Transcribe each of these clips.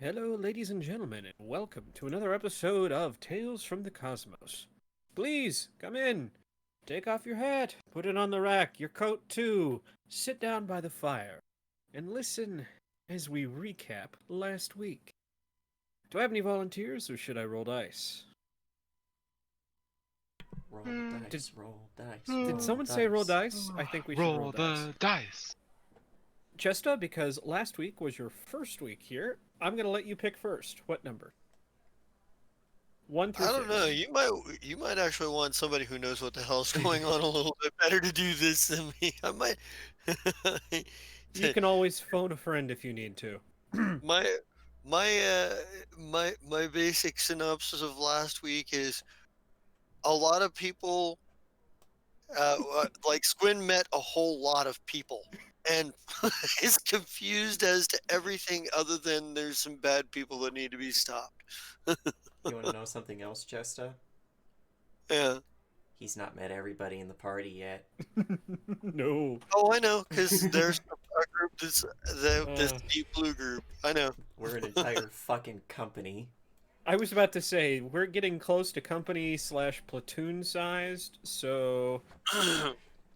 Hello, ladies and gentlemen, and welcome to another episode of Tales from the Cosmos. Please, come in. Take off your hat, put it on the rack, your coat too. Sit down by the fire, and listen as we recap last week. Do I have any volunteers, or should I roll dice? Roll Did, dice, roll dice. did Roll someone say roll dice? I think we should roll Roll dice. the dice. Chesta, because last week was your first week here, I'm going to let you pick first. What number? 1 through I 6. don't know. You might actually want somebody who knows what the hell's going on a little bit better to do this than me. I might. You can always phone a friend if you need to. my my basic synopsis of last week is a lot of people. Like Squin met a whole lot of people and is confused as to everything other than there's some bad people that need to be stopped. You want to know something else, Jesta? Yeah. He's not met everybody in the party yet. No. Oh, I know, because there's a group that's this Uh. deep blue group. I know. We're an entire fucking company. I was about to say, we're getting close to company/platoon sized, so...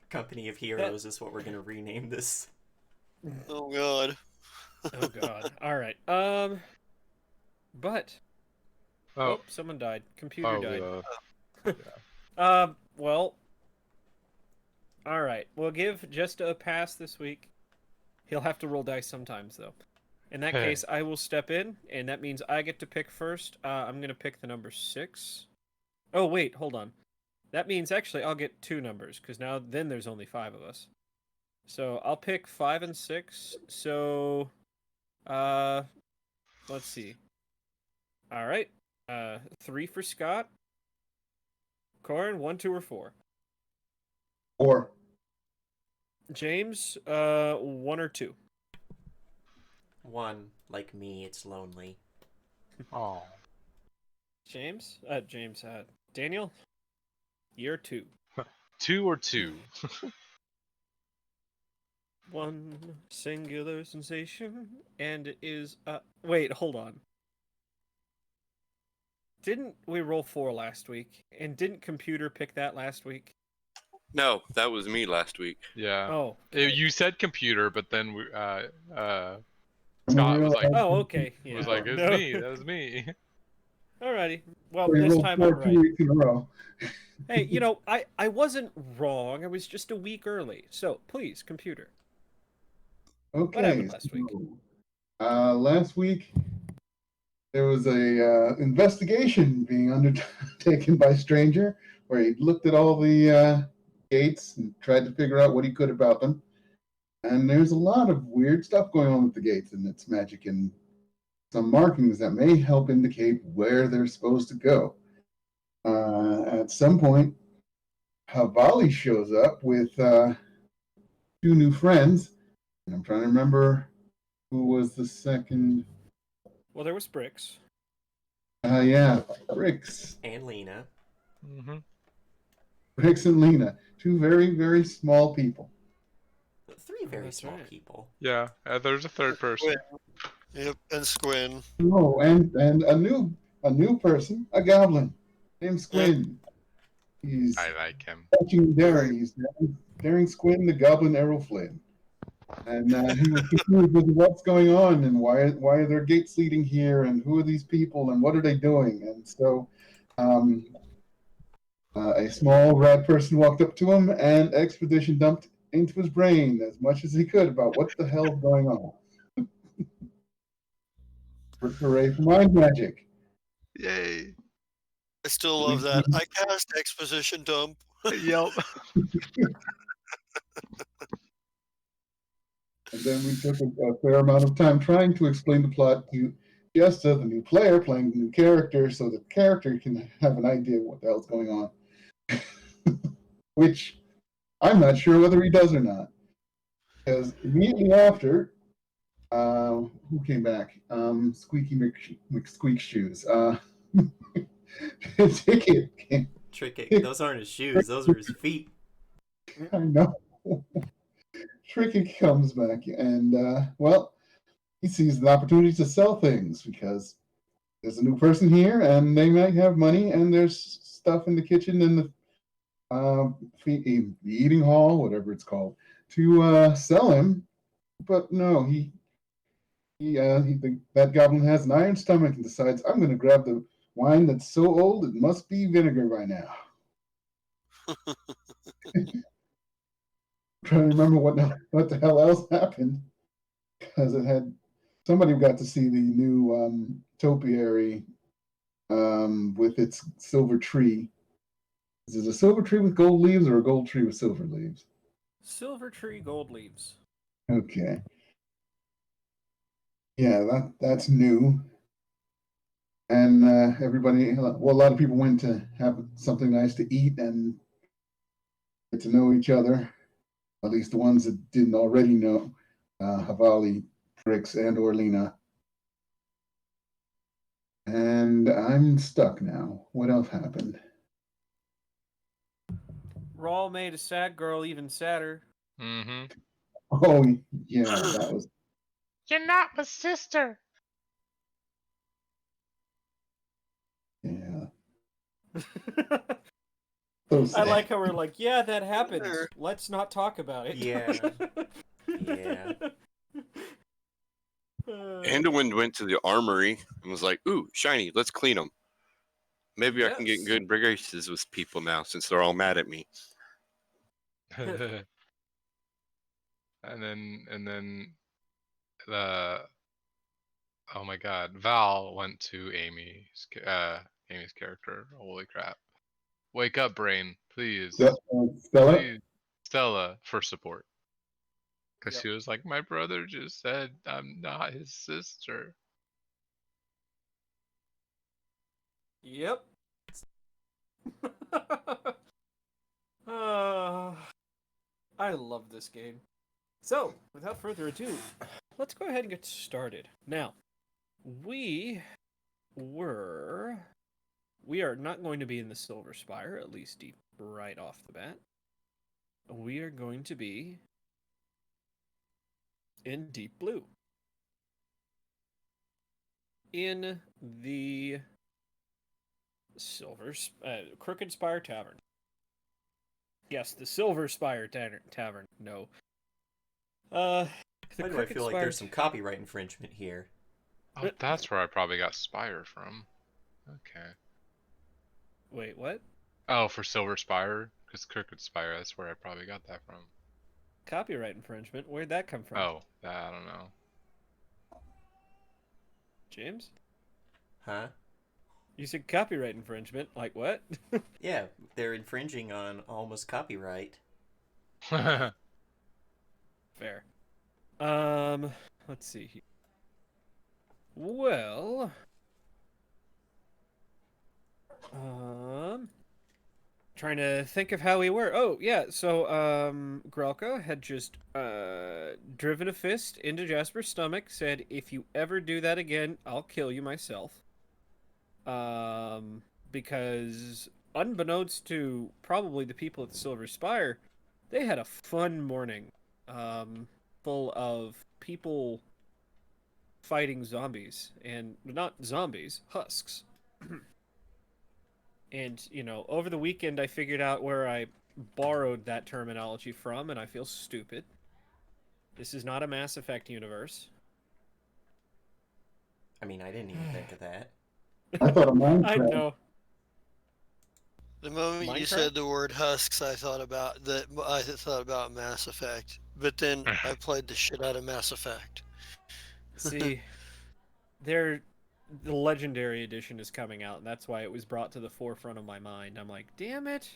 Company of Heroes is what we're gonna rename this. Oh God. Oh god. Alright, but... Oh, someone died. Computer died. yeah. Well... Alright, we'll give Jesta a pass this week. He'll have to roll dice sometimes, though. In that Hey. case, I will step in, and that means I get to pick first. I'm going to pick the number 6. Oh, wait, hold on. That means, actually, I'll get 2 numbers, because then there's only 5 of us. So, I'll pick 5 and 6. So, let's see. Alright. 3 for Scott. Corin, 1, 2, or 4? 4. James, 1 or 2? One, like me, it's lonely. Oh. James, Daniel, year 2. 2 or 2? One singular sensation, and it is, wait, hold on. Didn't we roll 4 last week? And didn't computer pick that last week? No, that was me last week. Yeah. Oh. You said computer, but then Scott was like, Oh, okay. Yeah. was like, No. me. That was me. Alrighty. Well, We this rolled time 4 I'm 2 right. weeks in a row. Hey, I wasn't wrong. I was just a week early. So, please, computer. Okay. happened last week? Last week, there was a investigation being undertaken by Stranger, where he looked at all the gates and tried to figure out what he could about them. And there's a lot of weird stuff going on with the gates and its magic and some markings that may help indicate where they're supposed to go. At some point, Havali shows up with 2 new friends. And I'm trying to remember who was the second. Well, there was Bricks. Yeah, Bricks. And Lena. Mm-hmm. Bricks and Lena. 2 very, very small people. 3 very That's small right. people. Yeah, there's a third person. Yep, and Squin. Oh, and a new person, a goblin named Squin. He's I like him. touching daring. He's daring Squin, the goblin Errol Flynn. And he was confused with what's going on and why are there gates leading here and who are these people and what are they doing? And so a small rat person walked up to him and Expedition dumped into his brain as much as he could about what the hell is going on. Hooray for mind magic. Yay. I still love that. I cast exposition dump. Yep. And then we took a fair amount of time trying to explain the plot to Jesta, the new player, playing the new character, so the character can have an idea of what the hell's going on. Which I'm not sure whether he does or not. Because immediately after, who came back? Squeaky McSqueak Shoes. Ticket came. Tricky. Those aren't his shoes, those are his feet. I know. Tricky comes back, and well, he sees an opportunity to sell things because there's a new person here and they might have money and there's stuff in the kitchen and the eating hall, whatever it's called, to sell him. But no, that goblin has an iron stomach and decides, I'm going to grab the wine that's so old it must be vinegar by now. I'm trying to remember what the hell else happened, because it had somebody got to see the new topiary with its silver tree. Is it a silver tree with gold leaves or a gold tree with silver leaves? Silver tree, gold leaves. Okay. Yeah, that's new. And everybody, well, a lot of people went to have something nice to eat and get to know each other. At least the ones that didn't already know Havali, Trix, and Orlina. And I'm stuck now. What else happened? Rawl made a sad girl even sadder. Mm-hmm. Oh, yeah, that was. You're not my sister. Yeah. So I sad. like how we're like, yeah, that happened. Sure. Let's not talk about it. Yeah. Yeah. Anduin went to the armory and was like, "Ooh, shiny, let's clean them. Maybe I can get Yes. good graces with people now since they're all mad at me." and then the oh my god, Val went to Amy's character. Holy crap! Wake up, brain, please, Stella? please, Stella for support. Because Yep. she was like, my brother just said I'm not his sister. Yep. uh, I love this game. So, without further ado, let's go ahead and get started. Now, we are not going to be in the Silver Spire, at least right off the bat. We are going to be in Deep Blue. In the Crooked Spire Tavern. Yes, the Silver Spire Tavern. No. The Why do I Crooked feel like Spire there's some copyright infringement here? Oh, that's where I probably got Spire from. Okay. Wait, what? Oh, for Silver Spire? Because Crooked Spire, that's where I probably got that from. Copyright infringement? Where'd that come from? Oh, I don't know. James? Huh? You said copyright infringement. Like what? Yeah, they're infringing on Alma's copyright. Fair. Let's see here. Well, trying to think of how we were. Oh, yeah. So, Grelka had just driven a fist into Jasper's stomach, said, "If you ever do that again, I'll kill you myself." Because unbeknownst to probably the people at the Silver Spire, they had a fun morning, full of people fighting zombies, and not zombies, husks. And, over the weekend I figured out where I borrowed that terminology from, and I feel stupid. This is not a Mass Effect universe. I mean, I didn't even think of that. I thought of Minecraft. I know. The moment you Minecraft? said the word husks, I thought about that. I thought about Mass Effect, but then I played the shit out of Mass Effect. See, the Legendary Edition is coming out, and that's why it was brought to the forefront of my mind. I'm like, damn it.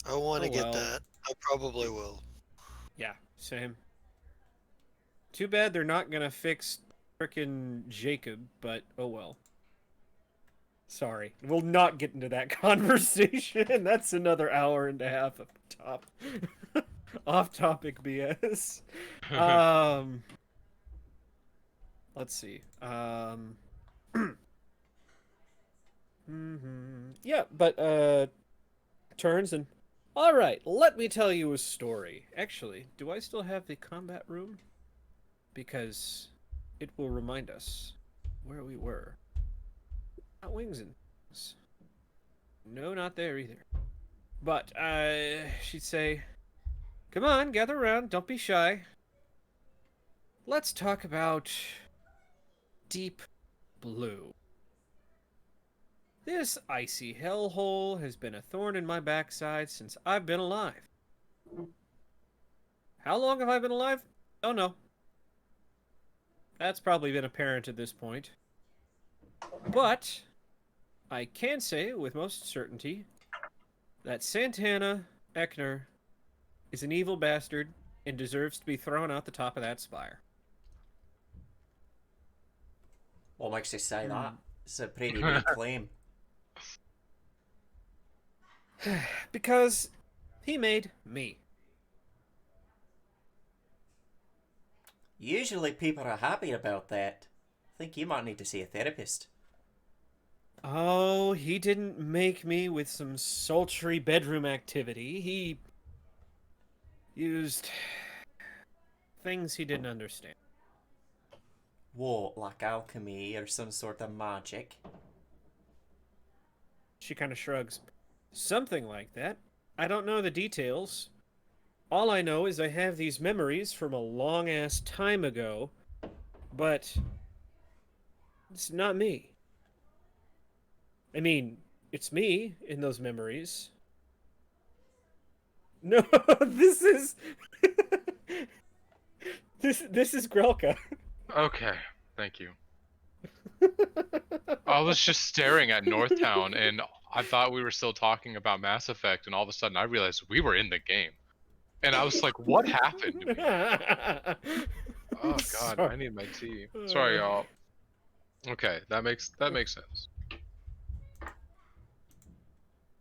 I want to Oh, get well. that. I probably will. Yeah, same. Too bad they're not gonna fix frickin' Jacob, but oh well. Sorry, we'll not get into that conversation. That's another hour and a half of off-topic BS. Let's see. Yeah, but turns and all right. Let me tell you a story. Actually, do I still have the combat room? Because it will remind us where we were. Not wings and things. No, not there either. But she'd say, "Come on, gather around. Don't be shy. Let's talk about Deep Blue. This icy hellhole has been a thorn in my backside since I've been alive. How long have I been alive? Don't know. That's probably been apparent at this point. But I can say with most certainty that Santana Eckner is an evil bastard and deserves to be thrown out the top of that spire." What makes you say that? It's a pretty big claim. Because he made me. Usually people are happy about that. I think you might need to see a therapist. Oh, he didn't make me with some sultry bedroom activity. He used things he didn't understand. What, like alchemy or some sort of magic? She kind of shrugs. Something like that. I don't know the details. All I know is I have these memories from a long-ass time ago, but it's not me. I mean, it's me in those memories. No, this is... this is Grelka. Okay, thank you. I was just staring at Northtown, and I thought we were still talking about Mass Effect, and all of a sudden I realized we were in the game. And I was like, what happened to me? Oh god, Sorry. I need my tea. Sorry, y'all. Okay, that makes sense.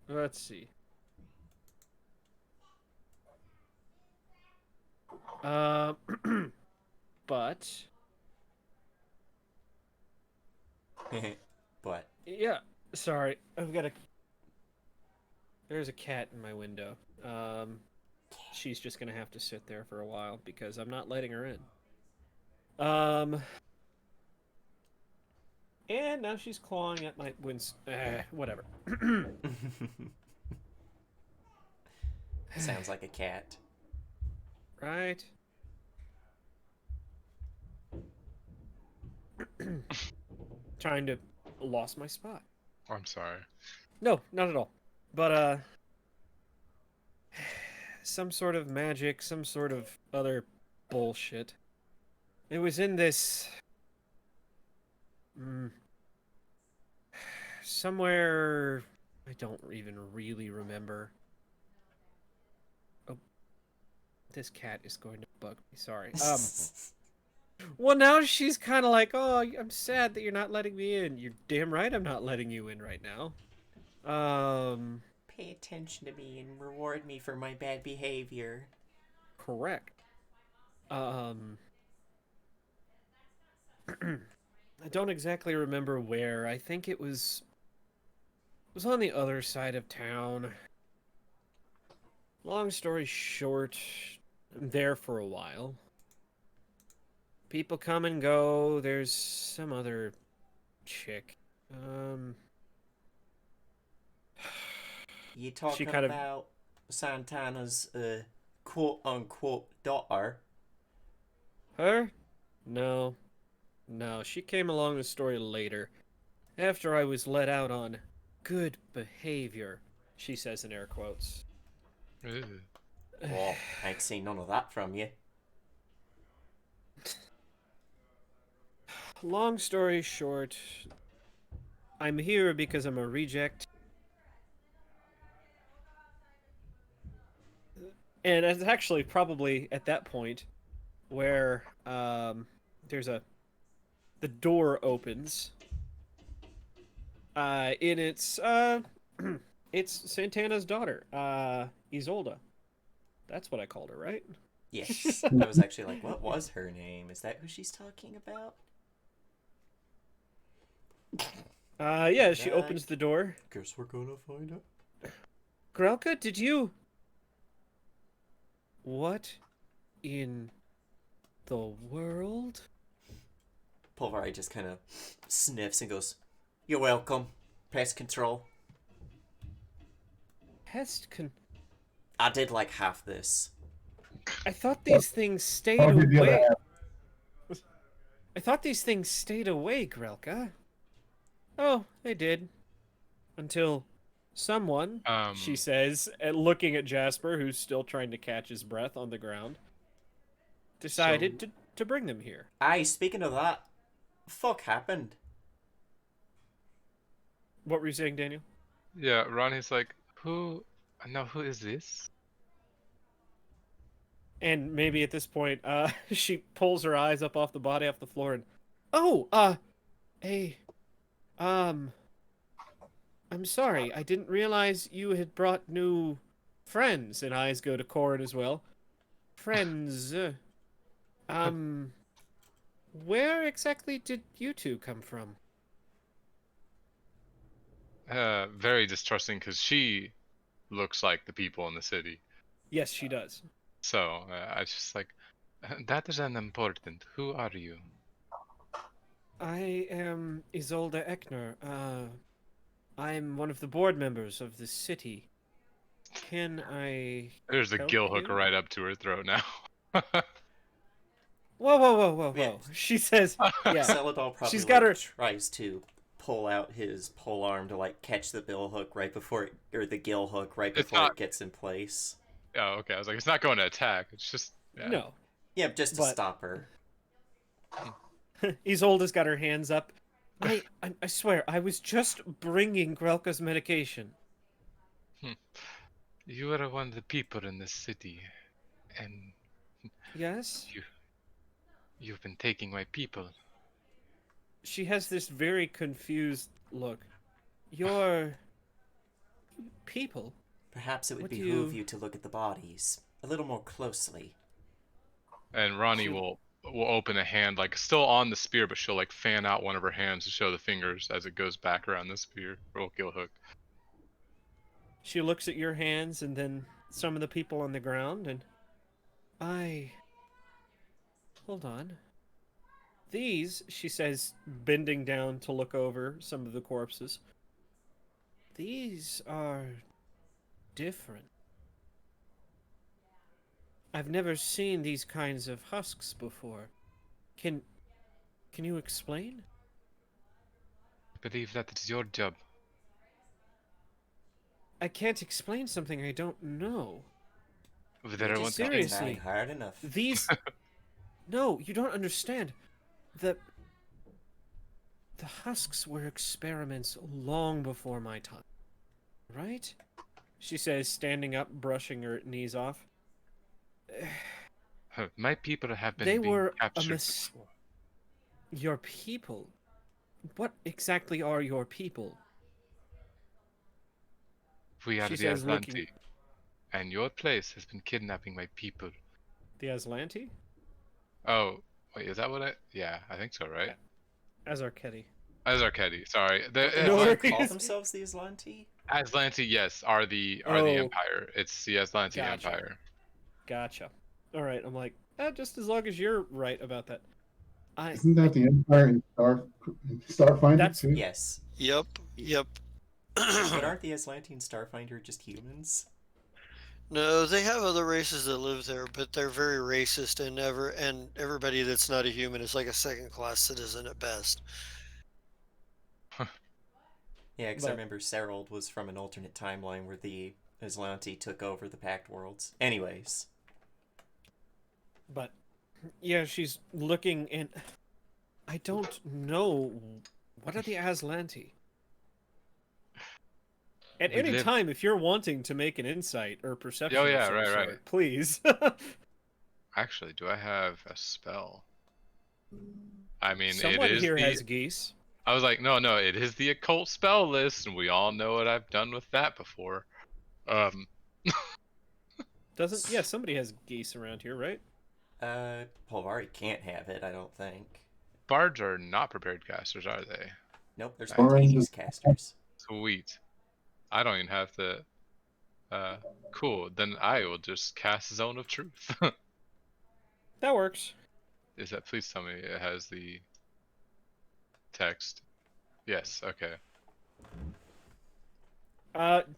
Let's see. But But yeah, sorry, I've got a. There's a cat in my window. She's just gonna have to sit there for a while because I'm not letting her in. And now she's clawing at my whatever. sounds like a cat. Right. Trying to lost my spot. I'm sorry. No, not at all. But some sort of magic, some sort of other bullshit. It was in this somewhere I don't even really remember. Oh, this cat is going to bug me. Sorry. Well, now she's kind of like, "Oh, I'm sad that you're not letting me in." You're damn right I'm not letting you in right now. Pay attention to me and reward me for my bad behavior. Correct. I don't exactly remember where. I think it was on the other side of town. Long story short, I'm there for a while. People come and go. There's some other chick. You talking kind of- about Santana's quote-unquote daughter? Her? No. She came along the story later. After I was let out on good behavior, she says in air quotes. Ew. Well, I ain't seen none of that from you. Long story short, I'm here because I'm a reject. And it's actually probably at that point where the door opens. And it's it's Santana's daughter, Isolda. That's what I called her, right? Yes. I was actually like, what was her name? Is that who she's talking about? Yeah, she Right. opens the door. Guess we're gonna find out. Grelka, did you... What in the world? Pulvari just kind of sniffs and goes, "You're welcome. Press control." I did like half this. I thought these things stayed How did the other awake. half? I thought these things stayed awake, Relka. Oh, they did. Until someone, she says, looking at Jasper, who's still trying to catch his breath on the ground, decided to bring them here. Aye, speaking of that, fuck happened? What were you saying, Daniel? Yeah, Ronnie's like, who? No, who is this? And maybe at this point, she pulls her eyes up off the body off the floor and, oh, hey, I'm sorry. I didn't realize you had brought new friends. And eyes go to Corin as well. Friends. Where exactly did you two come from? Very distrusting because she looks like the people in the city. Yes, she does. So I was just like, that is unimportant. Who are you? I am Isolde Eckner. I'm one of the board members of the city. Can I There's a help gill hook you? right up to her throat now. Whoa. Yeah. She says, yeah. Celadol probably She's got her... tries to pull out his pole arm to like catch the bill hook right before or the gill hook right It's before not- it gets in place. Oh, okay. I was like, it's not going to attack. It's just yeah. No. Yeah, just to But- stop her. Isolde's got her hands up. I swear, I was just bringing Grelka's medication. You are one of the people in this city, and Yes? you've been taking my people. She has this very confused look. Your... people? Perhaps it would What do behoove you- you to look at the bodies a little more closely. And Ronnie She- will open a hand, like still on the spear, but she'll like fan out one of her hands to show the fingers as it goes back around the spear or gill hook. She looks at your hands and then some of the people on the ground and... Hold on. These, she says, bending down to look over some of the corpses. These are... different. I've never seen these kinds of husks before. Can you explain? I believe that is your job. I can't explain something I don't know. Over You're there, I just want not Seriously. trying hard enough. These... No, you don't understand. The husks were experiments long before my time. Right? She says, standing up, brushing her knees off. My people have been They being were a captured mis- before. Your people? What exactly are your people? We are She the says, Aslanti, looking- and your place has been kidnapping my people. The Aslanti? Oh, wait, is that what I... Yeah, I think so, right? Azarketi. Azarketi, sorry. They No don't worries. call themselves the Aslanti? Aslanti, yes, are the Oh. Empire. It's the Aslanti Gotcha. Empire. Gotcha. Alright, I'm like, just as long as you're right about that. Isn't that the Empire in Starfinder That's- too? Yes. Yep. But aren't the Aslanti and Starfinder just humans? No, they have other races that live there, but they're very racist and everybody that's not a human is like a second-class citizen at best. Yeah, because I But- remember Serold was from an alternate timeline where the Aslanti took over the Pact Worlds. Anyways. But yeah, she's looking and I don't know, what are the Aslanti? At We any live- time, if you're wanting to make an insight or perception, Oh, of yeah, some right, sort, right. please. Actually, do I have a spell? I mean, Someone it is here the... has geese. I was like, no, it is the occult spell list, and we all know what I've done with that before. Doesn't? Yeah, somebody has geese around here, right? Polvari can't have it, I don't think. Bards are not prepared casters, are they? Nope, there's Orange spontaneous is- casters. Sweet. I don't even have to... cool, then I will just cast Zone of Truth. That works. Is that... Please tell me it has the... text. Yes. Okay.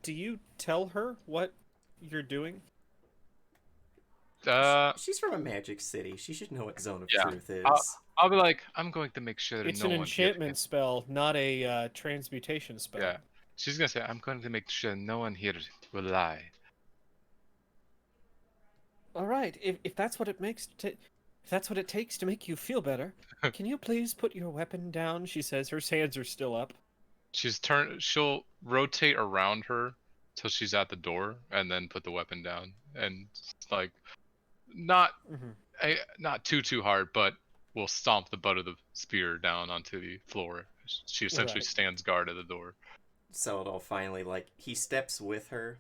Do you tell her what you're doing? She's from a magic city. She should know what Zone of Yeah. Truth is. I'll be like, I'm going to make sure that It's no an one here enchantment spell, not a transmutation spell. Yeah. She's gonna say, I'm going to make sure no one here will lie. All right, if that's what it makes if that's what it takes to make you feel better, can you please put your weapon down? She says. Her hands are still up. She'll rotate around her till she's at the door, and then put the weapon down, and like, not not too hard, but will stomp the butt of the spear down onto the floor. She essentially Right. stands guard at the door. Celadol finally, like, he steps with her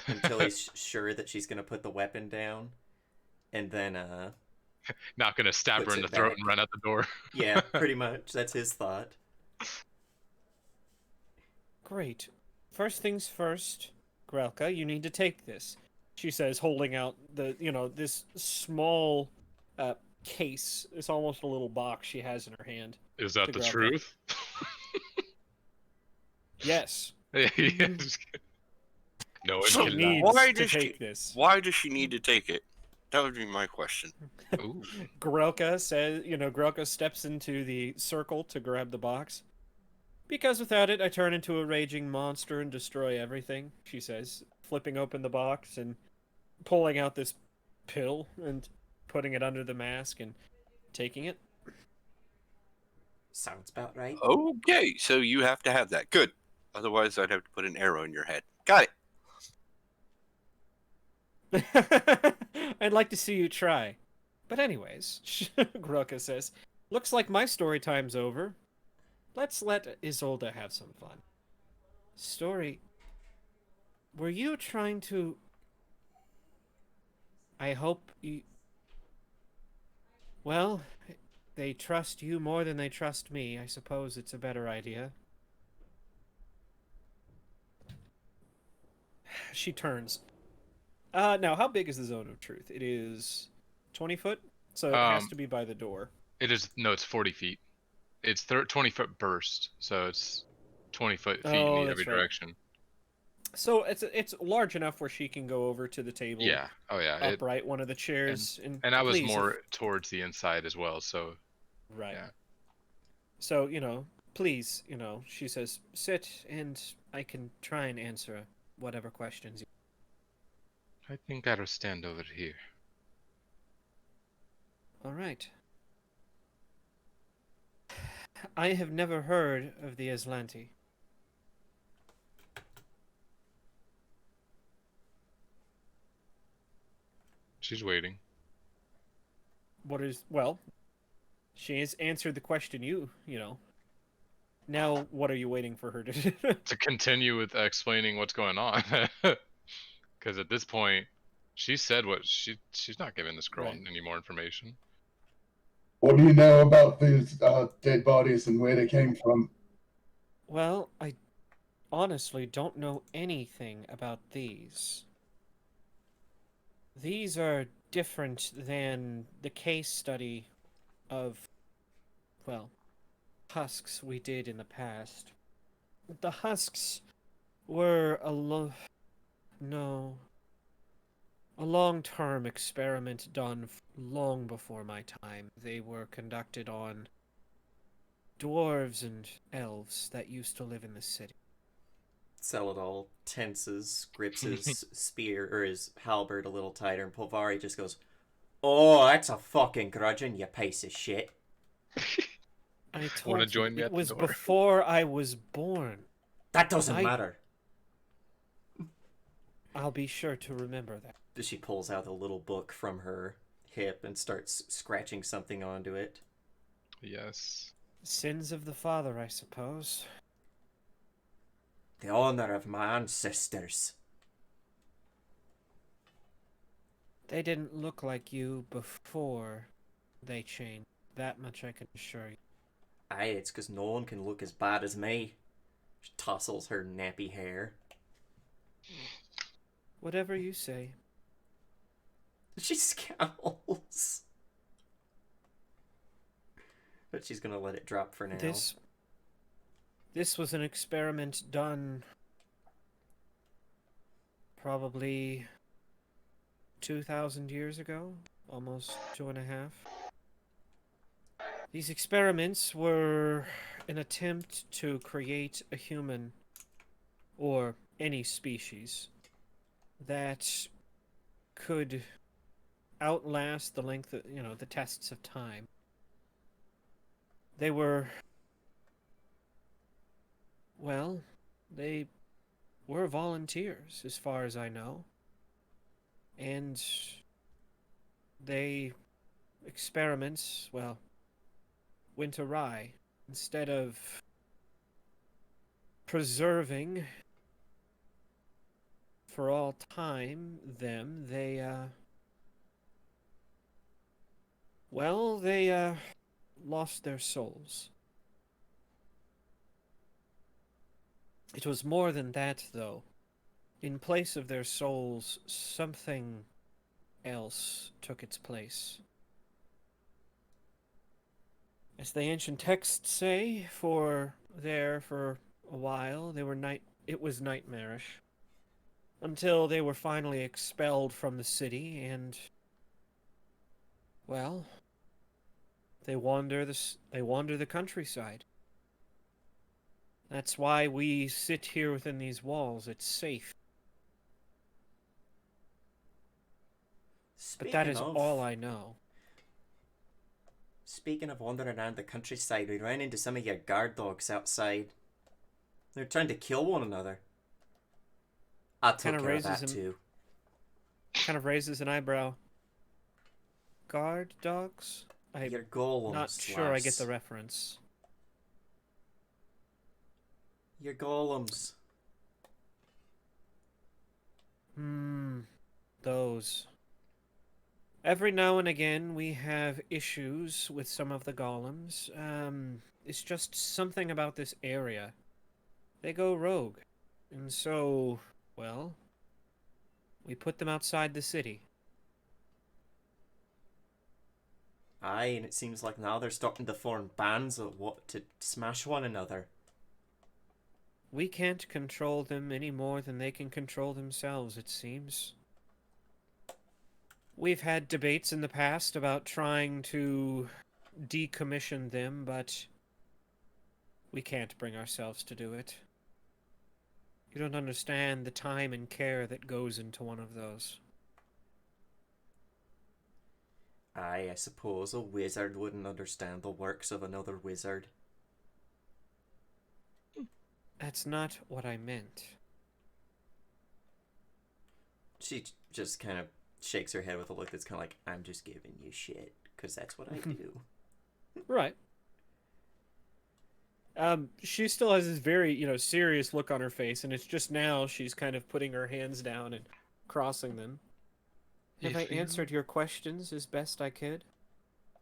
until he's sure that she's gonna put the weapon down, and then Not gonna stab her puts in the it throat back. and run out the door. Yeah, pretty much. That's his thought. Great. First things first, Grelka, you need to take this. She says, holding out this small case. It's almost a little box she has in her hand. Is that To the grab truth? Yes. Yeah, just kidding. No one She can lie. needs Why to does she? take this. Why does she need to take it? That would be my question. Ooh. Grelka says, Grelka steps into the circle to grab the box. Because without it, I turn into a raging monster and destroy everything, she says, flipping open the box and pulling out this pill and putting it under the mask and taking it. Sounds about right. Okay, so you have to have that. Good. Otherwise, I'd have to put an arrow in your head. Got it. I'd like to see you try. But anyways, Grelka says, looks like my story time's over. Let's let Isolde have some fun. Story, were you trying to... I hope you... Well, they trust you more than they trust me. I suppose it's a better idea. She turns. Now, how big is the zone of truth? It is 20 foot, so it has to be by the door. It's 40 feet. It's 20-foot burst, so it's 20 feet in every That's right. direction. So it's large enough where she can go over to the table. Yeah. Oh yeah. Upright one of the chairs. And I was please, more towards the inside as well, so. Right. Yeah. So, please, she says, sit and I can try and answer whatever questions you... I think I'll stand over here. All right. I have never heard of the Aslanti. She's waiting. Well, she has answered the question you know. Now, what are you waiting for her to do? To continue with explaining what's going on. Because at this point, she said what she's not giving this girl Right. any more information. What do you know about these dead bodies and where they came from? Well, I honestly don't know anything about these. These are different than the case study of, well, husks we did in the past. The husks were a long-term experiment done long before my time. They were conducted on dwarves and elves that used to live in the city. Celadol tenses, grips his spear or his halberd a little tighter, and Polvari just goes, "Oh, that's a fucking grudging, you piece of shit." I told Wanna join you, me it at the was door? before I was born. That doesn't I- matter. I'll be sure to remember that. She pulls out a little book from her hip and starts scratching something onto it. Yes. Sins of the father, I suppose. The honor of my ancestors. They didn't look like you before they changed. That much I can assure you. Aye, it's because no one can look as bad as me. She tousles her nappy hair. Whatever you say. She scowls. But she's gonna let it drop for now. This This was an experiment done probably 2,000 years ago, almost 2.5. These experiments were an attempt to create a human, or any species, that could outlast the length of, the tests of time. They were, well, they were volunteers, as far as I know. And they experiments, well, went awry. Instead of preserving for all time them, they lost their souls. It was more than that, though. In place of their souls, something else took its place. As the ancient texts say, for a while, it was nightmarish. Until they were finally expelled from the city and, well, they wander the countryside. That's why we sit here within these walls. It's safe. But that is all I know. Speaking of wandering around the countryside, we ran into some of your guard dogs outside. They're trying to kill one another. I took care of that too. Kind of raises an eyebrow. Guard dogs? Your golems. Not sure I get the reference. Your golems. Those. Every now and again we have issues with some of the golems. It's just something about this area. They go rogue. And so, well, we put them outside the city. Aye, and it seems like now they're starting to form bands to smash one another. We can't control them any more than they can control themselves, it seems. We've had debates in the past about trying to decommission them, but we can't bring ourselves to do it. You don't understand the time and care that goes into one of those. Aye, I suppose a wizard wouldn't understand the works of another wizard. That's not what I meant. She just kind of shakes her head with a look that's kind of like, I'm just giving you shit, because that's what I do. Right. She still has this very, serious look on her face, and it's just now she's kind of putting her hands down and crossing them. Have I answered your questions as best I could?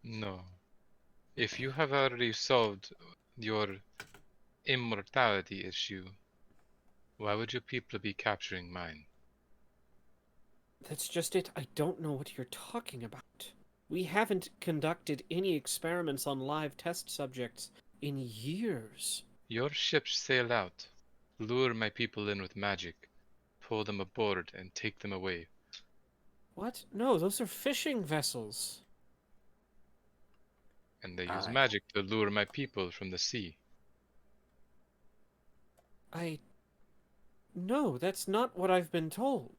No. If you have already solved your immortality issue, why would your people be capturing mine? That's just it. I don't know what you're talking about. We haven't conducted any experiments on live test subjects in years. Your ships sail out, lure my people in with magic, pull them aboard, and take them away. What? No, those are fishing vessels. And they use magic to lure my people from the sea. No, that's not what I've been told.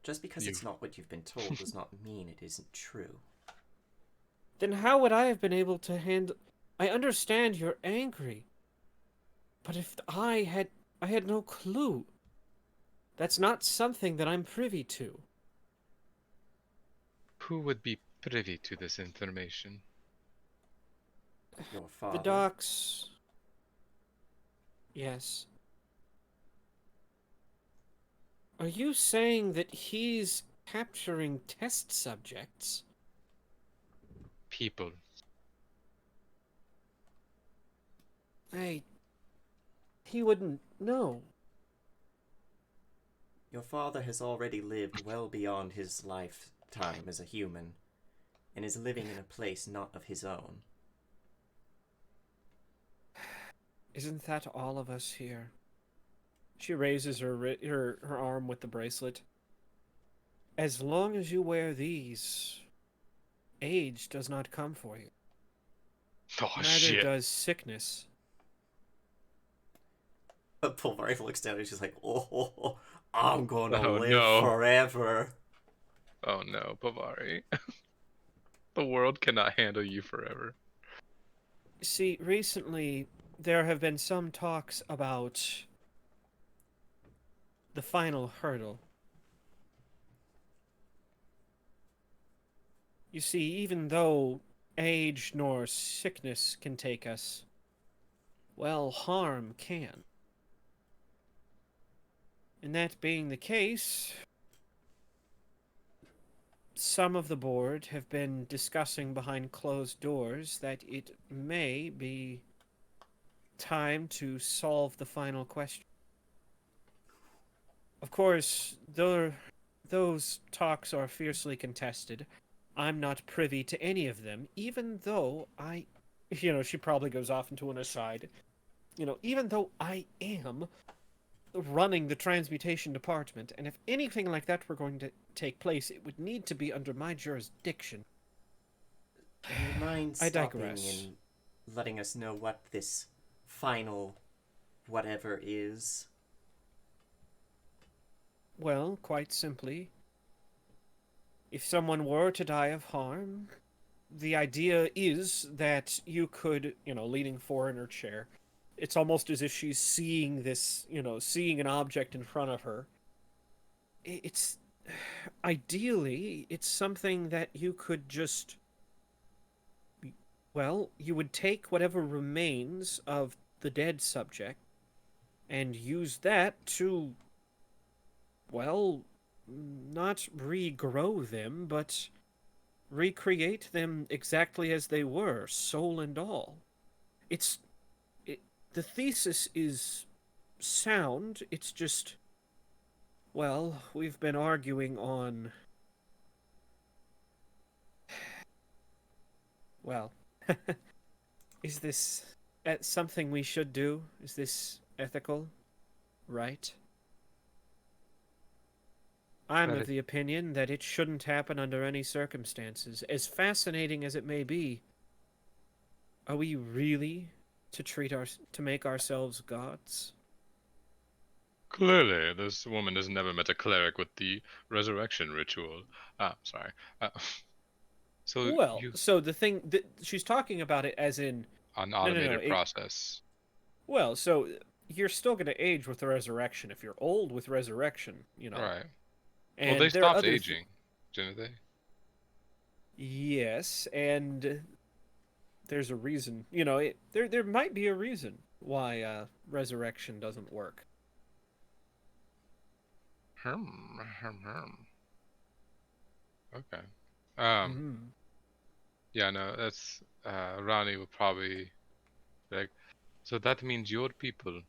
Just because it's not what you've been told does not mean it isn't true. Then how would I have been able to handle... I understand you're angry. But if I had no clue. That's not something that I'm privy to. Who would be privy to this information? Your father. The docs. Yes. Are you saying that he's capturing test subjects? People. He wouldn't know. Your father has already lived well beyond his lifetime as a human, and is living in a place not of his own. Isn't that all of us here? She raises her arm with the bracelet. As long as you wear these, age does not come for you. Oh Neither shit. does sickness. Pulvari looks down and she's like, oh, I'm gonna Oh, live no. forever. Oh no, Bavari. The world cannot handle you forever. See, recently there have been some talks about the final hurdle. You see, even though age nor sickness can take us, well, harm can. And that being the case, some of the board have been discussing behind closed doors that it may be time to solve the final question. Of course, those talks are fiercely contested. I'm not privy to any of them, even though she probably goes off into an aside. Even though I am running the transmutation department, and if anything like that were going to take place, it would need to be under my jurisdiction. Do you mind I stopping digress. and letting us know what this final whatever is? Well, quite simply, if someone were to die of harm, the idea is that you could, leaning forward in her chair, it's almost as if she's seeing this, seeing an object in front of her. It's ideally, it's something that you could just, well, you would take whatever remains of the dead subject and use that to, well, not regrow them, but recreate them exactly as they were, soul and all. The thesis is sound, it's just, well, we've been arguing on, well, is this something we should do? Is this ethical? Right? I'm That of is- the opinion that it shouldn't happen under any circumstances. As fascinating as it may be, are we really to make ourselves gods? Clearly, this woman has never met a cleric with the resurrection ritual. Ah, sorry. Uh, so Well, you so the thing that she's talking about it as in an no. automated process. Well, so you're still going to age with the resurrection if you're old with resurrection, Right. Well, And they there are stopped other aging, didn't they? yes, and there's a reason. There might be a reason why resurrection doesn't work. Herm. Okay. Mm. Yeah, no, that's Rani would probably like. So that means your people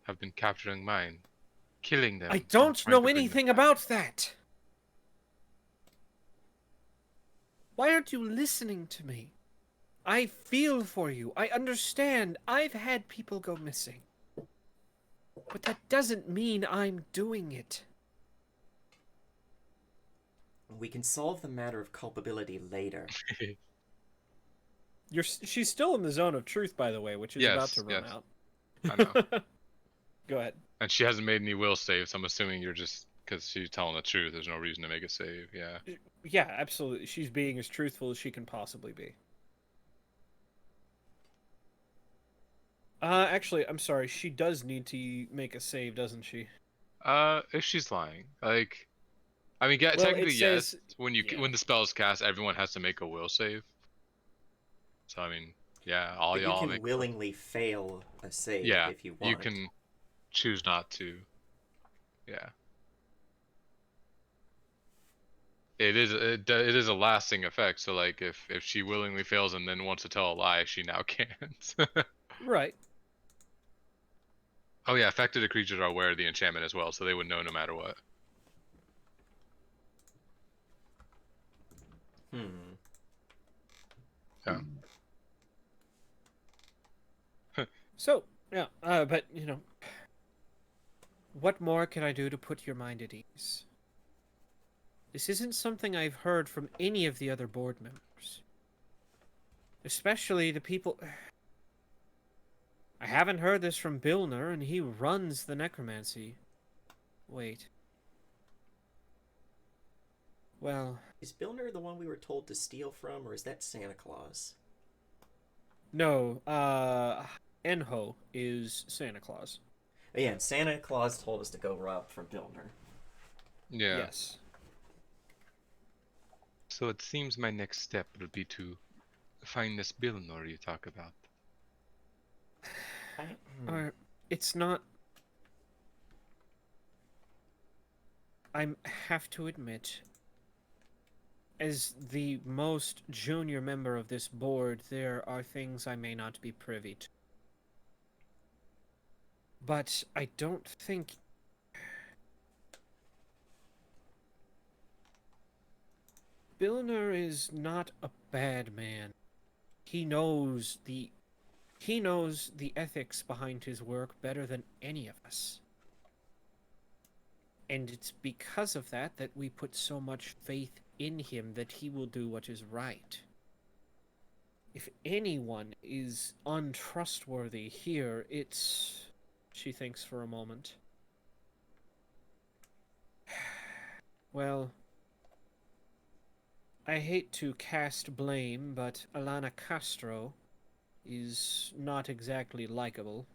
have been capturing mine, killing them, I and don't trying know to bring them anything back. about that. Why aren't you listening to me? I feel for you. I understand. I've had people go missing. But that doesn't mean I'm doing it. We can solve the matter of culpability later. She's still in the zone of truth, by the way, which is about to Yes, run yes, out. I know. Go ahead. And she hasn't made any will saves. I'm assuming you're just because she's telling the truth. There's no reason to make a save. Yeah. Yeah, absolutely. She's being as truthful as she can possibly be. Actually, I'm sorry. She does need to make a save, doesn't she? If she's lying, like, I mean, Well, it technically yes. says When the spell is cast, everyone has to make a will save. So I mean, yeah, all But you y'all can make. willingly fail a save Yeah, if you want. you can choose not to. Yeah. It is a lasting effect. So like, if she willingly fails and then wants to tell a lie, she now can't. right. Oh yeah, affected creatures are aware of the enchantment as well, so they would know no matter what. Hmm. Yeah. So, Yeah, but, what more can I do to put your mind at ease? This isn't something I've heard from any of the other board members. Especially the people... I haven't heard this from Bilner, and he runs the necromancy. Wait. Well... Is Bilner the one we were told to steal from, or is that Santa Claus? No, Enho is Santa Claus. Oh, yeah, and Santa Claus told us to go rob from Bilner. Yeah. Yes. So it seems my next step would be to find this Bilnor you talk about. Or, it's not... I have to admit, as the most junior member of this board, there are things I may not be privy to. But I don't think... Bilner is not a bad man. He knows the ethics behind his work better than any of us. And it's because of that that we put so much faith in him that he will do what is right. If anyone is untrustworthy here, it's... She thinks for a moment. Well, I hate to cast blame, but Alana Castro is not exactly likable.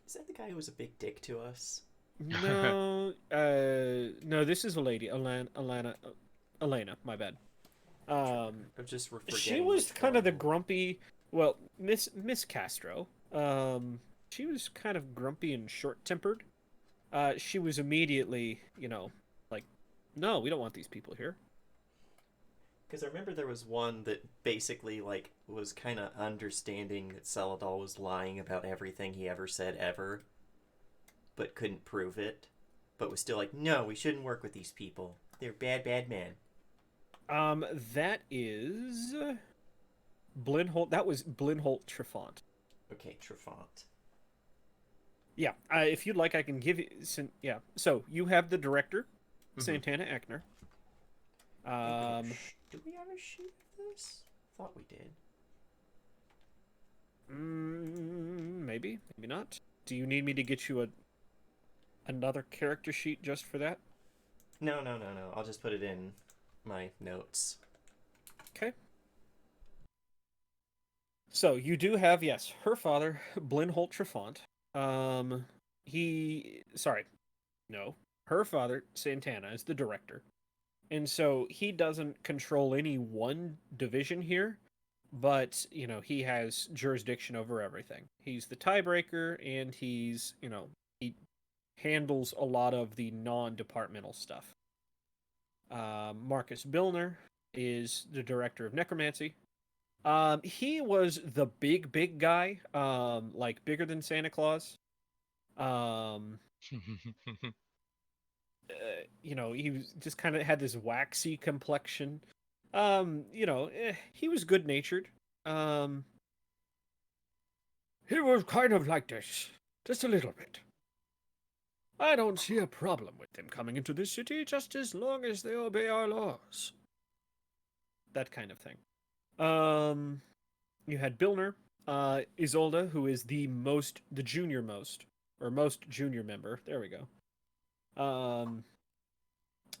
Is that the guy who was a big dick to us? No, no, this is a lady, Elena, my bad. I'm just forgetting She was which kind of the one. grumpy, well, Miss Castro, she was kind of grumpy and short-tempered. She was immediately, like, no, we don't want these people here. Because I remember there was one that basically, like, was kind of understanding that Celadol was lying about everything he ever said ever, but couldn't prove it, but was still like, no, we shouldn't work with these people. They're bad, bad men. That is... Blinholt, that was Blinholt Trifont. Okay, Trifont. Yeah, if you'd like, I can give you... Yeah, so you have the director, Santana Eckner. Do we have a sheet of this? Thought we did. Maybe, maybe not. Do you need me to get you another character sheet just for that? No. I'll just put it in my notes. Okay. So you do have, yes, her father, Blinholt Trifont. Her father, Santana, is the director. And so he doesn't control any one division here, but, he has jurisdiction over everything. He's the tiebreaker, and he's, he handles a lot of the non-departmental stuff. Marcus Bilner is the director of necromancy. He was the big guy, like bigger than Santa Claus. He was just kind of had this waxy complexion. He was good natured. He was kind of like this, just a little bit. I don't see a problem with them coming into this city just as long as they obey our laws. That kind of thing. You had Bilner, Isolde, who is the most junior member. There we go.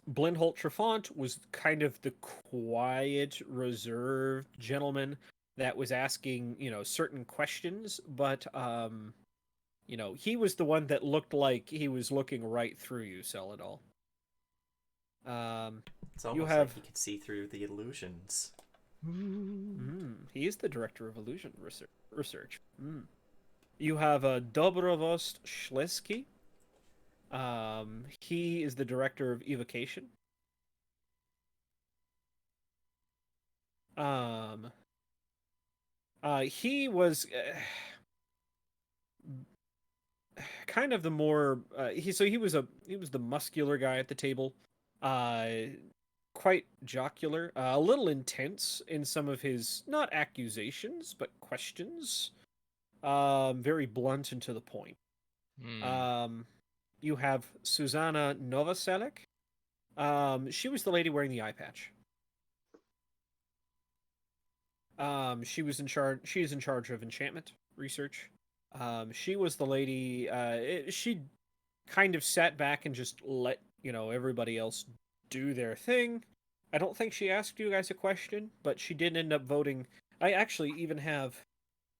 Blinholt Trifont was kind of the quiet, reserved gentleman that was asking, certain questions, but, he was the one that looked like he was looking right through you, Celadol. It's almost like he could see through the illusions. He is the director of illusion research. You have Dobrovost Schleski. He is the director of evocation. He was kind of the more he was the muscular guy at the table. Quite jocular, a little intense in some of his not accusations but questions. very blunt and to the point. Hmm. You have Susanna Novoselic. She was the lady wearing the eye patch. She was in charge. She is in charge of enchantment research. She was the lady. She kind of sat back and just let everybody else do their thing. I don't think she asked you guys a question, but she did end up voting. I actually even have.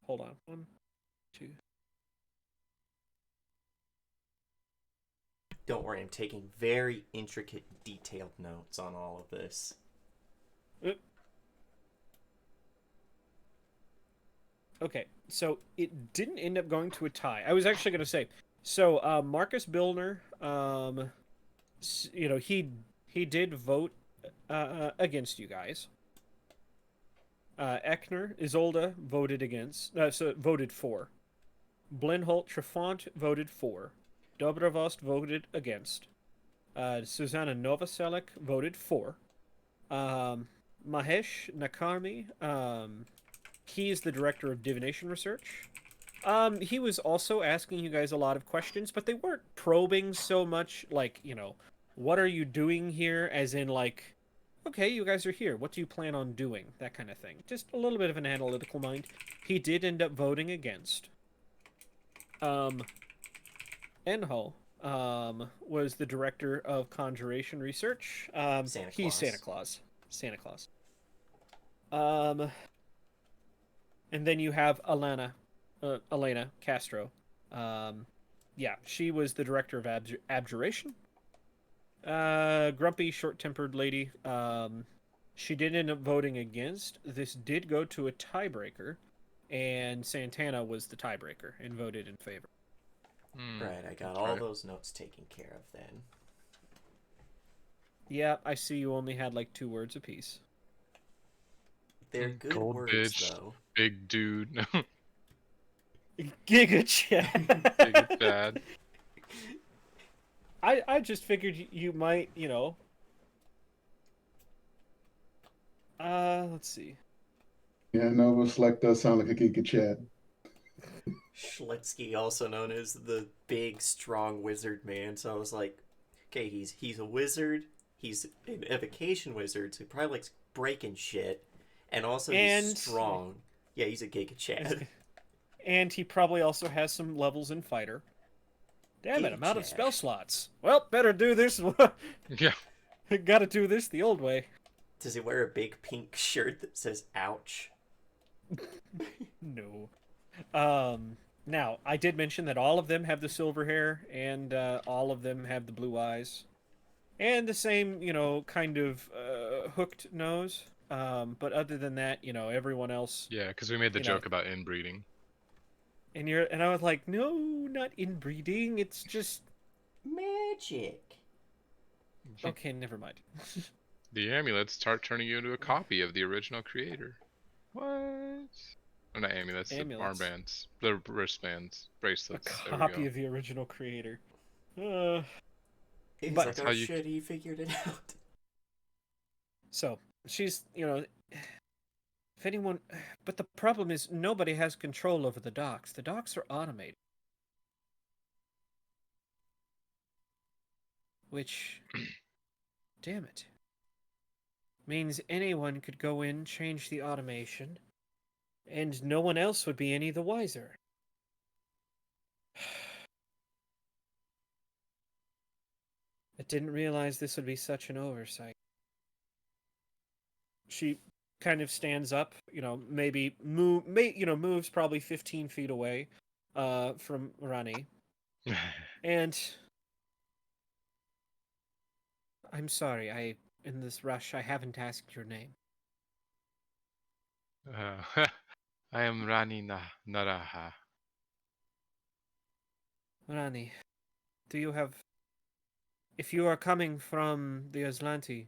Hold on, 1, 2. Don't worry, I'm taking very intricate, detailed notes on all of this. Okay, so it didn't end up going to a tie. I was actually going to say, so Marcus Billner, he did vote against you guys. Eckner Isolda voted against, so voted for. Blinholt Trefont voted for. Dobrovost voted against. Susanna Novoselic voted for. Mahesh Nakarmi, he is the director of divination research. He was also asking you guys a lot of questions, but they weren't probing so much like, what are you doing here? As in, like, okay, you guys are here. What do you plan on doing? That kind of thing. Just a little bit of an analytical mind. He did end up voting against. Enho, was the director of conjuration research. Santa He's Claus. Santa Claus. Santa Claus. Um, and then you have Elena Castro. Yeah, she was the director of abjuration. Grumpy, short-tempered lady. She did end up voting against. This did go to a tiebreaker, and Santana was the tiebreaker and voted in favor. Right, I got That's all right. those notes taken care of then. Yeah, I see you only had like 2 words apiece. They're good Gold words, bitch, though. big dude. Giga Chad. Giga Chad. I just figured you might, let's see. Yeah, Nova Select does sound like a Giga Chad. Schletsky, also known as the big, strong wizard man. So I was like, okay, he's a wizard. He's an evocation wizard, so he probably likes breaking shit. And also he's And strong. Yeah, he's a Giga Chad. and he probably also has some levels in fighter. Damn it, Giga I'm out of Chad. spell slots. Well, better do this. Yeah. Gotta do this the old way. Does he wear a big pink shirt that says ouch? No. Now, I did mention that all of them have the silver hair, and all of them have the blue eyes. And the same, kind of hooked nose. But other than that, everyone else. Yeah, because we made the You know. joke about inbreeding. And I was like, no, not inbreeding. It's just Magic. okay. Never mind. The amulets start turning you into a copy of the original creator. What? Or not amulets, Amulets. the armbands, the wristbands, A bracelets. There we copy go. of the original creator. He's But- like, That's oh how you- shit, he figured it out. So she's, if anyone, but the problem is nobody has control over the docks. The docks are automated. Which, damn it, means anyone could go in, change the automation, and no one else would be any the wiser. I didn't realize this would be such an oversight. She kind of stands up, maybe moves probably 15 feet away from Rani. And I'm sorry, in this rush, I haven't asked your name. I am Rani Naraha. Rani, do you have... If you are coming from the Aslanti,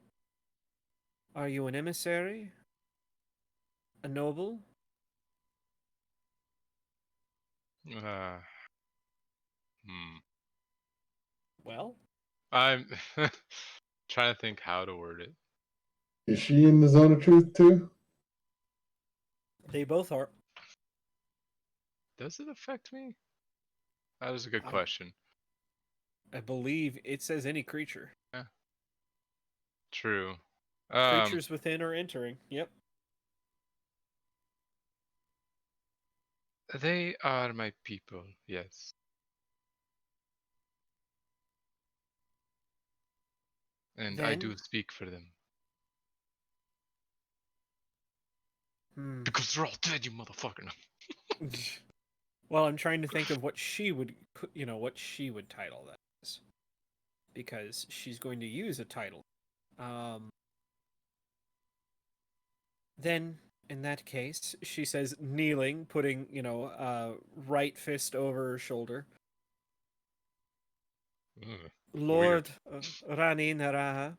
are you an emissary? A noble? Hmm. Well, I'm trying to think how to word it. Is she in the zone of truth too? they both are. Does it affect me? That is a good I- question. I believe it says any creature. True. Creatures within or entering. Yep. They are my people, yes. And I do Then, speak for them. hmm. Because they're all dead, you motherfucker. Well, I'm trying to think of what she would, what she would title that as, because she's going to use a title. Then, in that case, she says, kneeling, putting, right fist over her shoulder. Ugh, Lord Rani Naraha,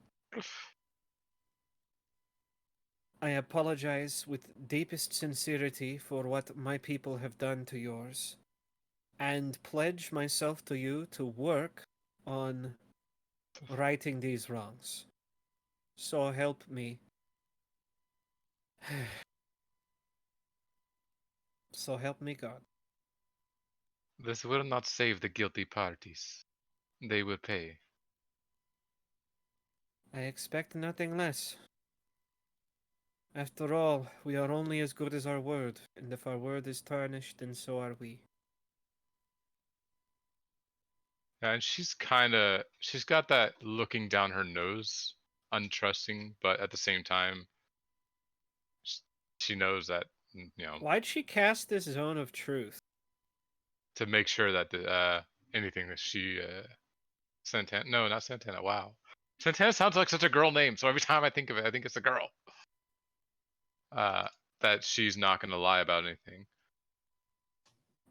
I apologize with deepest sincerity for what my people have done to yours, and pledge myself to you to work on righting these wrongs. So help me. So help me God. This will not save the guilty parties. They will pay. I expect nothing less. After all, we are only as good as our word, and if our word is tarnished, then so are we. And she's got that looking down her nose, untrusting, but at the same time, she knows that, Why'd she cast this zone of truth? to make sure that anything that she Santana, no, not Santana. Wow, Santana sounds like such a girl name. So every time I think of it, I think it's a girl. Uh, that she's not gonna lie about anything.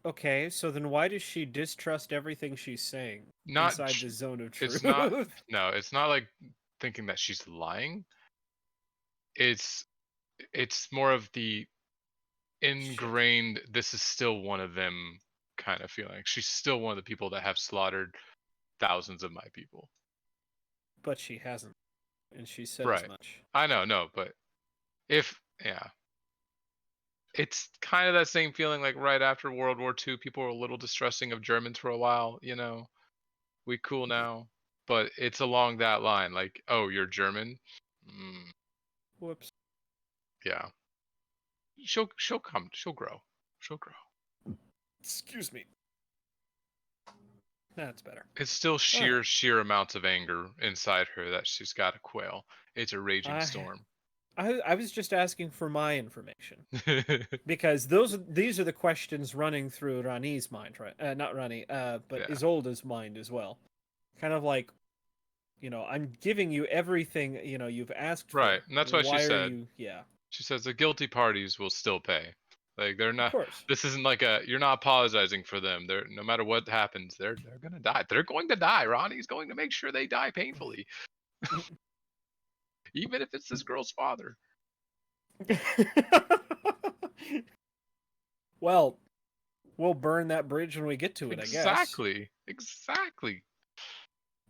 Okay, so then why does she distrust everything she's saying Not, inside the zone of truth? it's not. No, it's not like thinking that she's lying. It's more of the Shit. ingrained. This is still one of them kind of feeling. She's still one of the people that have slaughtered thousands of my people. But she hasn't, and she said as Right. much. I know, no, but yeah, it's kind of that same feeling like right after World War II, people were a little distrusting of Germans for a while, we cool now. But it's along that line, like, oh, you're German? Whoops. Yeah. She'll come, she'll grow. She'll grow. Excuse me. That's better. It's still All sheer amounts of anger inside her that she's got to quell. It's a raging right. storm. I was just asking for my information. Because these are the questions running through Rani's mind, right? Not Rani, but Yeah. Isolde's mind as well. Kind of like, I'm giving you everything, you've asked Right. for. And that's why she Why are said, you? Yeah, she says the guilty parties will still pay. Like they're of not. course. This isn't like you're not apologizing for them. They're no matter what happens, they're gonna die. They're going to die. Ronnie's going to make sure they die painfully, even if it's this girl's father. Well, we'll burn that bridge when we get to it, I guess. Exactly.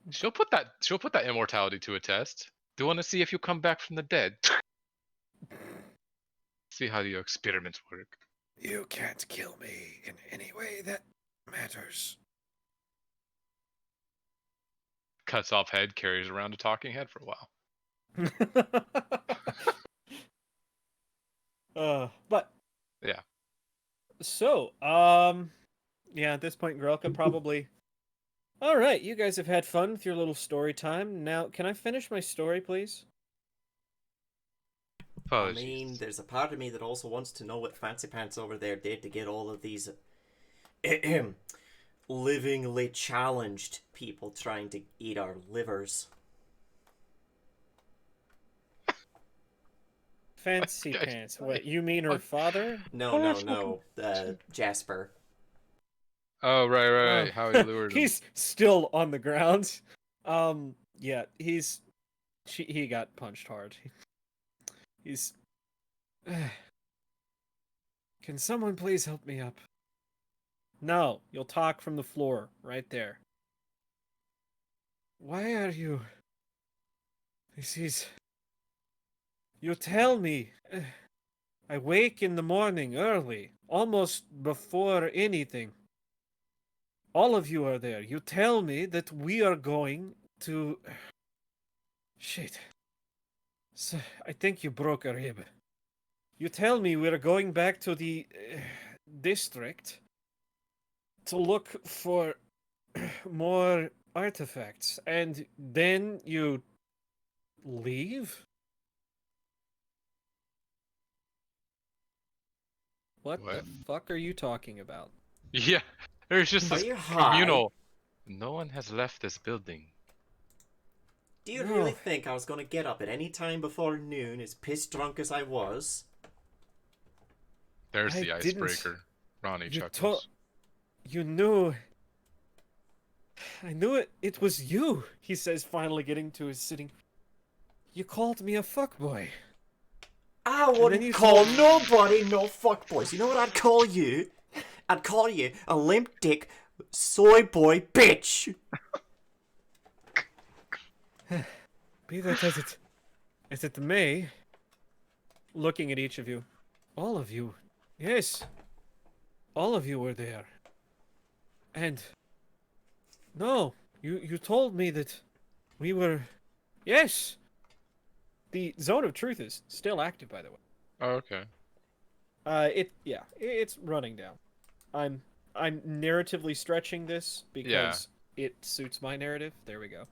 She'll put that immortality to a test. Do you want to see if you come back from the dead? See how your experiments work. You can't kill me in any way that matters. Cuts off head, carries around a talking head for a while. But Yeah. so, yeah, at this point, Grelka probably. All right, you guys have had fun with your little story time. Now, can I finish my story, please? I mean, Apologies. there's a part of me that also wants to know what Fancy Pants over there did to get all of these livingly challenged people trying to eat our livers. Fancy Okay. pants. What, you mean her father? No. Jasper. Oh, right. Uh, How he lured him. he's still on the ground. Yeah, he got punched hard. He's. Can someone please help me up? No, you'll talk from the floor, right there. Why are you? This is. You tell me. I wake in the morning early, almost before anything. All of you are there. You tell me that we are going to... Shit. So, I think you broke a rib. You tell me we're going back to the district to look for more artifacts, and then you leave? What the What? fuck are you talking about? Yeah, there's just Are this you high? communal. No one has left this building. Do you No. really think I was gonna get up at any time before noon, as pissed drunk as I was? There's I the didn't- icebreaker. Ronnie You chuckles. You knew... I knew it was you, he says, finally getting to his sitting. You called me a fuckboy. I then wouldn't you call told- nobody no fuckboys. You know what I'd call you? I'd call you a limp dick soy boy bitch. Be that as it may, looking at each of you, all of you, yes, all of you were there. And, no, you told me that we were, yes. The zone of truth is still active, by the way. Oh, okay. It's running down. I'm narratively stretching this because it suits my narrative. There we go.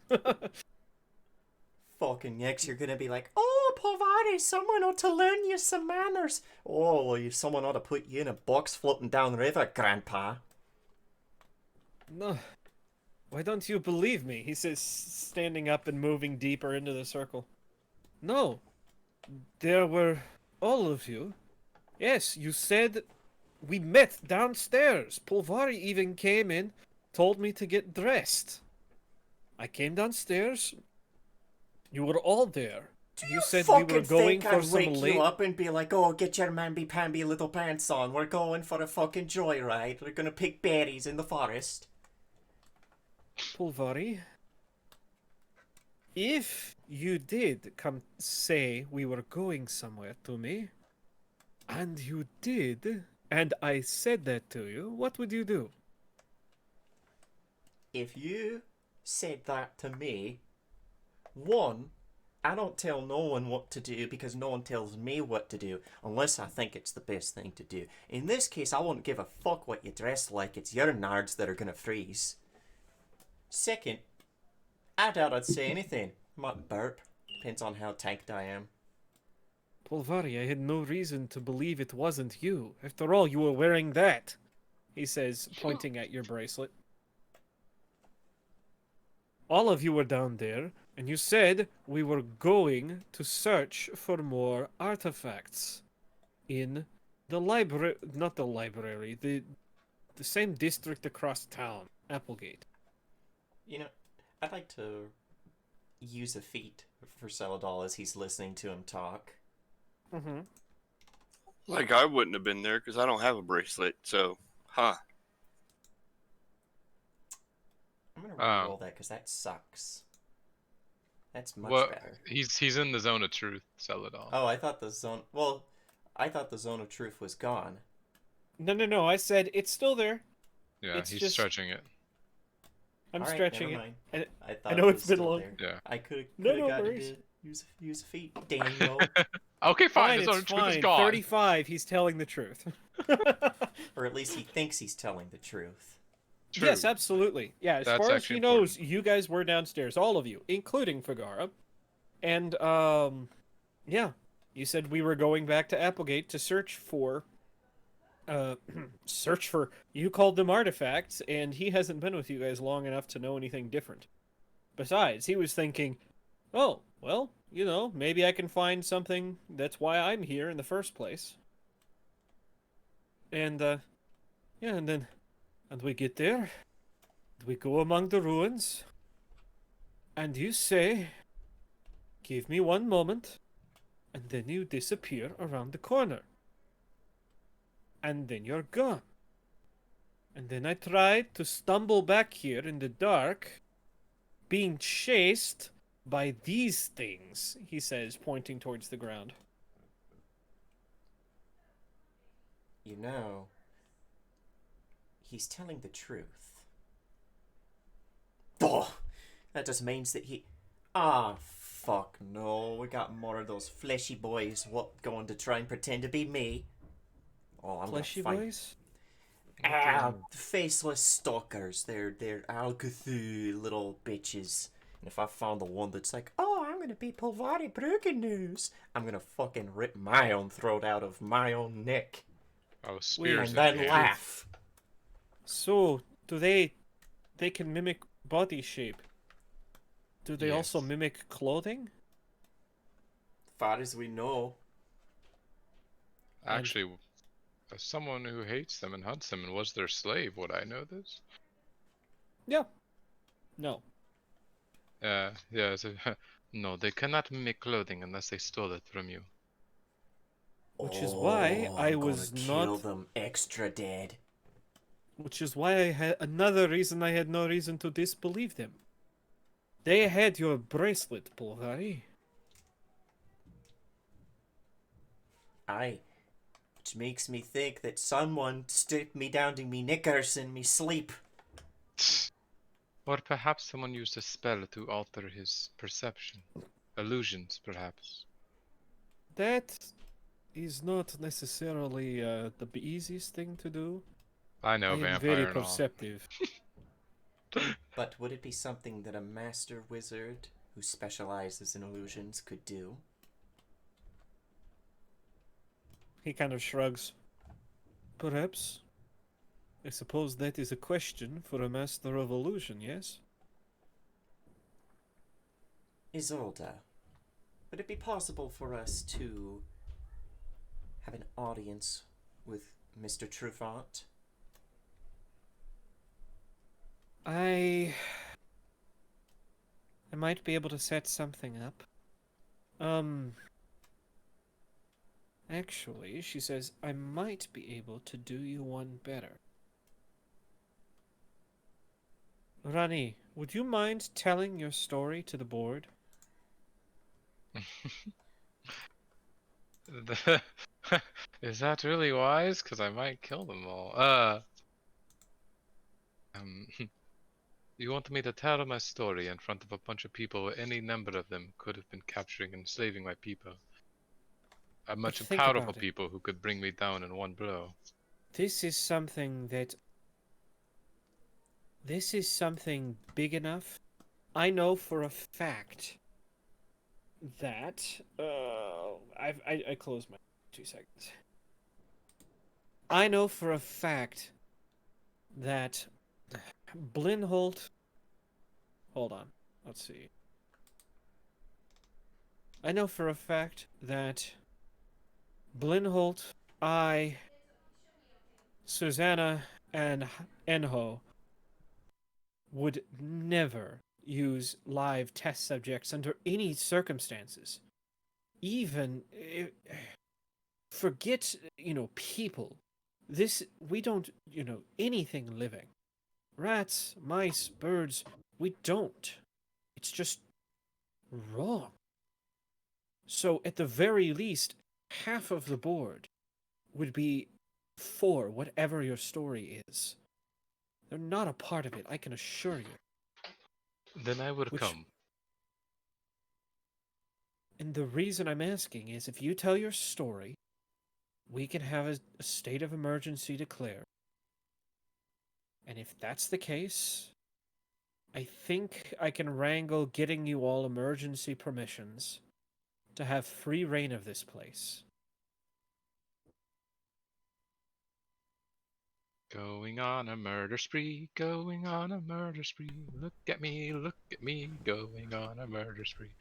Fucking next, you're gonna be like, oh, Pavani, someone ought to learn you some manners. Oh, well, someone ought to put you in a box floating down the river, Grandpa. No. Why don't you believe me? He says, standing up and moving deeper into the circle. No. There were all of you. Yes, you said we met downstairs. Pulvari even came in, told me to get dressed. I came downstairs. You were all there. You said we were going for some wake late... you up and be like, oh, get your mamby-pamby little pants on. We're going for a fucking joyride. We're gonna pick berries in the forest. Pulvari, if you did come say we were going somewhere to me, and you did, and I said that to you, what would you do? If you said that to me, one, I don't tell no one what to do because no one tells me what to do unless I think it's the best thing to do. In this case, I won't give a fuck what you dress like. It's your nards that are gonna freeze. Second, I doubt I'd say anything. Might burp. Depends on how tanked I am. Pulvari, I had no reason to believe it wasn't you. After all, you were wearing that, he says, pointing at your bracelet. All of you were down there, and you said we were going to search for more artifacts in the library, not the library, the same district across town, Applegate. You know, I'd like to use a feat for Celadol as he's listening to him talk. Mm-hmm. Like I wouldn't have been there because I don't have a bracelet. So, huh? I'm gonna re-roll that because that sucks. That's much better. He's in the zone of truth, Celadon. Oh, I thought the zone. Well, I thought the zone of truth was gone. No. I said it's still there. Yeah, it's he's just- stretching it. I'm All right, stretching never it. mind. And I thought know it it's was been still long. there. Yeah. I could No, have no gotten worries. to use a feat, Daniel. Okay, fine. The zone it's of truth is fine. gone. 35. He's telling the truth. Or at least he thinks he's telling the truth. True. Yes, absolutely. Yeah, as That's far as actually he knows, you guys were downstairs, all of you, including Fagara. And yeah, you said we were going back to Applegate to search for you called them artifacts, and he hasn't been with you guys long enough to know anything different. Besides, he was thinking, oh, well, you know, maybe I can find something that's why I'm here in the first place. And yeah, and we get there, we go among the ruins, and you say, give me one moment, and then you disappear around the corner. And then you're gone. And then I tried to stumble back here in the dark, being chased by these things, he says, pointing towards the ground. You know, he's telling the truth. Oh, that just means that he... Ah, fuck no. We got more of those fleshy boys what going to try and pretend to be me. Oh, I'm Fleshy gonna find... boys? Faceless stalkers. They're Alcathu little bitches. And if I found the one that's like, oh, I'm gonna be Polvari breaking news, I'm gonna fucking rip my own throat out of my own neck. Oh, spears And in then the air. laugh. So, do they can mimic body shape? Do they also Yes. mimic clothing? Far as we know. Actually, as someone who hates them and hunts them and was their slave, would I know this? Yeah. No. Yeah. No, they cannot mimic clothing unless they stole it from you. Which is why I I'm was gonna kill not. them extra dead. Which is why I had another reason I had no reason to disbelieve them. They had your bracelet, Polvari. Aye. Which makes me think that someone stripped me down to me knickers in me sleep. Or perhaps someone used a spell to alter his perception. Illusions, perhaps. That is not necessarily the easiest thing to do. I know, I am vampire very and all. perceptive. But would it be something that a master wizard who specializes in illusions could do? He kind of shrugs. Perhaps. I suppose that is a question for a master of illusion, yes? Isolde, would it be possible for us to have an audience with Mr. Trufant? I might be able to set something up. Actually, she says, I might be able to do you one better. Rani, would you mind telling your story to the board? Is that really wise? Because I might kill them all. You want me to tell my story in front of a bunch of people where any number of them could have been capturing and enslaving my people? A bunch of think powerful about it. people who could bring me down in one blow. This is something big enough. I know for a fact that I closed my 2 seconds. I know for a fact that Blinholt. Hold on. Let's see. I know for a fact that Blinholt, Susanna, and Enho would never use live test subjects under any circumstances. Even forget, people. We don't, anything living. Rats, mice, birds, we don't. It's just wrong. So at the very least, half of the board would be for whatever your story is. They're not a part of it, I can assure you. Then I would come. And the reason I'm asking is if you tell your story, we can have a state of emergency declared. And if that's the case, I think I can wrangle getting you all emergency permissions to have free reign of this place. Going on a murder spree, going on a murder spree. Look at me, going on a murder spree.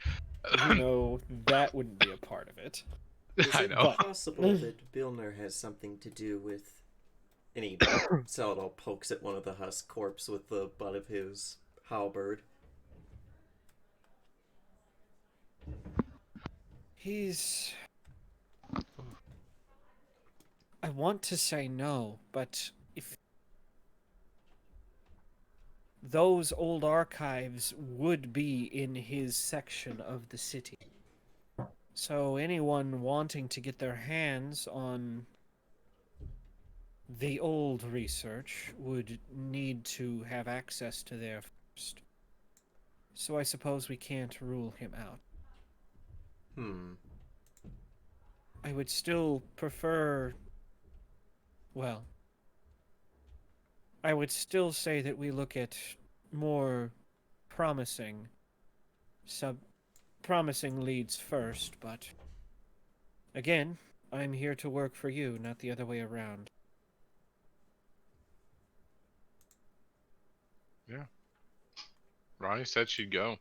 That wouldn't be a part of it. Is I it know. possible that Bilner has something to do with... And he Saladol pokes at one of the husk corpse with the butt of his halberd. I want to say no, but if those old archives would be in his section of the city. So anyone wanting to get their hands on The old research would need to have access to there first. So I suppose we can't rule him out. I would still prefer. Well, I would still say that we look at more promising promising leads first, but again, I'm here to work for you, not the other way around. Yeah. Ronnie said she'd go.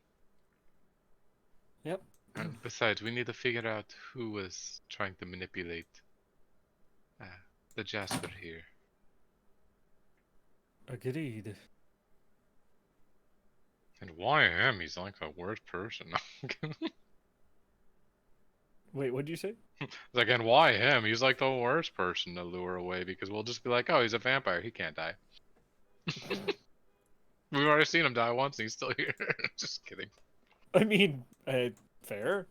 Yep. And besides, we need to figure out who was trying to manipulate the Jasper here. Agreed. And why him? He's like the worst person. Wait, what did you say? Like, and why him? He's like the worst person to lure away because we'll just be like, oh, he's a vampire. He can't die. We've already seen him die once and he's still here. Just kidding. I mean, fair.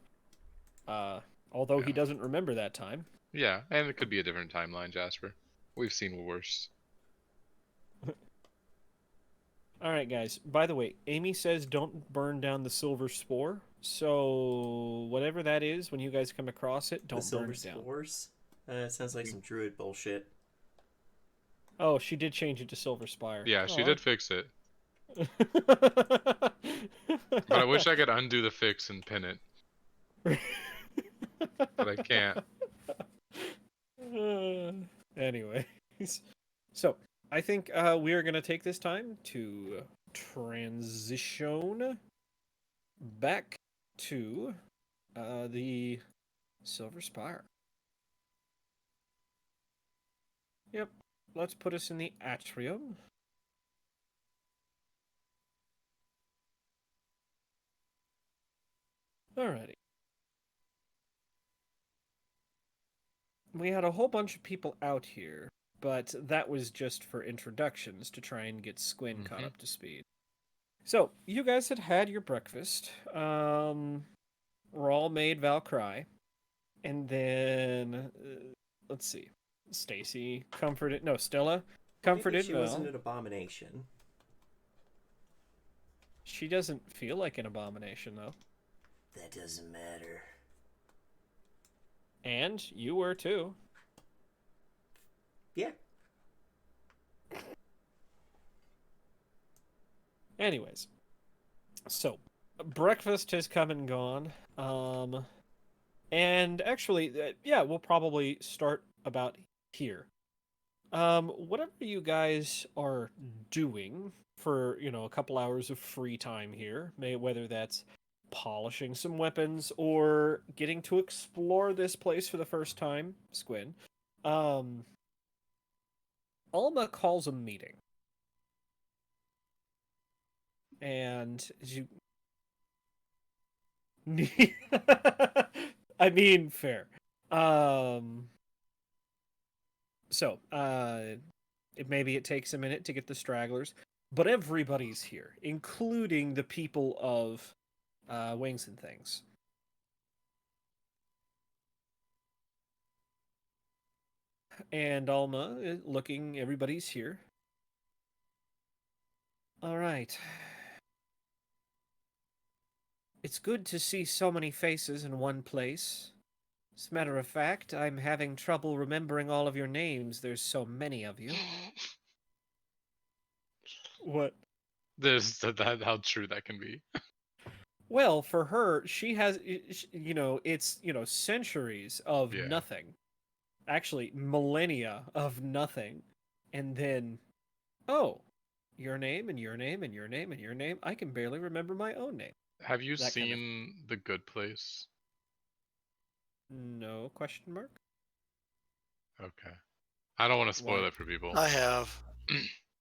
Although he Yeah. doesn't remember that time. Yeah, and it could be a different timeline, Jasper. We've seen worse. All right, guys. By the way, Amy says don't burn down the silver spore. So whatever that is, when you guys come across it, don't The silver burn it down. spores? Sounds like some druid bullshit. Oh, she did change it to silver spire. Yeah, she Aw. did fix it. But I wish I could undo the fix and pin it. But I can't. Anyways, so I think we are going to take this time to transition back to the Silver Spire. Yep, let's put us in the atrium. Alrighty. We had a whole bunch of people out here, but that was just for introductions to try and get Squin caught up to speed. So, you guys had your breakfast. Rawl made Val cry. And then, let's see. Stacy comforted, no, Stella comforted Maybe she Val. wasn't an abomination. She doesn't feel like an abomination, though. That doesn't matter. And you were, too. Yeah. Anyways, so breakfast has come and gone. And actually, yeah, we'll probably start about here. Whatever you guys are doing for, a couple hours of free time here, whether that's polishing some weapons or getting to explore this place for the first time, Squin, Alma calls a meeting. And you I mean, fair. So, maybe it takes a minute to get the stragglers, but everybody's here, including the people of Wings and Things. And Alma, looking, everybody's here. All right. It's good to see so many faces in one place. As a matter of fact, I'm having trouble remembering all of your names. There's so many of you. What? There's that how true that can be. Well, for her, she has, it's, centuries of Yeah. nothing. Actually, millennia of nothing. And then, oh, your name and your name and your name and your name. I can barely remember my own name. Have you That kind of- seen The Good Place? No question mark? Okay. I don't want to spoil Why? it for people. I have.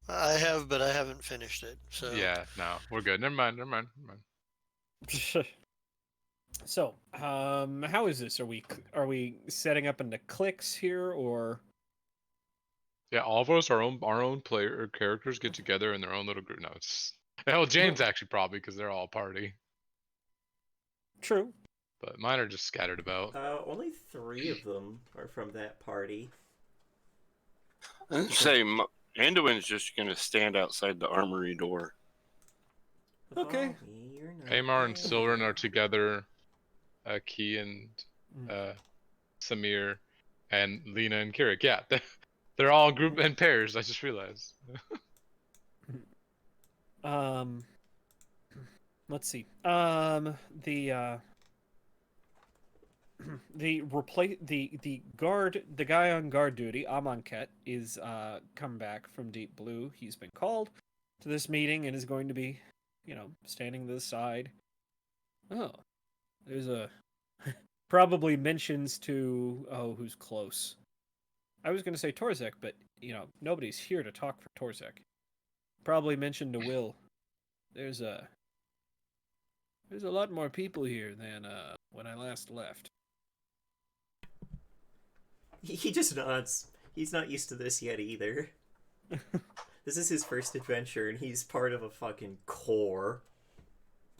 I have, but I haven't finished it. So Yeah, no, we're good. Never mind. So, how is this? Are we setting up into cliques here, or? Yeah, all of us, our own player characters get together in their own little group. No, it's hell. James actually probably because they're all a party, True. but mine are just scattered about. Only 3 of them are from that party. Say, Anduin's just gonna stand outside the armory door. Okay. Amar and Silren are together. Key and Samir and Lena and Kirik. Yeah, they're all group in pairs. I just realized. Let's see. The the guard, the guy on guard duty, Amonkhet, is come back from Deep Blue. He's been called to this meeting and is going to be, standing to the side. Oh, there's a probably mentions to who's close. I was going to say Torzek, but nobody's here to talk for Torzek. Probably mentioned to Will. There's a lot more people here than when I last left. He just nods. He's not used to this yet either. This is his first adventure, and he's part of a fucking corps.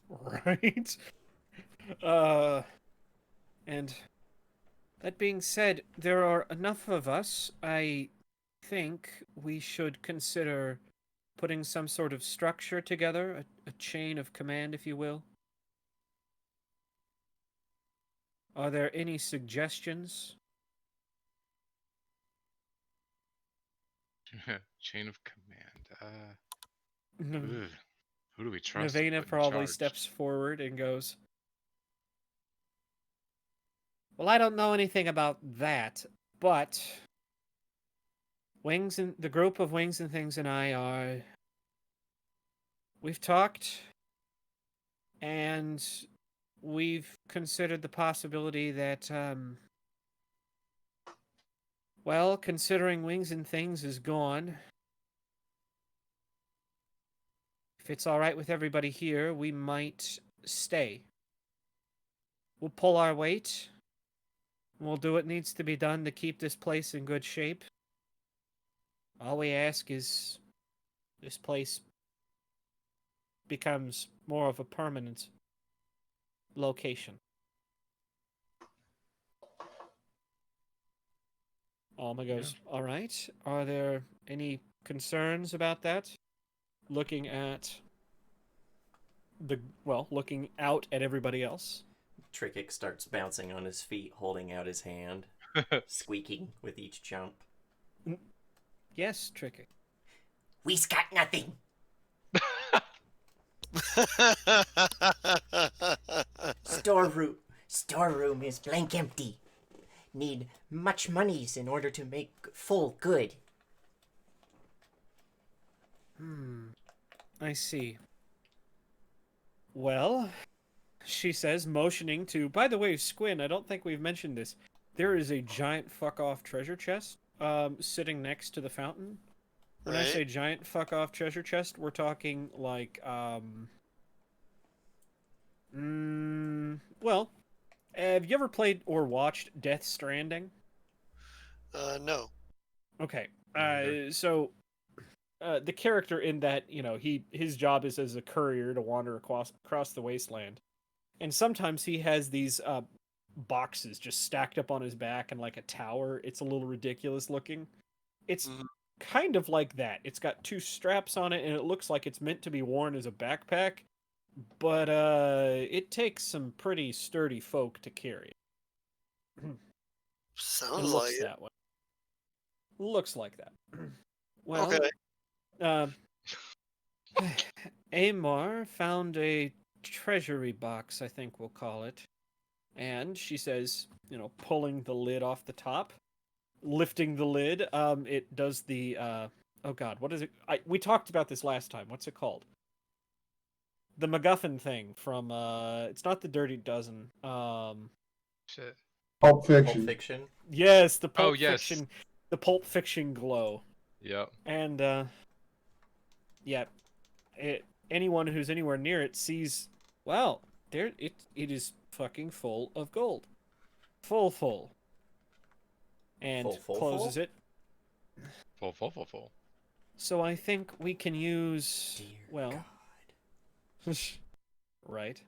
Right? And that being said, there are enough of us. I think we should consider putting some sort of structure together, a chain of command, if you will. Are there any suggestions? Chain of command. Who do we trust? Navena probably steps forward and goes, well, I don't know anything about that, but the group of Wings and Things and I are... We've talked, and we've considered the possibility that, well, considering Wings and Things is gone, if it's all right with everybody here, we might stay. We'll pull our weight. We'll do what needs to be done to keep this place in good shape. All we ask is this place becomes more of a permanent location. Alma goes, all right. Are there any concerns about that? Looking out at everybody else. Trickik starts bouncing on his feet, holding out his hand, squeaking with each jump. Yes, Trickik. We's got nothing. Storeroom is blank empty. Need much monies in order to make full good. I see. Well, she says, motioning to... By the way, Squin, I don't think we've mentioned this. There is a giant fuck-off treasure chest sitting next to the fountain. When I say giant fuck-off treasure chest, we're talking like... well, have you ever played or watched Death Stranding? No. Okay. So... the character in that, his job is as a courier to wander across the wasteland. And sometimes he has these boxes just stacked up on his back and like a tower. It's a little ridiculous looking. It's kind of like that. It's got two straps on it and it looks like it's meant to be worn as a backpack. But it takes some pretty sturdy folk to carry. Sounds like it. That way. Looks like that. Well, okay. Amar found a treasury box, I think we'll call it. And she says, pulling the lid off the top, lifting the lid, it does the, oh god, what is it? We talked about this last time. What's it called? The MacGuffin thing from, it's not the Dirty Dozen. Shit. Pulp Fiction. Pulp Fiction? Yes, the Pulp yes. Fiction. The Pulp Fiction glow. Yep. And, yeah, anyone who's anywhere near it sees, wow, it is fucking full of gold. Full. And closes it. Full. So I think we can use, Dear God. right.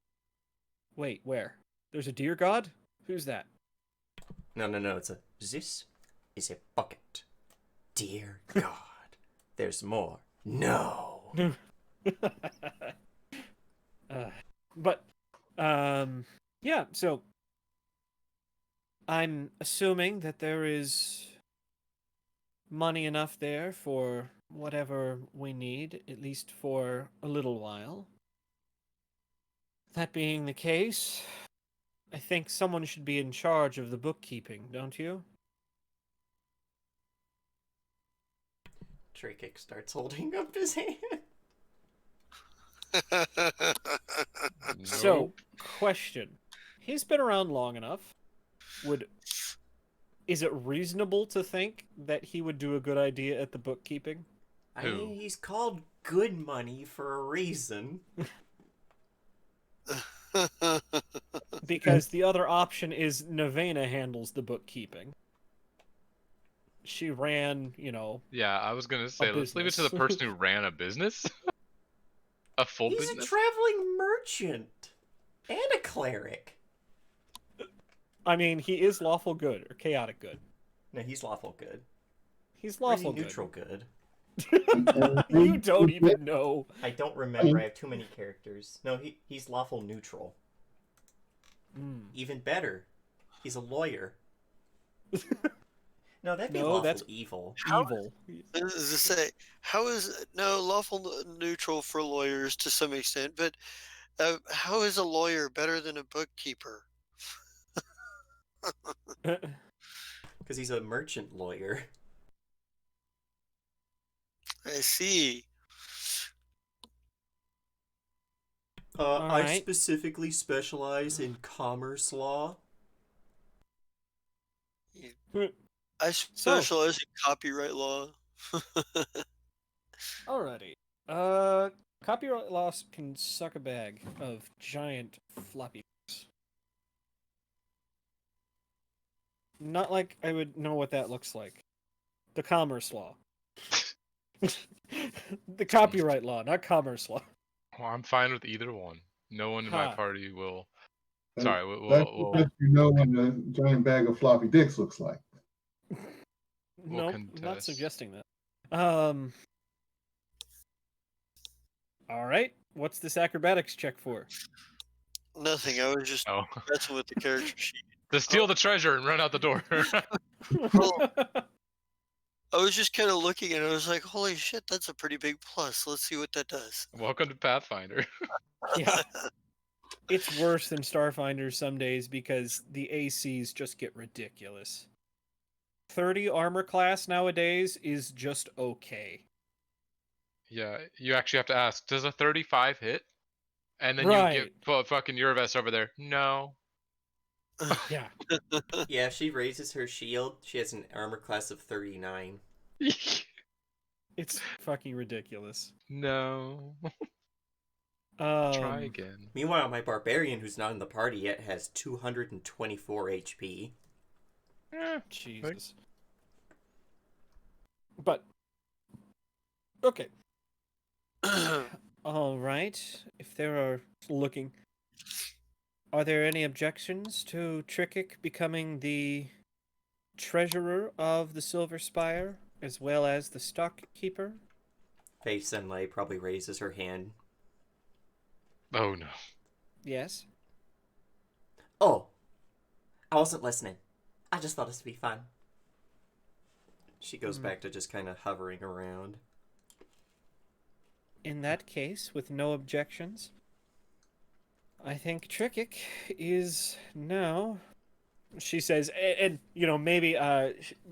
Wait, where? There's a deer god? Who's that? No. This is a bucket. dear God, there's more. No. But, yeah, so I'm assuming that there is money enough there for whatever we need, at least for a little while. That being the case, I think someone should be in charge of the bookkeeping, don't you? Trikic starts holding up his hand. So, Nope. question. He's been around long enough. Is it reasonable to think that he would do a good idea at the bookkeeping? I Who? mean, he's called good money for a reason. Because the other option is Nevena handles the bookkeeping. She ran, Yeah, I was gonna say, let's leave it to the business. person who ran a business. A full He's business? a traveling merchant and a cleric. I mean, he is lawful good or chaotic good. No, he's lawful good. He's Or is he lawful neutral good? You don't even know. I don't remember. I have too many characters. No, he's lawful neutral. Even better, he's a lawyer. No, that'd be No, lawful that's evil. Evil. As I say, how is lawful neutral for lawyers to some extent, but how is a lawyer better than a bookkeeper? Because he's a merchant lawyer. I see. I Alright. specifically specialize in commerce law. I specialize in copyright law. Alrighty. Copyright laws can suck a bag of giant floppy disks. Not like I would know what that looks like. The commerce law. The copyright law, not commerce law. Well, I'm fine with either one. No one in my Ha. party will. That- Sorry, That's we'll because you know what a giant bag of floppy dicks looks like. We'll Nope, not contest. suggesting that. Alright, what's this acrobatics check for? Nothing. I was just Oh. messing with the character sheet. To steal the treasure and run out the door. I was just kind of looking and I was like, holy shit, that's a pretty big plus. Let's see what that does. Welcome to Pathfinder. Yeah. It's worse than Starfinder some days because the ACs just get ridiculous. 30 armor class nowadays is just okay. Yeah, you actually have to ask, does a 35 hit? And then Right. you get fucking Eurovest over there. No. Yeah. Yeah, if she raises her shield, she has an armor class of 39. It's fucking ridiculous. No. Um, Try again. Meanwhile, my barbarian, who's not in the party yet, has 224 HP. Jesus. But okay. All right. If there are looking, are there any objections to Trikic becoming the treasurer of the Silver Spire as well as the stockkeeper? Faith Senlei probably raises her hand. Oh no. Yes. Oh, I wasn't listening. I just thought this would be fun. She goes back to just kind of hovering around. In that case, with no objections, I think Trikic is now. She says, and maybe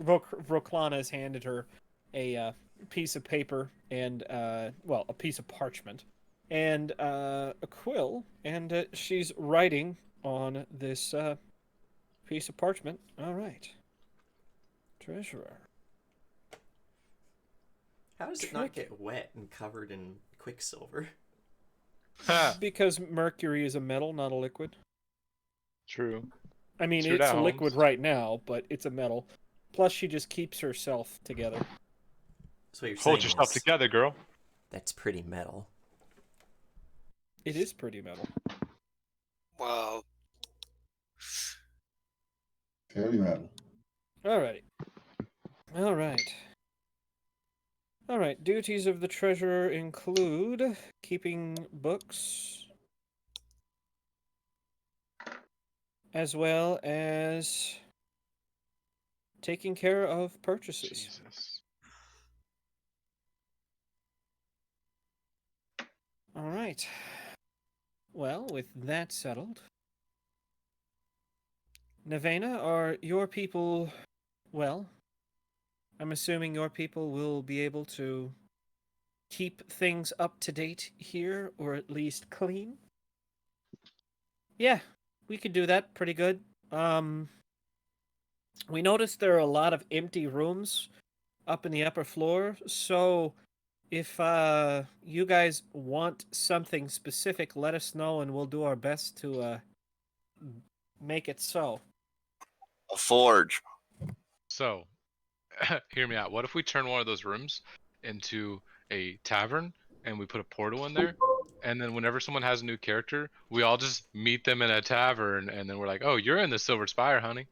Roklana has handed her a piece of paper and a piece of parchment and a quill, and she's writing on this piece of parchment. All right, treasurer. How does it not get wet and covered in quicksilver? Because mercury is a metal, not a liquid. True. I mean, True it's that, a liquid Holmes. right now, but it's a metal. Plus, she just keeps herself together. So you're Hold saying yourself is, together, girl. that's pretty metal. It is pretty metal. Wow. Heavy metal. Alrighty. All right. All right. Duties of the treasurer include keeping books, as well as taking care of purchases. Jesus. All right. Well, with that settled, Nevena, are your people, well, I'm assuming your people will be able to keep things up to date here, or at least clean? Yeah, we could do that pretty good. We noticed there are a lot of empty rooms up in the upper floor, so if you guys want something specific, let us know and we'll do our best to make it so. A forge. So, hear me out. What if we turn one of those rooms into a tavern and we put a portal in there? And then whenever someone has a new character, we all just meet them in a tavern, and then we're like, "Oh, you're in the Silver Spire, honey."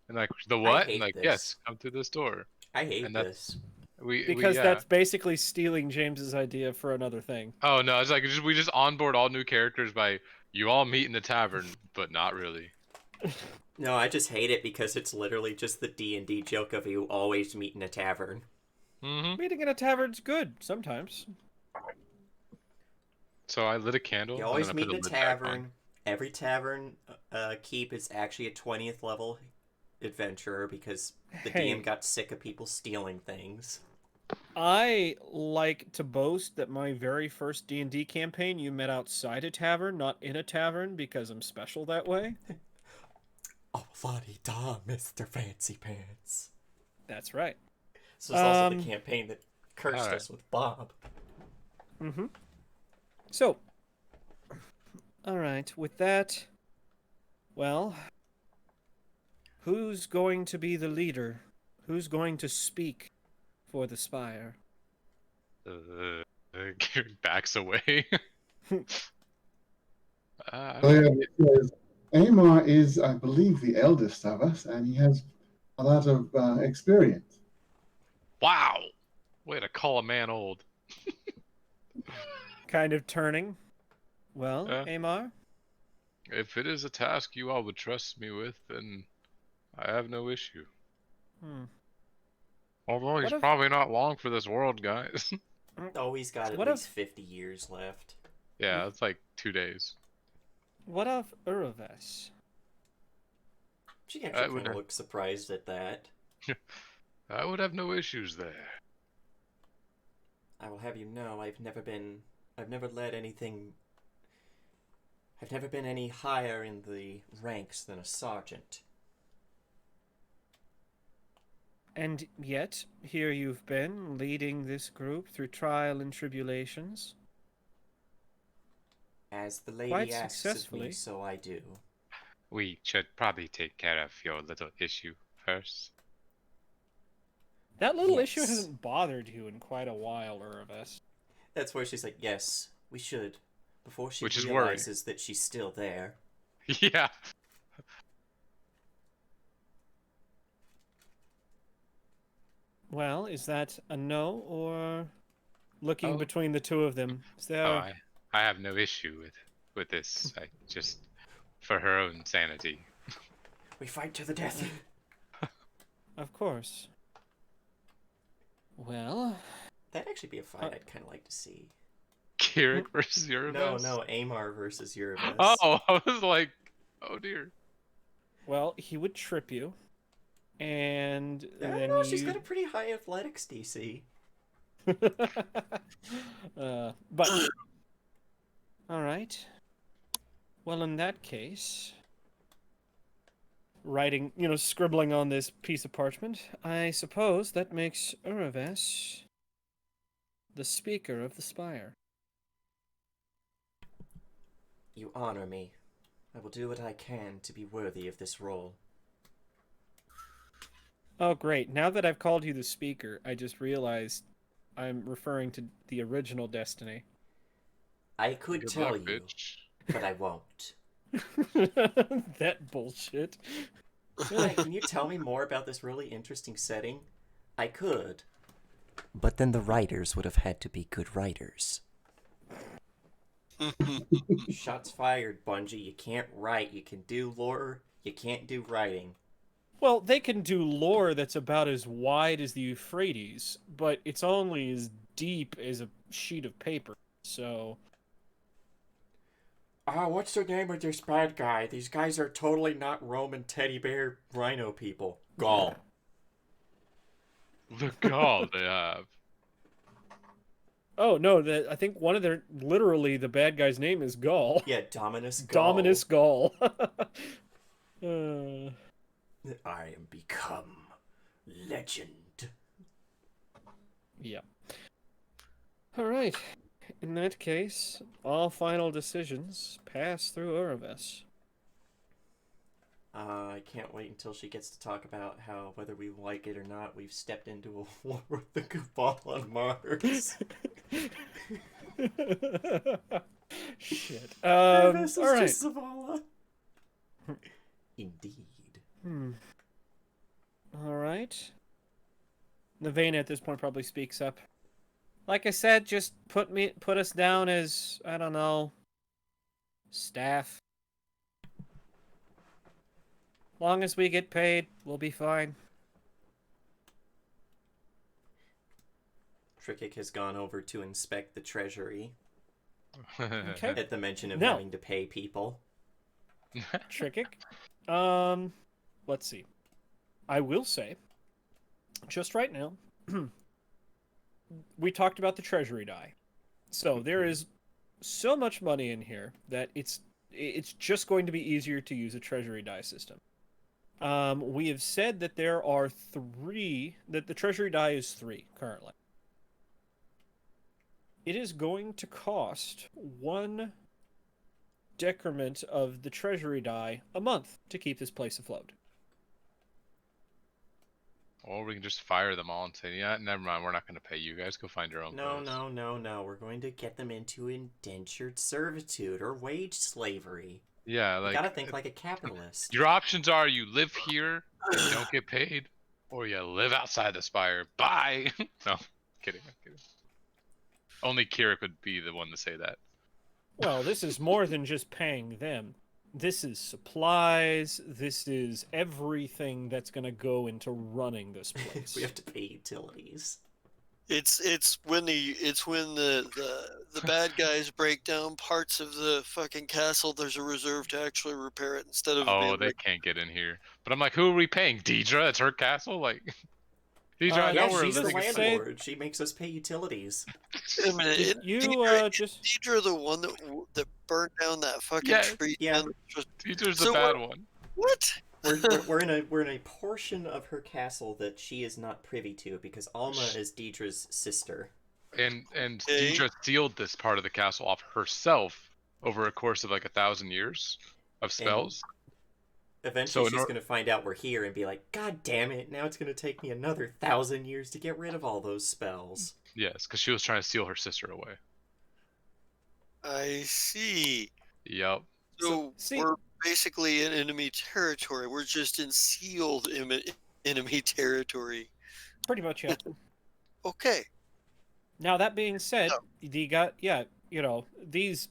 And like, the I what? And hate like, this. yes, come through this door. I hate And that's this. we Because yeah. that's basically stealing James's idea for another thing. Oh no, it's like we just onboard all new characters by you all meet in the tavern, but not really. No, I just hate it because it's literally just the D&D joke of you always meet in a tavern. Mm-hmm. Meeting in a tavern's good sometimes. So I lit a candle. You and always then I meet put in the a lid back on. tavern. Every tavern keep is actually a 20th level adventurer because the Hey. DM got sick of people stealing things. I like to boast that my very first D&D campaign you met outside a tavern, not in a tavern, because I'm special that way. Oh, la-di-da, Mr. Fancy Pants. That's right. This was also the campaign that cursed alright. us with Bob. Mm-hmm. So, all right, with that, well, who's going to be the leader? Who's going to speak for the Spire? Backs away. I So don't yeah, because Amar is, I believe, the eldest of us, and he has a lot of experience. Wow! Way to call a man old. Kind of turning. Well, Yeah. Amar? If it is a task you all would trust me with, then I have no issue. Hmm. Although he's What if- probably not long for this world, guys. Oh, he's got at What least if- 50 years left. Yeah, it's like 2 days. What of Uraves? She I actually would- kind of looked surprised at that. I would have no issues there. I will have you know, I've never been any higher in the ranks than a sergeant. And yet, here you've been, leading this group through trial and tribulations. As the lady Quite asks successfully. of me, so I do. We should probably take care of your little issue first. That little issue Yes. hasn't bothered you in quite a while, Uraves. That's where she's like, yes, we should. Before she Which is worrying. realizes that she's still there. Yeah. Well, is that a no, or looking Oh. between the two of them? Is there... Oh, I have no issue with this. I just for her own sanity. We fight to the death. Of course. Well, That'd actually be a fight I'd kind of like to see. Kirik versus Uraves? No, Amar versus Uraves. Oh, I was like, oh dear. well, he would trip you, and I don't then know, she's you... got a pretty high athletics DC. But all right. Well, in that case, writing, scribbling on this piece of parchment, I suppose that makes Uraves the speaker of the Spire. You honor me. I will do what I can to be worthy of this role. Oh, great. Now that I've called you the speaker, I just realized I'm referring to the original Destiny. I could Good tell luck, you, bitch. but I won't. That bullshit. Hi, can you tell me more about this really interesting setting? I could, But then the writers would have had to be good writers. Shots fired, Bungie. You can't write. You can do lore. You can't do writing. Well, they can do lore that's about as wide as the Euphrates, but it's only as deep as a sheet of paper. So. What's the name of this bad guy? These guys are totally not Roman teddy bear rhino people. Gaul. The gall they have. Oh no! I think one of their literally the bad guy's name is Gaul. Yeah, Dominus Gaul. Dominus Gaul. I am become legend. Yeah. All right. In that case, all final decisions pass through Uravis. I can't wait until she gets to talk about how, whether we like it or not, we've stepped into a war with the Cabal on Mars. Shit. Uravis is all right. just Zavala. Indeed. All right. Nevena at this point probably speaks up. Like I said, just put us down as, I don't know, staff. Long as we get paid, we'll be fine. Trickick has gone over to inspect the treasury Okay. at the mention of No. having to pay people. Trickick. Let's see. I will say, just right now, we talked about the treasury die. So there is so much money in here that it's just going to be easier to use a treasury die system. We have said that there are 3, that the treasury die is 3 currently. It is going to cost 1 decrement of the treasury die a month to keep this place afloat. Or we can just fire them all and say, yeah, never mind, we're not going to pay you guys. Go find your own No, place. no. We're going to get them into indentured servitude or wage slavery. Yeah, You like gotta think like a capitalist. your options are you live here and don't get paid, or you live outside the spire. Bye. No, kidding. I'm kidding. Only Kira could be the one to say that. Well, this is more than just paying them. This is supplies. This is everything that's going to go into running this place. We have to pay utilities. It's when the bad guys break down parts of the fucking castle. There's a reserve to actually repair it instead of Oh, being they like, can't get in here. But I'm like, who are we paying? Deidre? It's her castle? Like, Deidre, I know Yeah, we're she's the living in landlord. She makes us pay utilities. wait a minute, Did you just... Deidre the one that burnt down that fucking Yeah, tree? yeah. down the- Deidre's So the bad one. What? We're in a portion of her castle that she is not privy to because Alma is Deidre's sister. And Okay. Deidre sealed this part of the castle off herself over a course of like 1,000 years of spells. Eventually, So in she's or- going to find out we're here and be like, God damn it, now it's going to take me another 1,000 years to get rid of all those spells. Yes, because she was trying to steal her sister away. I see. Yep. So See- we're basically in enemy territory. We're just in sealed enemy territory. Pretty much, yeah. Okay. Now, that being said, these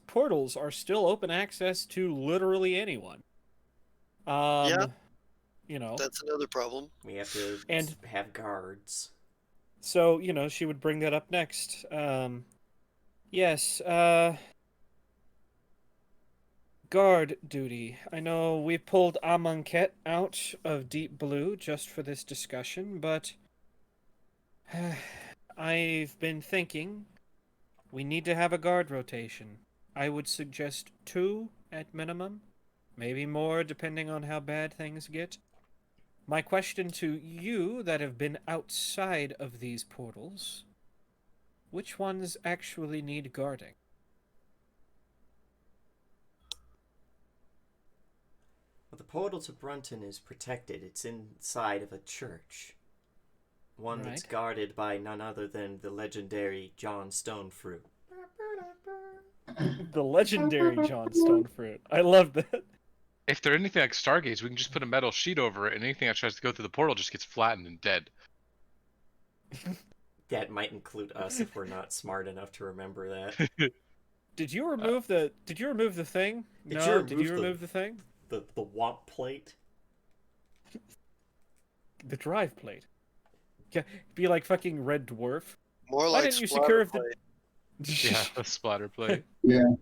portals are still open access to literally anyone. Yeah. You know, That's another problem. We have to And- have guards. so, she would bring that up next. Yes, guard duty. I know we pulled Amonkhet out of Deep Blue just for this discussion, but I've been thinking we need to have a guard rotation. I would suggest 2 at minimum, maybe more depending on how bad things get. My question to you that have been outside of these portals, which ones actually need guarding? Well, the portal to Brunton is protected. It's inside of a church. One that's Right. guarded by none other than the legendary John Stonefruit. The legendary John Stonefruit. I love that. If they're anything like Stargates, we can just put a metal sheet over it, and anything that tries to go through the portal just gets flattened and dead. That might include us if we're not smart enough to remember that. Did you remove the thing? Did you No, did you remove remove the thing? the womp plate? The drive plate. Yeah, be like fucking Red Dwarf. More Why like didn't you splatter secure the Yeah, a splatter plate. Yeah.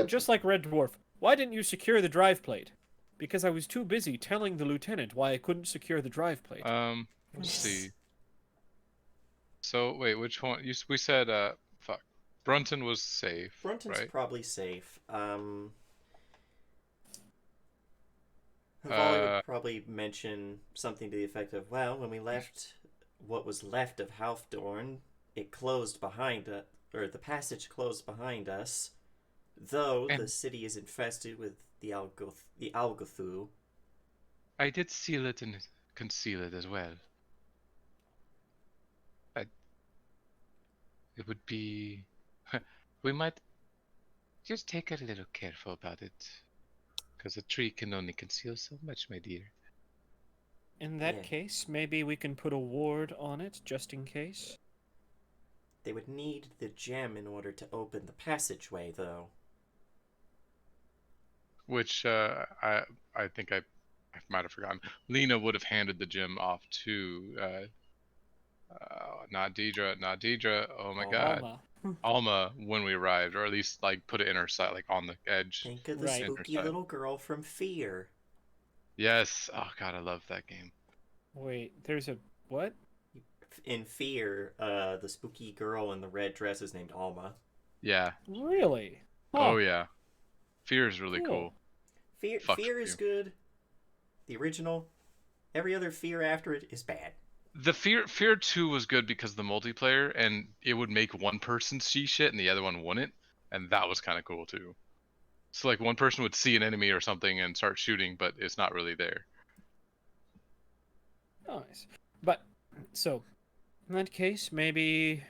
Just like Red Dwarf. Why didn't you secure the drive plate? Because I was too busy telling the lieutenant why I couldn't secure the drive plate. Let's see. So wait, which one? We said fuck. Brunton was safe. Brunton's right? probably safe. Havali Uh, would probably mention something to the effect of, well, when we left what was left of Halfdorn, it closed behind us, or the passage closed behind us, though the And- city is infested with the Algothu. I did seal it and conceal it as well. It would be. We might just take a little careful about it, because a tree can only conceal so much, my dear. In that Yeah. case, maybe we can put a ward on it, just in case. They would need the gem in order to open the passageway, though. Which I think I might have forgotten. Lena would have handed the gem off to not Deidre. Oh my God, Alma. Alma when we arrived, or at least like put it in her side, like on the edge. Think of the Right. spooky Interside. little girl from Fear. Yes. Oh God, I love that game. Wait, there's a what? In Fear, the spooky girl in the red dress is named Alma. Yeah. Really? Oh yeah. Fear is really Cool. cool. Fear is good. The original. Every other Fear after it is bad. The Fear 2 was good because of the multiplayer, and it would make one person see shit and the other one wouldn't, and that was kind of cool too. So like one person would see an enemy or something and start shooting, but it's not really there. Nice. But, so, in that case, maybe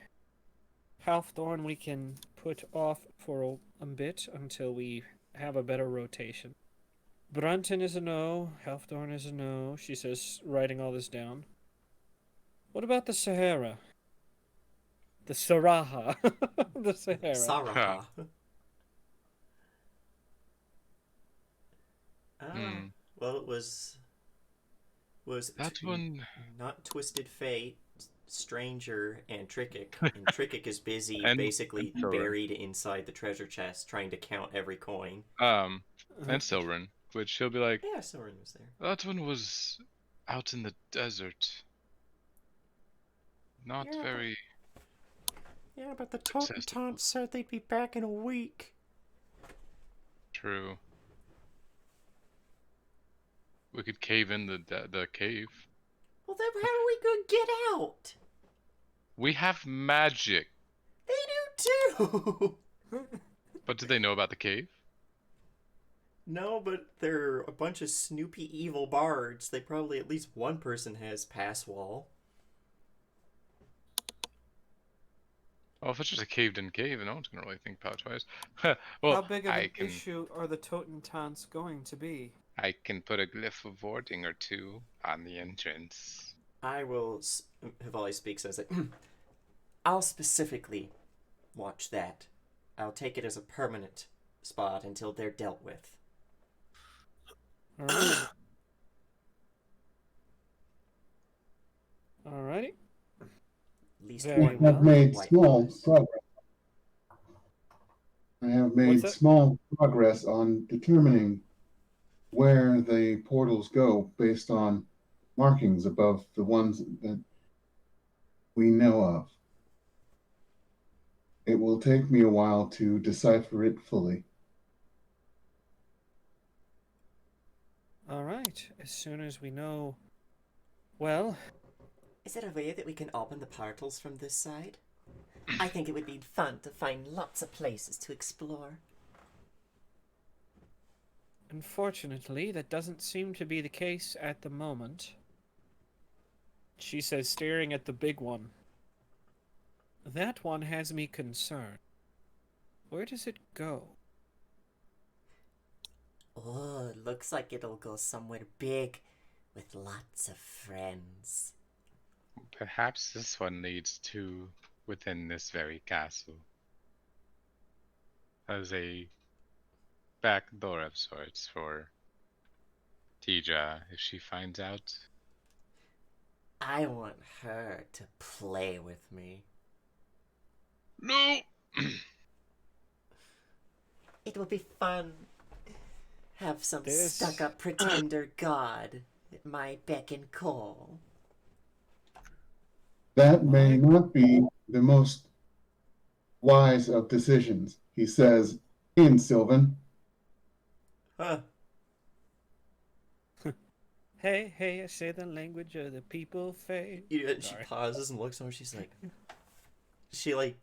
Halfthorn we can put off for a bit until we have a better rotation. Brunton is a no. Halfthorn is a no. She says, writing all this down. What about the Sahara? The Saraha. The Sahara. Saraha. Hmm. Well, it was That one. not Twisted Fate, Stranger, and Trickik. And Trickik is busy And- basically and Silver. buried inside the treasure chest trying to count every coin. And Silverin, which she'll be like, Yeah, Soren was there. that one was out in the desert. Not Yeah, but- very. Yeah, but the Totentanz said they'd be back in a week. True. We could cave in the cave. Well, then how are we gonna get out? We have magic, They do too! but did they know about the cave? No, but they're a bunch of snoopy evil bards. They probably, at least one person has pass wall. Well, if it's just a caved-in cave, no one's gonna really think about it twice. Well, How big of I an can issue are the Totentanz going to be? I can put a glyph of warding or two on the entrance. I will. Hivali speaks as it. I'll specifically watch that. I'll take it as a permanent spot until they're dealt with. Alright. Alrighty. At least Very one I have well. made white small noise. progress. I have made What's that? small progress on determining where the portals go based on markings above the ones that we know of. It will take me a while to decipher it fully. Alright. As soon as we know. Well, Is there a way that we can open the portals from this side? I think it would be fun to find lots of places to explore. unfortunately, that doesn't seem to be the case at the moment. She says, staring at the big one. That one has me concerned. Where does it go? Oh, looks like it'll go somewhere big with lots of friends. Perhaps this one leads to within this very castle. As a back door of sorts for Tija if she finds out. I want her to play with me. No! It will be fun. Have some This- stuck-up pretender god at my beck and call. That may not be the most wise of decisions, he says in Sylvan. Huh. Hey, hey, I say the language of the people, Faye. She Sorry. pauses and looks over. She's like, she like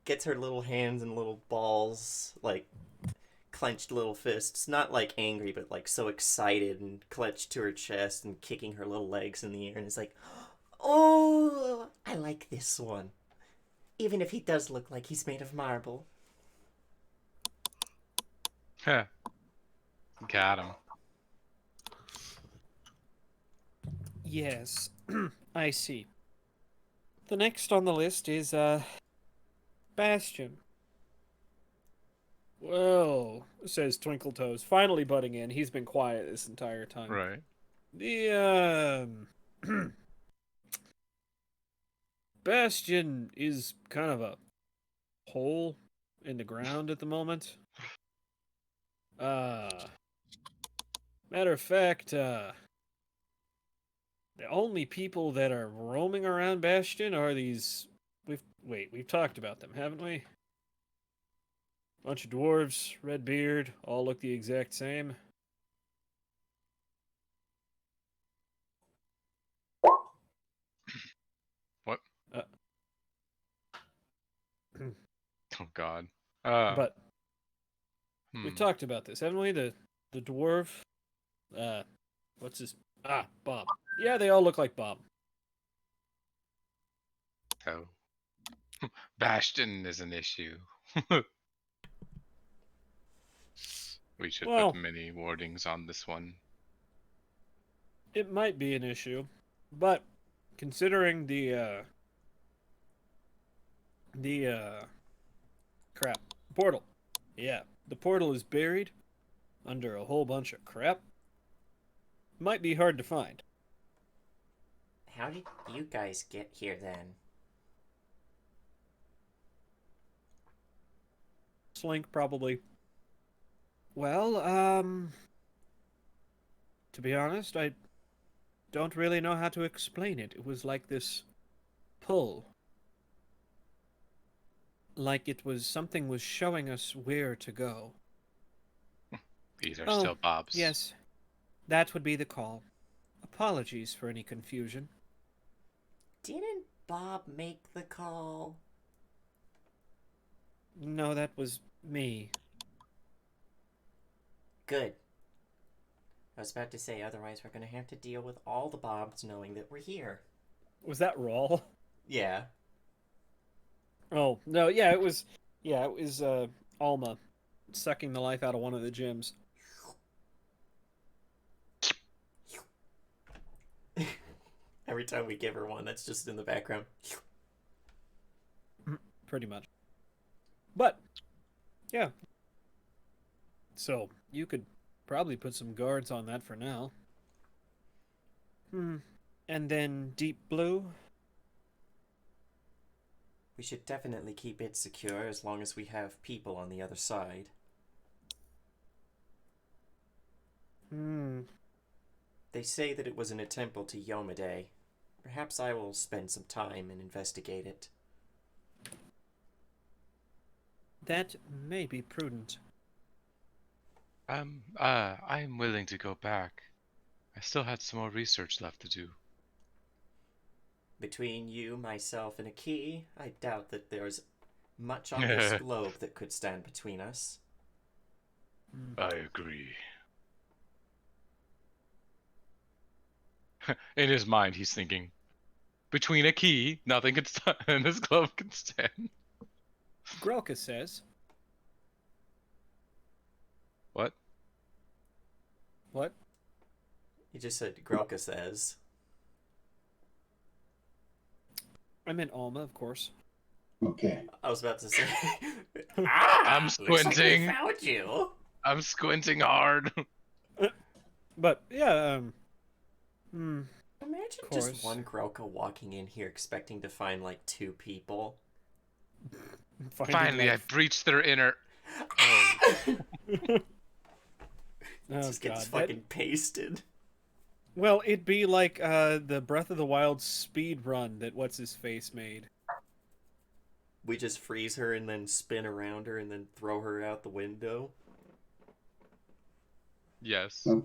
gets her little hands and little balls, like clenched little fists, not like angry, but like so excited and clenched to her chest and kicking her little legs in the air, and it's like, oh, I like this one, even if he does look like he's made of marble. Heh. Got him. Yes, I see. The next on the list is, Bastion. Well, says Twinkletoes, finally butting in. He's been quiet this entire time. Right. The, Bastion is kind of a hole in the ground at the moment. Matter of fact, the only people that are roaming around Bastion are these. We've talked about them, haven't we? Bunch of dwarves, red beard, all look the exact same. What? Uh, Oh god. but we've talked about this, haven't we? The dwarf, what's his? Bob. Yeah, they all look like Bob. So Bastion is an issue. We should Well- put many wardings on this one. It might be an issue, but considering the crap portal, yeah, the portal is buried under a whole bunch of crap. Might be hard to find. How did you guys get here then? Slink probably. Well, to be honest, I don't really know how to explain it. It was like this pull. Like it was something was showing us where to go. These are Oh, still Bob's. Yes, that would be the call. Apologies for any confusion. Didn't Bob make the call? No, that was me. Good. I was about to say, otherwise we're gonna have to deal with all the Bobs knowing that we're here. Was that Rawl? Yeah. Oh, no, yeah, it was Alma sucking the life out of one of the gyms. Every time we give her one, that's just in the background. Pretty much. But, yeah. So, you could probably put some guards on that for now. And then Deep Blue? We should definitely keep it secure as long as we have people on the other side. They say that it was in a temple to Yomade. Perhaps I will spend some time and investigate it. That may be prudent. I'm willing to go back. I still had some more research left to do. Between you, myself, and a key, I doubt that there's much on this globe that could stand between us. I agree. In his mind, he's thinking, between a key, nothing can stand, and this glove can stand. Grelka says. What? What? He just said, Grelka says. I meant Alma, of course. Okay. I was about to say. I'm Looks like we squinting. found you. I'm squinting hard. But yeah, hmm, Imagine of just course. one Grelka walking in here expecting to find like 2 people. Finding, Finally, I like, breached their inner. oh Just gets god, that. fucking pasted. Well, it'd be like the Breath of the Wild speed run that what's his face made. We just freeze her and then spin around her and then throw her out the window. Yes. Sounds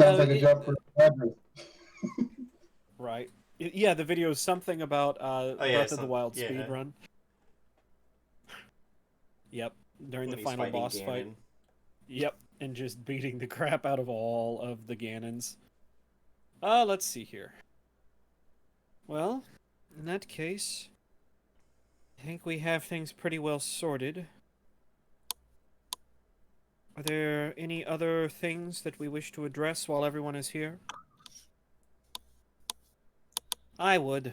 Uh, like a it- job for address. Right. Yeah, the video is something about yeah, Breath of the Wild yeah. speed run. Yep, during When the he's final fighting boss fight. Ganon. Yep, and just beating the crap out of all of the Ganons. Let's see here. Well, in that case, I think we have things pretty well sorted. Are there any other things that we wish to address while everyone is here? I would,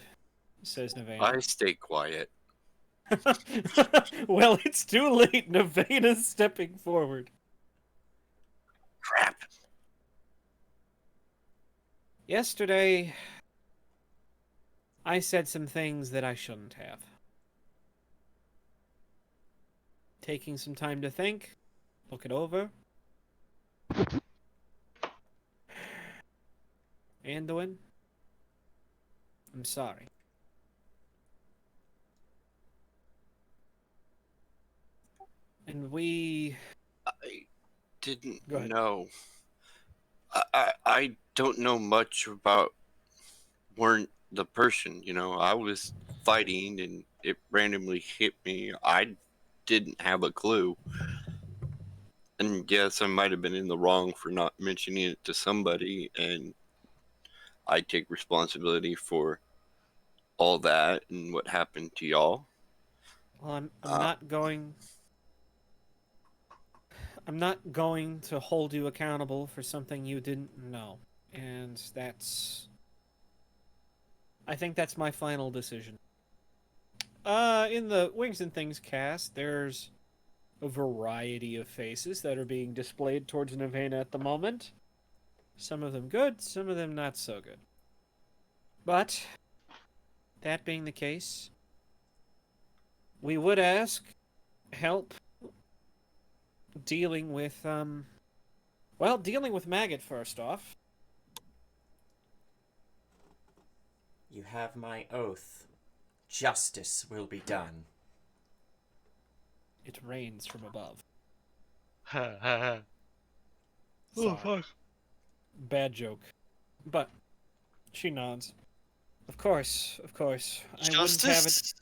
says I Nevena. stay quiet. Well, it's too late. Nevena's stepping forward. Crap. Yesterday, I said some things that I shouldn't have. Taking some time to think, look it over. Anduin, I'm sorry. And we... I didn't Go ahead. know. I don't know much about weren't the person, you know. I was fighting and it randomly hit me. I didn't have a clue. And yes, I might have been in the wrong for not mentioning it to somebody, and I take responsibility for all that and what happened to y'all. Well, I'm Uh, not going... I'm not going to hold you accountable for something you didn't know. And that's... I think that's my final decision. In the Wings and Things cast, there's a variety of faces that are being displayed towards Nevena at the moment. Some of them good, some of them not so good. But, that being the case, we would ask help dealing with, dealing with Maggot first off. You have my oath. Justice will be done. It rains from above. Oh Sorry. fuck. Bad joke. But, she nods. Of course, of course. I wouldn't have it. Justice?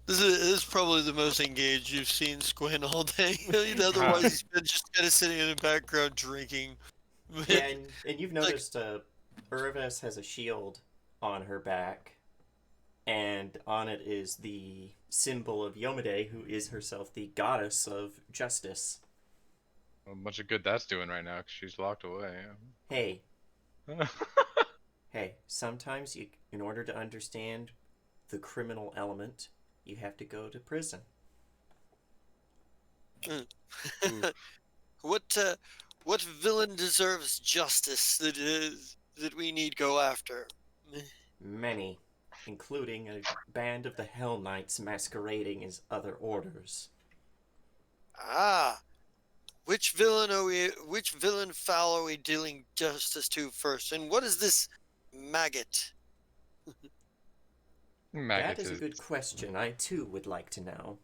This is probably the most engaged you've seen Squin all day. Otherwise, he's been just kind of sitting in the background drinking. Yeah, and you've Like- noticed Urvis has a shield on her back, and on it is the symbol of Yomade, who is herself the goddess of justice. A bunch of good that's doing right now because she's locked away. Hey, Yeah. hey, sometimes you, in order to understand the criminal element, you have to go to prison. What villain deserves justice that we need go after? Many, including a band of the Hell Knights masquerading as other orders. Ah, which villain foul are we dealing justice to first? And what is this maggot? Maggot That is a good question. I too would like to know.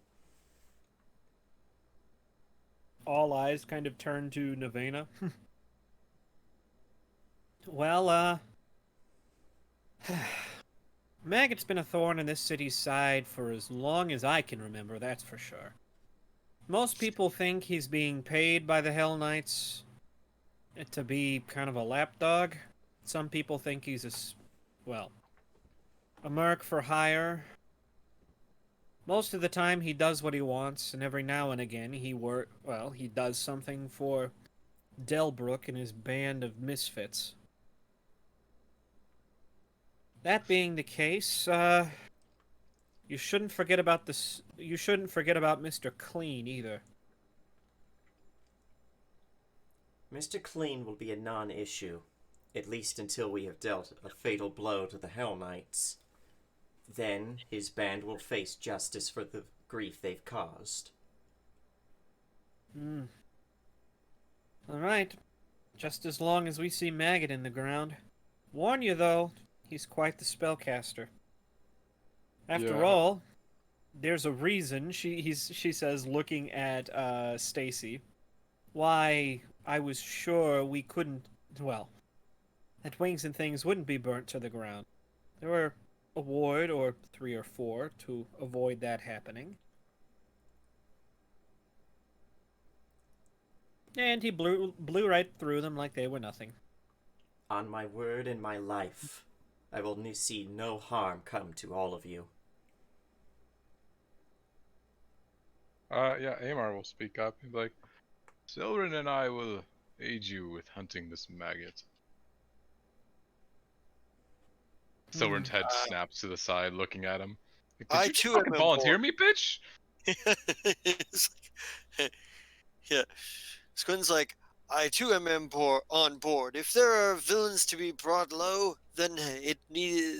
All eyes kind of turn to Nevena. Well, Maggot's been a thorn in this city's side for as long as I can remember, that's for sure. Most people think he's being paid by the Hell Knights to be kind of a lapdog. Some people think he's a merc for hire. Most of the time he does what he wants, and every now and again he does something for Delbrook and his band of misfits. that being the case, you shouldn't forget about this. You shouldn't forget about Mr. Clean either. Mr. Clean will be a non-issue, at least until we have dealt a fatal blow to the Hell Knights. Then his band will face justice for the grief they've caused. All right. Just as long as we see Maggot in the ground. Warn you, though, he's quite the spellcaster. After Yeah. all, there's a reason, she says, looking at Stacy, why I was sure we couldn't, well, that Wings and Things wouldn't be burnt to the ground. There were a ward or 3 or 4 to avoid that happening. And he blew right through them like they were nothing. On my word and my life, I will see no harm come to all of you. Yeah, Amar will speak up. He'll be like, Silverin and I will aid you with hunting this maggot. Silverin's head snaps to the side, looking at him. Like, I did you too fucking am volunteer bored. me, bitch? It's like- yeah. Squin's like, I too am on board. If there are villains to be brought low, then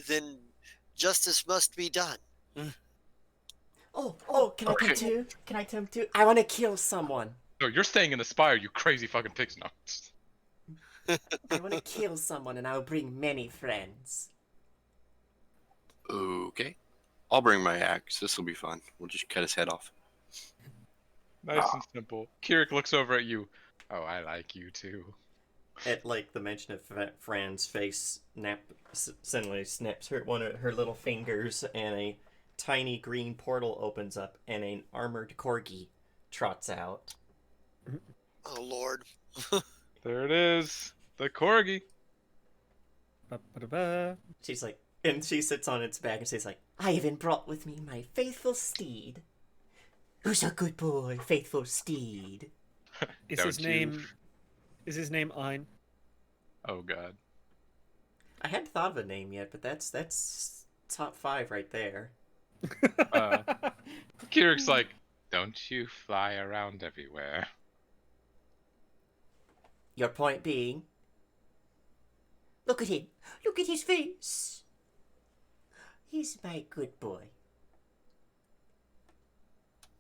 then justice must be done. Oh, can I come too? Can I come too? I want to kill someone. No, you're staying in the spire, you crazy fucking pigs. No. I want to kill someone and I'll bring many friends. Okay. I'll bring my axe. This will be fun. We'll just cut his head off. Nice and simple. Kirik looks over at you. Oh, I like you too. At like the mention of Fran's face, suddenly snaps one of her little fingers, and a tiny green portal opens up, and an armored corgi trots out. Oh Lord. There it is. The corgi. Ba-ba-da-ba. She's like, and she sits on its back and she's like, I even brought with me my faithful steed. Who's a good boy, faithful steed? Is Don't his you- name? Is his name Ein? Oh god. I hadn't thought of a name yet, but that's top 5 right there. Kirik's like, don't you fly around everywhere. Your point being? Look at him. Look at his face. He's my good boy.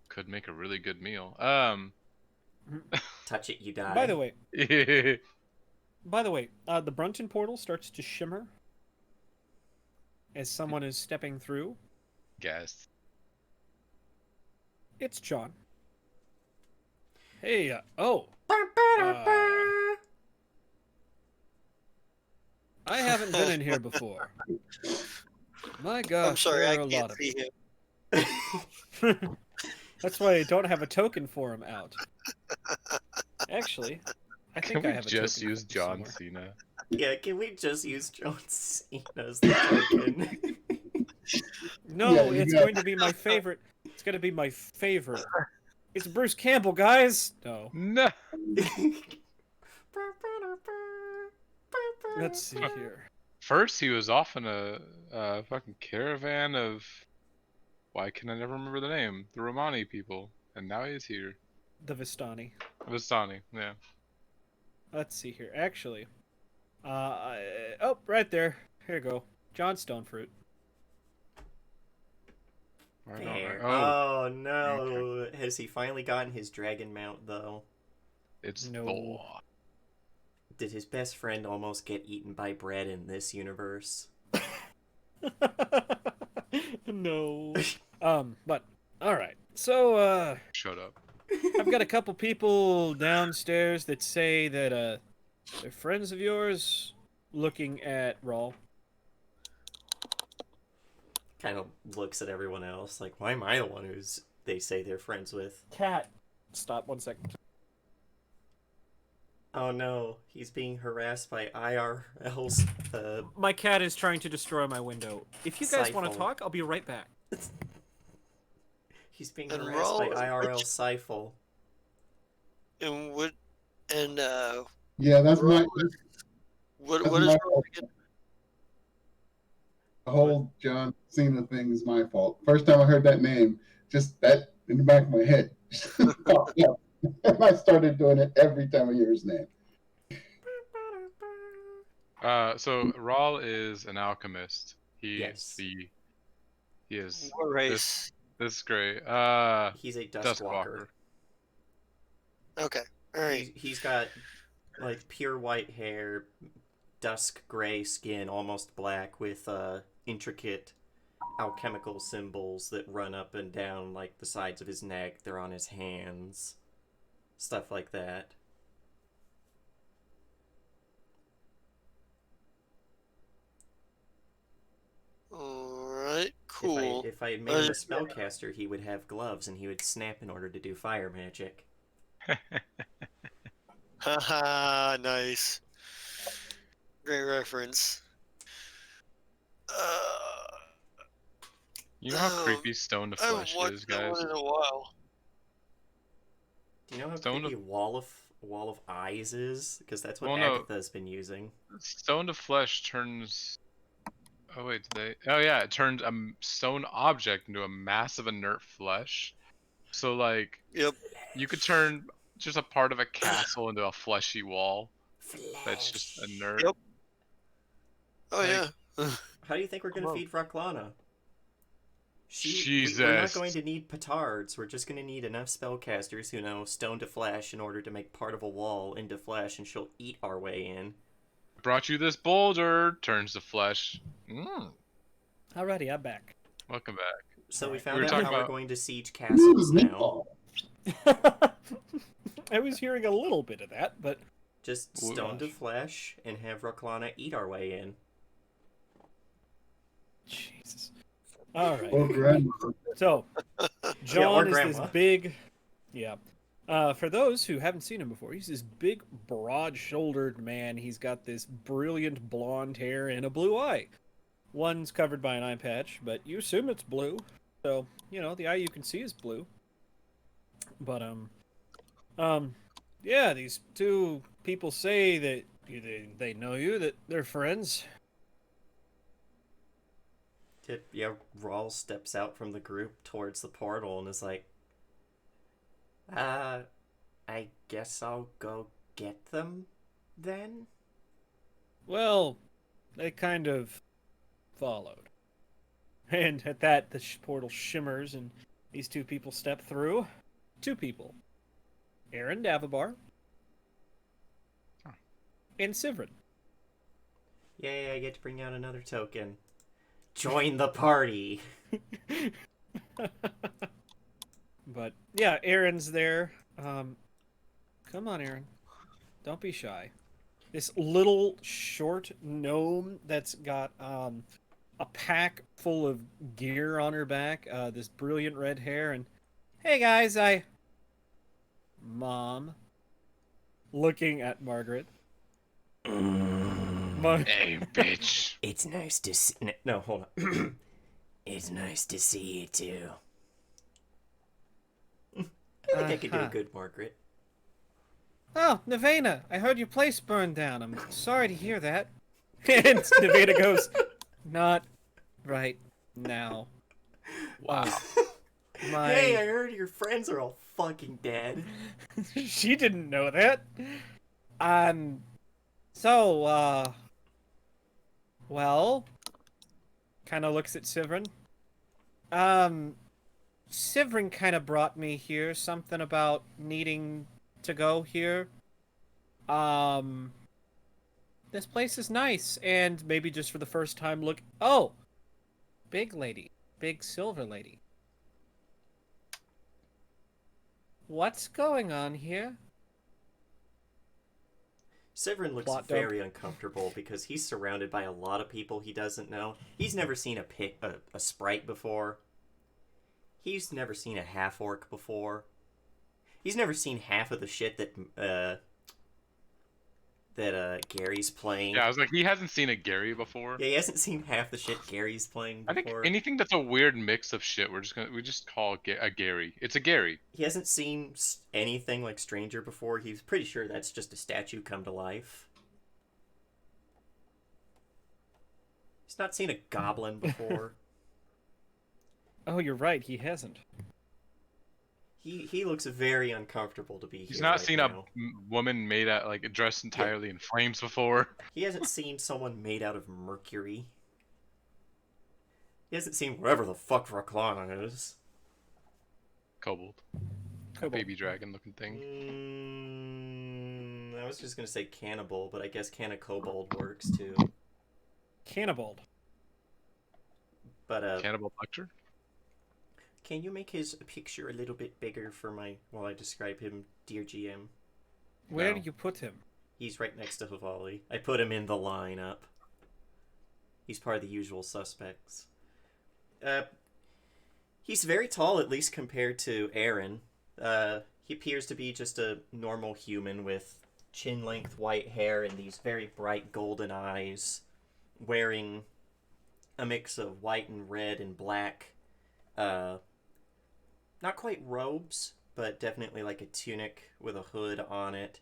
Could make a really good meal. Touch it, you die. By the way, Yeah. the Brunton portal starts to shimmer as someone is stepping through. Guess. It's John. Hey, I haven't been in here before. My gosh, I'm sorry, there I are a can't lot of see them. him. That's why I don't have a token for him out. Actually, I Can think we I have a just token use for him John somewhere. Cena? Yeah, can we just use John Cena as the token? No, Yeah, you it's got- going to be my favorite. It's going to be my favorite. It's Bruce Campbell, guys. No, No. let's see here. First, he was off in a fucking caravan of. Why can I never remember the name? The Romani people. And now he's here. The Vistani. Vistani, yeah. Let's see here. Actually, oh, right there. Here you go. John Stonefruit. Right, There. alright. Oh, Oh no. Has he finally gotten his dragon mount though? it's No. Thor. Did his best friend almost get eaten by bread in this universe? No. But all right. So, Shut up. I've got a couple people downstairs that say that they're friends of yours. Looking at Rawl. Kind of looks at everyone else like, why am I the one who's they say they're friends with? Cat. Stop 1 second. Oh no, he's being harassed by IRL's. My cat is trying to destroy my window. If you guys want to Sifle. talk, I'll be right back. He's being And harassed by Raul- IRL Sifle. And what Yeah, that's my. what That's what is my wrong again? The whole John Cena thing is my fault. First time I heard that name, just that in the back of my head popped up. And I started doing it every time I hear his name. So Rawl is an alchemist. Yes. He is What race? this is great. He's a Duskwalker. Duskwalker. Okay. All right. He's got like pure white hair, dusk gray skin, almost black, with intricate alchemical symbols that run up and down like the sides of his neck. They're on his hands, stuff like that. All right. Cool. If I made him a spellcaster, he would have gloves and he would snap in order to do fire magic. Haha, nice. Great reference. You know how creepy Stone to I haven't Flesh watched is, that guys? one in a while. Do you know how Stone creepy wall of eyes is? Because that's what Well, no. Agatha's been using. Stone to Flesh turns. Oh wait, Oh yeah, it turns a stone object into a massive inert flesh. So like, Yep. you could turn just a part of a castle into a fleshy wall that's just inert. Yep. Oh Like- yeah. How do you think we're gonna Whoa. feed Raklana? We're not Jesus. going to need petards. We're just going to need enough spellcasters who know stone to flesh in order to make part of a wall into flesh, and she'll eat our way in. Brought you this boulder. Turns to flesh. Alrighty, I'm back. Welcome back. So we Right. found We were out talking how we're about- going to siege Ooh, castles now. meatball. I was hearing a little bit of that, but Just stone to flesh and have Raklana eat our way in. Jesus. All right. Or grandma. So, or John is grandma. this big, yeah. For those who haven't seen him before, he's this big, broad-shouldered man. He's got this brilliant blonde hair and a blue eye. One's covered by an eye patch, but you assume it's blue. So, you know, the eye you can see is blue. But, yeah, these two people say that they know you, that they're friends. Yeah, Rawl steps out from the group towards the portal and is like, I guess I'll go get them then? Well, they kind of followed. And at that, the portal shimmers, and these two people step through. Two people. Aaron Davabar. And Sivrin. Yay, I get to bring out another token. Join the party! But, yeah, Aaron's there. Come on, Aaron. Don't be shy. This little, short gnome that's got, a pack full of gear on her back, this brilliant red hair, and hey guys, Mom, looking at Margaret. Hey, bitch. It's nice to see... No, hold on. It's nice to see you too. I think I could do a good Margaret. Oh, Nevena, I heard your place burned down. I'm sorry to hear that. And Nevena goes, not right now. Wow. My... Hey, I heard your friends are all fucking dead. She didn't know that. So, well, kind of looks at Sivrin. Sivrin kind of brought me here, something about needing to go here. This place is nice, and maybe just for the first time look... Oh! Big lady. Big silver lady. What's going on here? Severin looks Plot very uncomfortable because he's surrounded by a lot of people he doesn't know. He's never seen a sprite before. He's never seen a half-orc before. He's never seen half of the shit that Gary's playing. Yeah, I was like, he hasn't seen a Gary before. Yeah, he hasn't seen half the shit Gary's playing I think before. anything that's a weird mix of shit, we just call a Gary. It's a Gary. He hasn't seen anything like Stranger before. He's pretty sure that's just a statue come to life. He's not seen a goblin before. Oh, you're right. He hasn't. He looks very uncomfortable to be here. He's not right seen now. a woman made out like dressed entirely in flames before. He hasn't seen someone made out of mercury. He hasn't seen whatever the fuck Raklana is. Kobold. A Kobold. baby dragon looking thing. I was just gonna say cannibal, but I guess canna kobold works too. Cannibald. But Cannibal lecture? can you make his picture a little bit bigger for while I describe him, dear GM? Where No. do you put him? He's right next to Hivali. I put him in the lineup. He's part of the usual suspects. He's very tall, at least compared to Aaron. He appears to be just a normal human with chin-length white hair and these very bright golden eyes, wearing a mix of white and red and black. Not quite robes, but definitely like a tunic with a hood on it.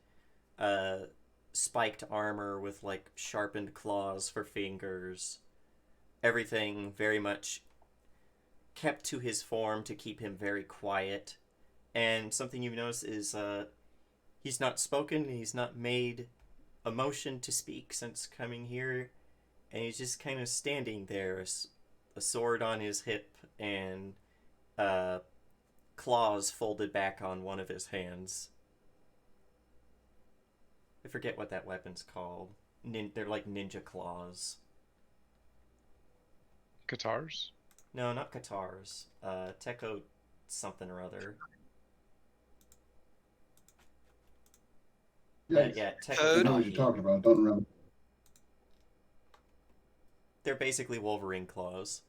Spiked armor with like sharpened claws for fingers. Everything very much kept to his form to keep him very quiet. And something you've noticed is he's not spoken, he's not made a motion to speak since coming here, and he's just kind of standing there, a sword on his hip and claws folded back on one of his hands. I forget what that weapon's called. They're like ninja claws. Guitars? No, not guitars. Techo something or other. Yikes. Yeah, I Techo know what you're talking about. Don't remember. They're basically Wolverine claws.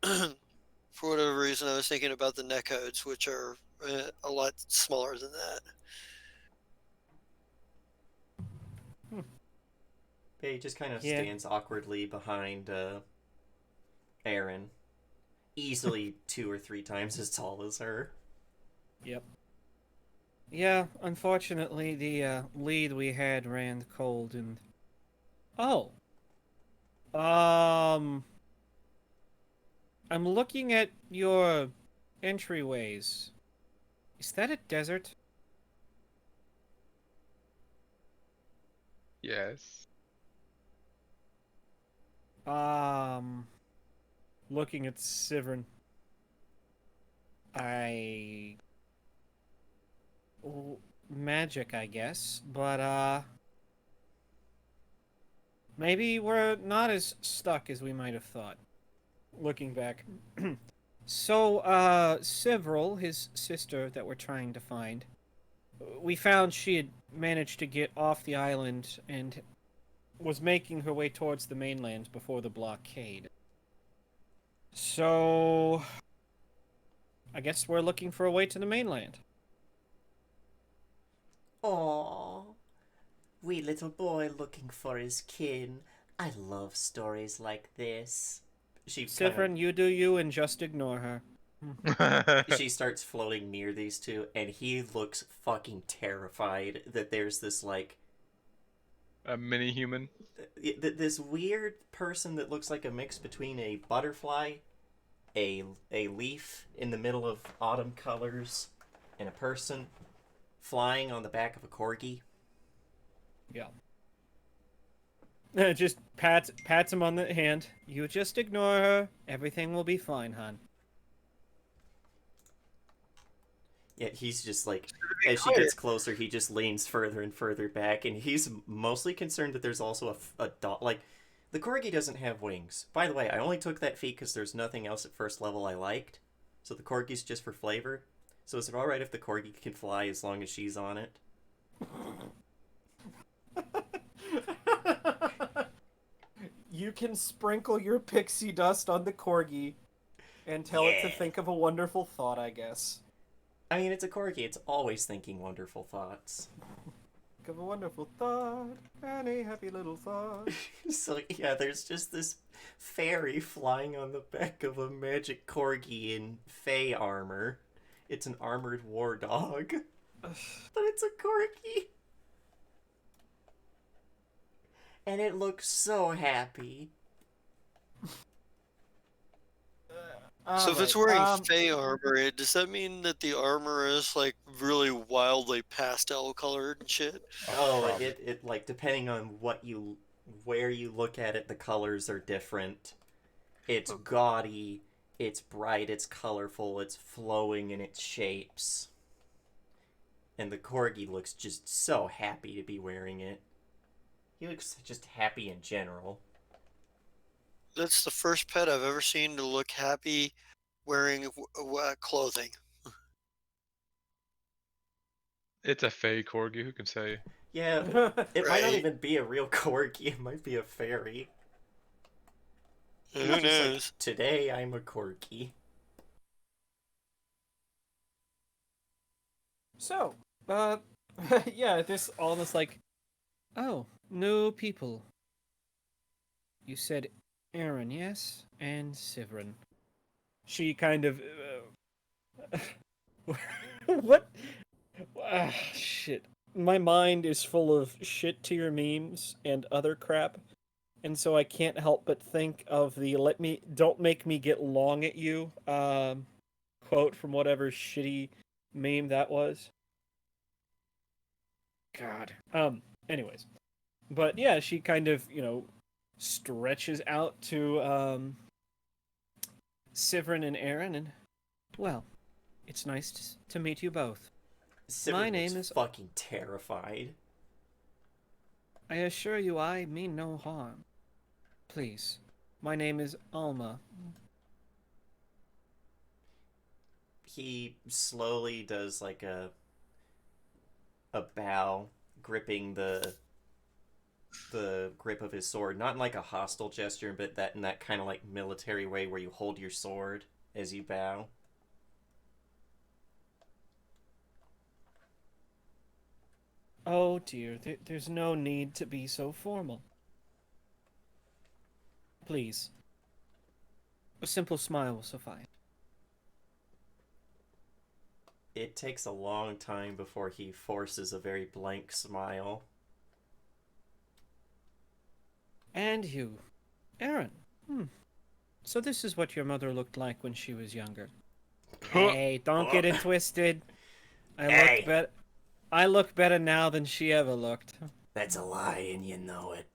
For whatever reason, I was thinking about the neckodes, which are a lot smaller than that. Yeah, he just kind of Yeah. stands awkwardly behind Aaron. Easily 2 or 3 times as tall as her. Yep. Yeah, unfortunately, the lead we had ran cold and... Oh. I'm looking at your entryways. Is that a desert? Yes. Looking at Sivern. Magic, I guess, but, maybe we're not as stuck as we might have thought, looking back. So, Several, his sister that we're trying to find, we found she had managed to get off the island and was making her way towards the mainland before the blockade. So, I guess we're looking for a way to the mainland. Aww. Wee little boy looking for his kin. I love stories like this. Sivern, you do you and just ignore her. She starts floating near these two, and he looks fucking terrified that there's this, like... A mini human? This weird person that looks like a mix between a butterfly, a leaf in the middle of autumn colors, and a person flying on the back of a corgi. Yeah. Just pats him on the hand. You just ignore her. Everything will be fine, hon. Yeah, he's just like, as she gets closer, he just leans further and further back, and he's mostly concerned that there's also a dog. Like, the corgi doesn't have wings. By the way, I only took that feat because there's nothing else at first level I liked. So the corgi's just for flavor. So is it alright if the corgi can fly as long as she's on it? You can sprinkle your pixie dust on the corgi and tell it to Yeah. think of a wonderful thought, I guess. I mean, it's a corgi. It's always thinking wonderful thoughts. Think of a wonderful thought, any happy little thought. So yeah, there's just this fairy flying on the back of a magic corgi in fey armor. It's an armored war dog, but it's a corgi. and it looks so happy. So if it's wearing Fey armor, does that mean that the armor is like really wildly pastel colored and shit? Oh, Probably. it like depending on where you look at it, the colors are different. It's gaudy, it's bright, it's colorful, it's flowing in its shapes. And the corgi looks just so happy to be wearing it. He looks just happy in general. That's the first pet I've ever seen to look happy wearing clothing. It's a fey corgi. Who can say? Yeah, it might not Right. even be a real corgi, it might be a fairy. Who He's just knows? like, today I'm a corgi. So, yeah, this almost like, oh, no people. You said Aaron, yes? And Sivrin. She kind of, what? Shit. My mind is full of shit tier memes and other crap, and so I can't help but think of the don't make me get long at you, quote from whatever shitty meme that was. God. Anyways. But yeah, she kind of, stretches out to, Sivrin and Aaron, and, well, it's nice to meet you both. Sivert My looks name is- fucking terrified. I assure you I mean no harm. Please, my name is Alma. He slowly does like a bow, gripping the grip of his sword, not in like a hostile gesture, but that in that kind of like military way where you hold your sword as you bow. Oh dear, there's no need to be so formal. Please, a simple smile will suffice. It takes a long time before he forces a very blank smile. And you, Aaron. So this is what your mother looked like when she was younger. Hey, don't get it twisted. Hey. I look better now than she ever looked. That's a lie, and you know it.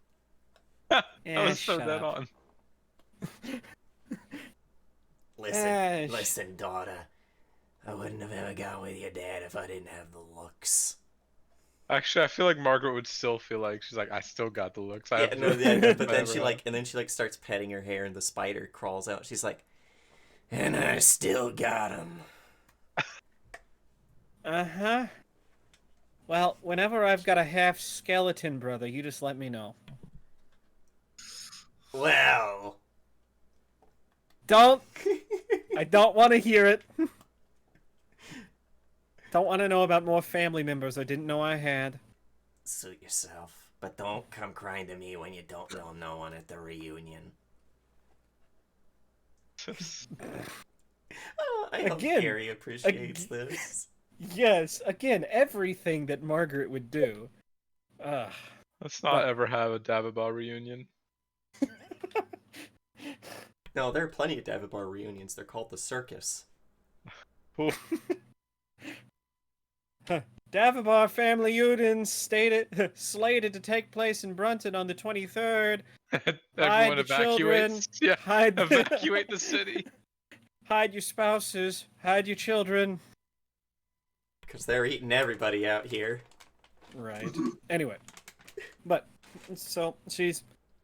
I was so shut dead up. on. Listen, daughter. I wouldn't have ever gone with your dad if I didn't have the looks. Actually, I feel like Margaret would still feel like she's like, I still got the looks. I Yeah, have no, the- yeah, but I then ever she have. starts petting her hair, and the spider crawls out. She's like, and I still got him. Uh-huh. Well, whenever I've got a half skeleton brother, you just let me know. Well, Don't! I don't want to hear it. Don't want to know about more family members I didn't know I had. suit yourself, but don't come crying to me when you don't know no one at the reunion. Oh, I hope Again, Gary appreciates this. Yes, again, everything that Margaret would do. Ugh. Let's not ever have a Davabar reunion. No, there are plenty of Davabar reunions. They're called the circus. Davabar family reunion slated to take place in Brunton on the 23rd. Everyone the children. evacuates. Yeah, Hide evacuate the city. Hide your spouses. Hide your children. Because they're eating everybody out here. Right. Anyway. But, so,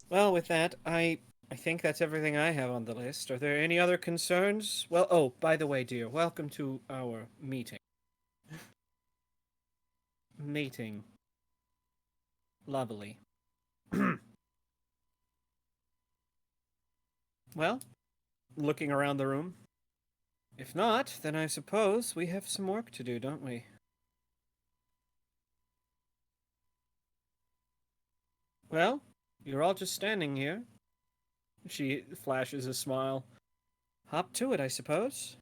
well, with that, I think that's everything I have on the list. Are there any other concerns? Well, oh, by the way, dear, welcome to our meeting. Meeting. Lovely. Well, looking around the room. If not, then I suppose we have some work to do, don't we? Well, you're all just standing here. She flashes a smile. Hop to it, I suppose.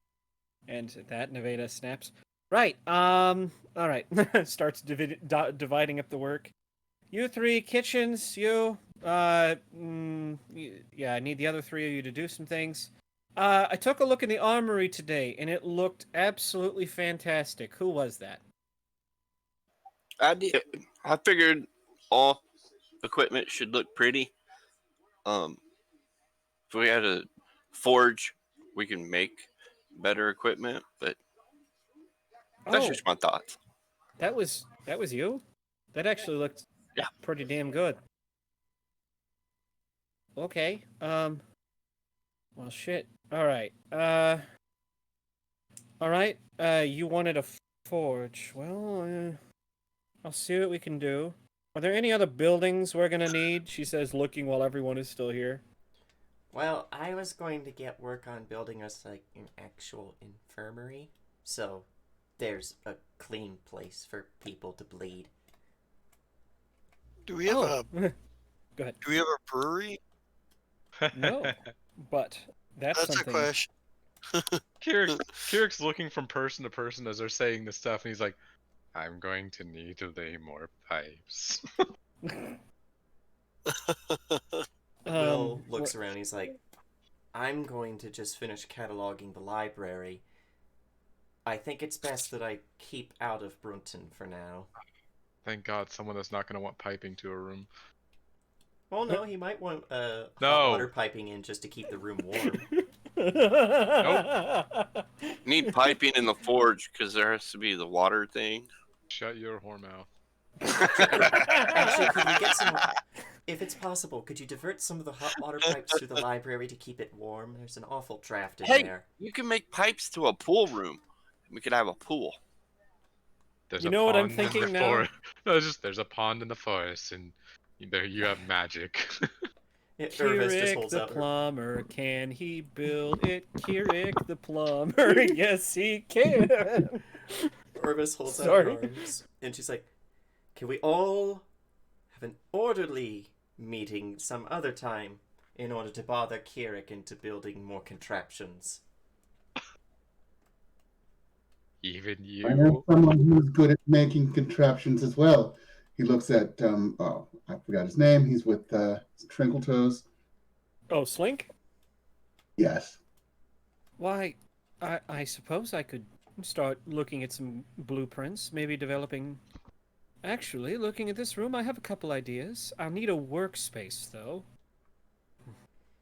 And at that, Nevada snaps. Right, alright. Starts dividing up the work. You three kitchens, you. Yeah, I need the other three of you to do some things. I took a look in the armory today, and it looked absolutely fantastic. Who was that? I did. I figured all equipment should look pretty. If we had a forge, we can make better equipment. But that's Oh, just my thoughts. that was you? That actually looked Yeah. pretty damn good. Okay. Well, shit. All right. All right. You wanted a forge. Well, I'll see what we can do. Are there any other buildings we're gonna need? She says, looking while everyone is still here. Well, I was going to get work on building us like an actual infirmary, so there's a clean place for people to bleed. Do we have a Go ahead. Do we have a brewery? No, but that's That's something. a question. Kirik's looking from person to person as they're saying this stuff, and he's like, I'm going to need to lay more pipes. Will looks around. He's like, I'm going to just finish cataloging the library. I think it's best that I keep out of Brunton for now. Thank God, someone that's not going to want piping to a room. Well, no, he might want hot No. water piping in just to keep the room warm. Need piping in the forge because there has to be the water thing. Shut your whore mouth. Actually, could we get some... If it's possible, could you divert some of the hot water pipes through the library to keep it warm? There's an awful draft in Hey, there. you can make pipes to a pool room. We could have a pool. There's You a know what I'm pond in the thinking now? No, it's just there's a pond in the forest, and there you have magic. Yeah, Irvis just Kirik holds the out. plumber, can he build it? Kirik the plumber, yes he can. Irvis holds out Sorry. her arms, and she's like, "Can we all have an orderly meeting some other time in order to bother Kirik into building more contraptions?" Even I have you. someone who's good at making contraptions as well. He looks at I forgot his name. He's with Trinkle Toes. Oh, Slink? Yes. Why, I suppose I could start looking at some blueprints, maybe developing... Actually, looking at this room, I have a couple ideas. I'll need a workspace, though.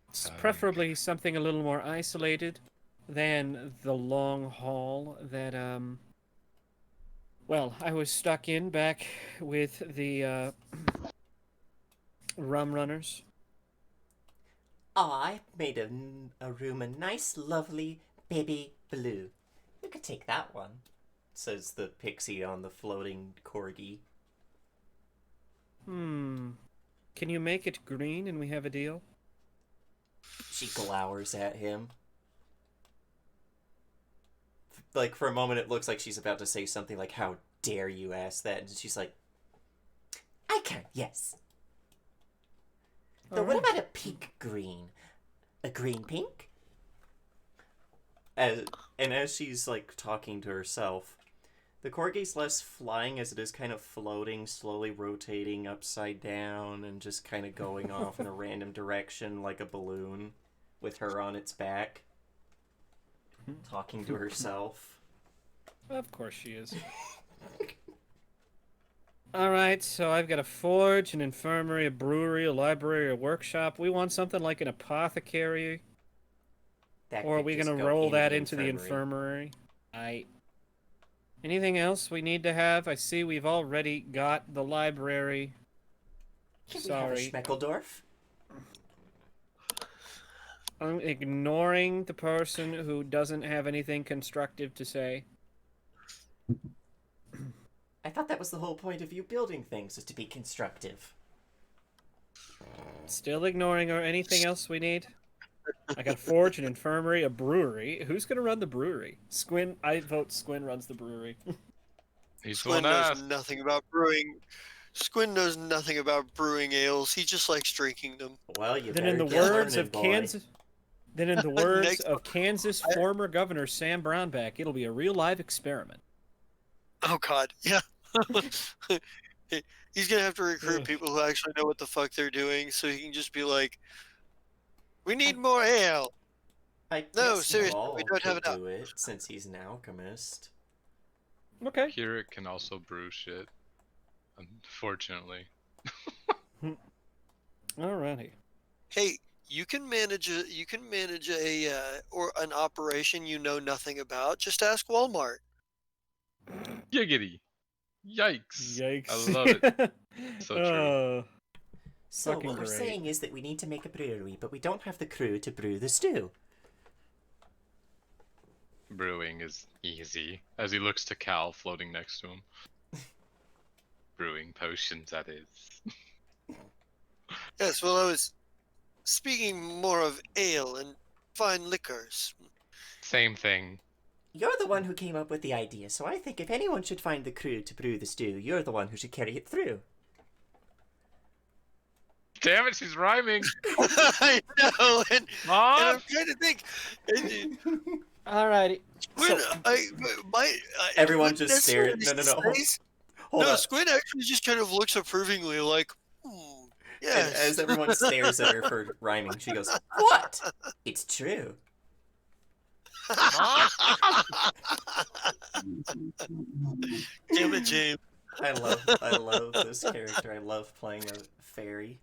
It's preferably something a little more isolated than the long hall that, well, I was stuck in back with the, rum runners. I made a room a nice, lovely baby blue. You could take that one, says the pixie on the floating corgi. Can you make it green and we have a deal? She glowers at him. Like, for a moment, it looks like she's about to say something like, "How dare you ask that?" And she's like, "I can, yes. Though, what about a pink green? A green pink?" And as she's, like, talking to herself, the corgi's less flying as it is kind of floating, slowly rotating upside down and just kind of going off in a random direction like a balloon with her on its back, talking to herself. Of course she is. Alright, so I've got a forge, an infirmary, a brewery, a library, a workshop. We want something like an apothecary. That Or are could we just going to go roll in that the into the infirmary? Anything else we need to have? I see we've already got the library. Can Sorry. we have a Schmeckledorf? I'm ignoring the person who doesn't have anything constructive to say. I thought that was the whole point of you building things, is to be constructive. Still ignoring her. Anything else we need? I got a forge, an infirmary, a brewery. Who's gonna run the brewery? Squin. I vote Squin runs the brewery. He's Squin going to knows ask. nothing about brewing. Squin knows nothing about brewing ales. He just likes drinking them. Well, you Then better in the get words learning, of boy. Kansas. Then in the words Next- of Kansas former Governor Sam Brownback, it'll be a real live experiment. Oh God, yeah. He's gonna have to recruit Ugh. people who actually know what the fuck they're doing, so he can just be like, "We need more ale." I No, guess seriously, we Rawl don't have could enough. do it since he's an alchemist. Okay. Kirik can also brew shit. Unfortunately. Alrighty. Hey, you can manage a or an operation you know nothing about. Just ask Walmart. Giggity. Yikes. Yikes. I love it. So true. So Fucking what we're great. saying is that we need to make a brewery, but we don't have the crew to brew the stew. Brewing is easy. As he looks to Cal floating next to him. Brewing potions, that is. Yes, well, I was speaking more of ale and fine liquors. Same thing. You're the one who came up with the idea, so I think if anyone should find the crew to brew the stew, you're the one who should carry it through. Damn it, she's rhyming. I know, and Mom! I'm trying to think. And, Alrighty. Squid, Everyone wouldn't just stared. necessarily No. say- Hold no, up. Squid actually just kind of looks approvingly, like, And yes. as everyone stares at her for rhyming, she goes, "What? It's true." Damn it, James. I love this character. I love playing a fairy.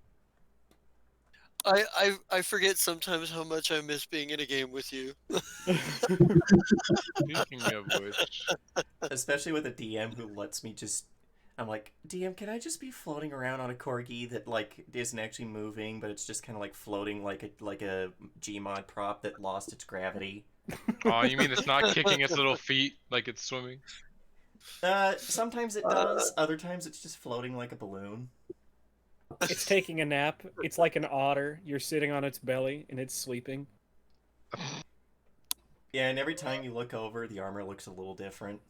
I forget sometimes how much I miss being in a game with you. Speaking of which, Especially with a DM who lets me just. I'm like, DM, can I just be floating around on a corgi that like isn't actually moving, but it's just kind of like floating like a Gmod prop that lost its gravity? oh, you mean it's not kicking its little feet like it's swimming? Sometimes it does. Other times it's just floating like a balloon. It's taking a nap. It's like an otter. You're sitting on its belly and it's sleeping. Yeah, and every time you look over, the armor looks a little different.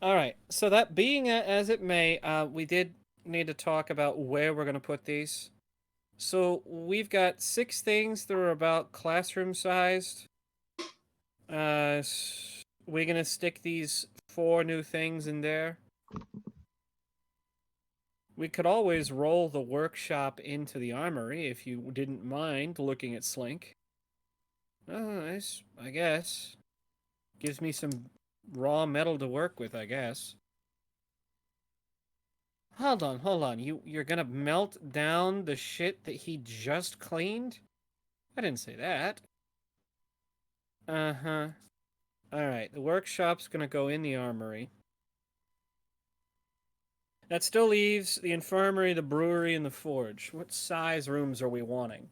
Alright, so that being as it may, we did need to talk about where we're going to put these. So we've got 6 things that are about classroom sized. We're going to stick these 4 new things in there. We could always roll the workshop into the armory if you didn't mind looking at Slink. Oh, nice, I guess. Gives me some raw metal to work with, I guess. Hold on. You're gonna melt down the shit that he just cleaned? I didn't say that. Uh-huh. Alright, the workshop's gonna go in the armory. That still leaves the infirmary, the brewery, and the forge. What size rooms are we wanting?